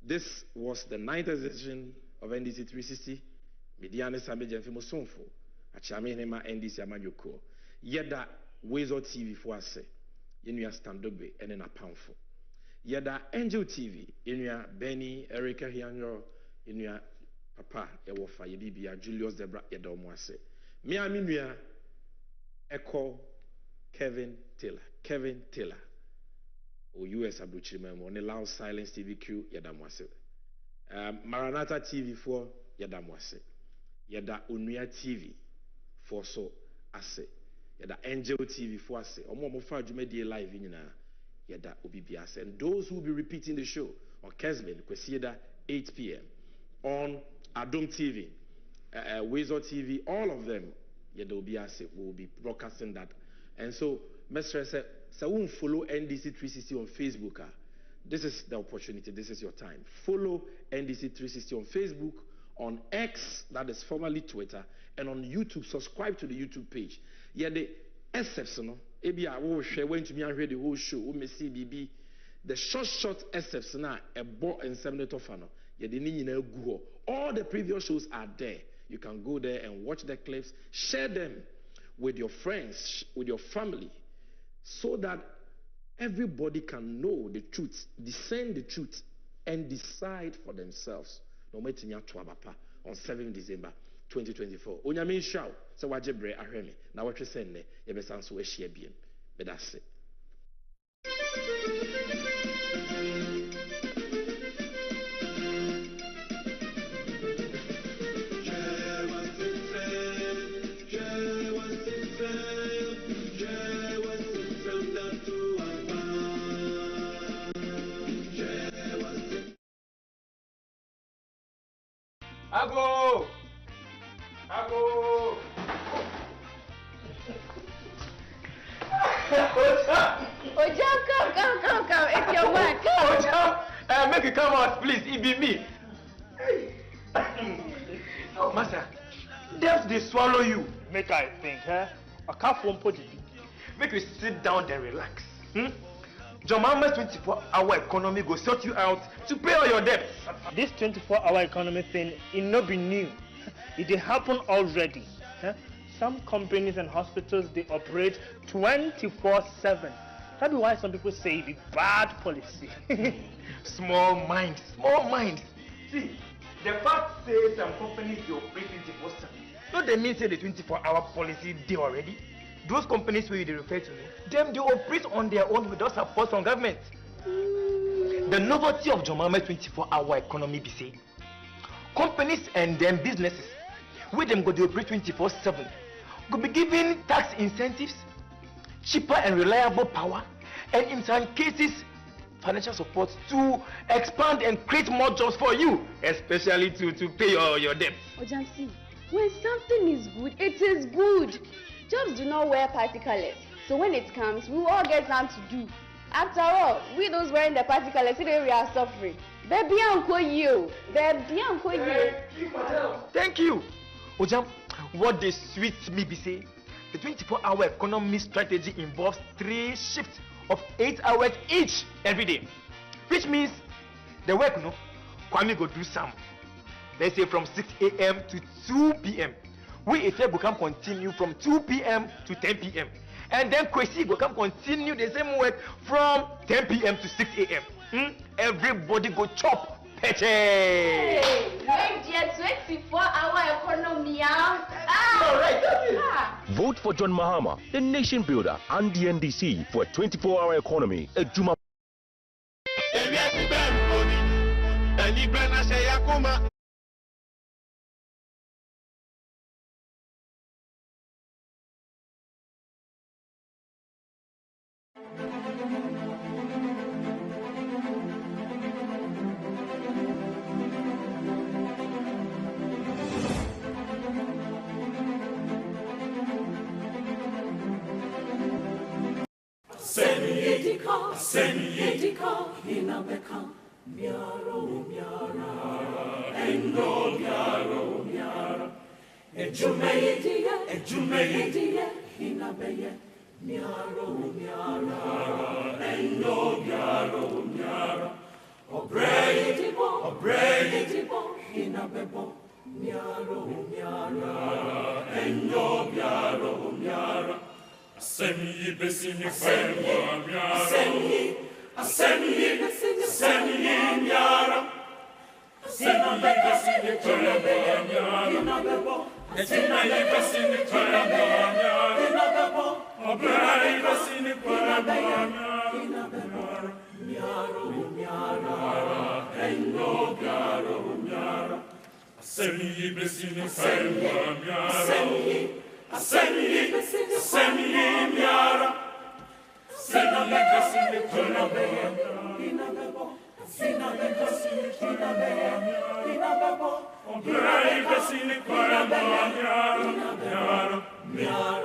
This was the 9th edition of NDC 360. Mediane Sameja Mfimo Sonfo. Achame Nema NDC Amanyoko. Yeda Wezo TV for us. Yenuya Standobe and then a poundful. Yeda Angel TV. Yenuya Benny, Erica Hianyo. Yenuya Papa Ewofa Yebibia Julius Debra Yedomwase. Mia Minuya Echo Kevin Taylor. O US Abuchimemo, on the Loud Silence TVQ, Yadamwase. Maranatha TV4, Yadamwase. Yada Unuya TV, for so ase. Yada Angel TV4 ase. Omo Mofa Jumedi live in Yada Obibiase. And those who will be repeating the show on Kesman, Kwesieda, 8 p.m. on Adom TV, Wezo TV, all of them, Yada Obiase will be broadcasting that. And so, Mr. said, so won't follow NDC 360 on Facebook. This is the opportunity. This is your time. Follow NDC 360 on Facebook, on X, that is formerly Twitter, and on YouTube. Subscribe to the YouTube page. Yeah, the SFs, no. Maybe I will share when to me and read the whole show. We may see BB. The short SFs now a ball and seminator fano. Yeah, the nini na go. All the previous shows are there. You can go there and watch the clips. Share them with your friends, with your family, so that everybody can know the truth, discern the truth, and decide for themselves. No matter on 7 December 2024. Onyamin Shao, so wajebre ahwemi. Na watwe senne, yebesan so ehia biem. Bedase. Ago! Ojam, come. It's your man. Come. Ojam, make it come out, please. It be me. Oh, master, depth they swallow you. Make I think, huh? I can't phone put it. Make you sit down and relax. John Mahama's 24-hour economy go sort you out to pay all your debts. This 24-hour economy thing, it not be new. It happen already. Huh? Some companies and hospitals, they operate 24/7. That's why some people say it's bad policy. Small mind. See, the fact says some companies they operate 24/7. Don't they mean say the 24-hour policy they already? Those companies where you refer to, them they operate on their own without support from government. The novelty of Jomama's 24-hour economy be say, companies and them businesses, with them go they operate 24/7, go be given tax incentives, cheaper and reliable power, and in some cases, financial support to expand and create more jobs for you, especially to pay your debts. Ojamsi, when something is good, it is good. Jobs do not wear party colors, so when it comes, we will all get something to do. After all, we those wearing the party colors, today we are suffering. Baby, uncle you. Thank you. Ojam, what they sweet me be say, the 24-hour economy strategy involves 3 shifts of 8 hours each every day, which means the work, no, Kwame go do some. Let's say from 6 a.m. to 2 p.m. We if will come continue from 2 p.m. to 10 p.m. And then Kwesi will come continue the same work from 10 p.m. to 6 a.m. Everybody go chop pete. Hey, 24-hour economy. All right. Vote for John Mahama, the nation builder, and the NDC for a 24-hour economy. Ejuma. Sendika inabeka miaro endo miaro ejumeyidia inabeye miaro endo miaro obreyitibo inabebo miaro endo miaro Asemi besini kwemwa miara Asemi besini miara Asemi besini kwemwa miara Asemi besini kwemwa miara Asemi besini felwa miara. Asemi miara. Asemi besini felwa miara. Obrei besini felwa miara.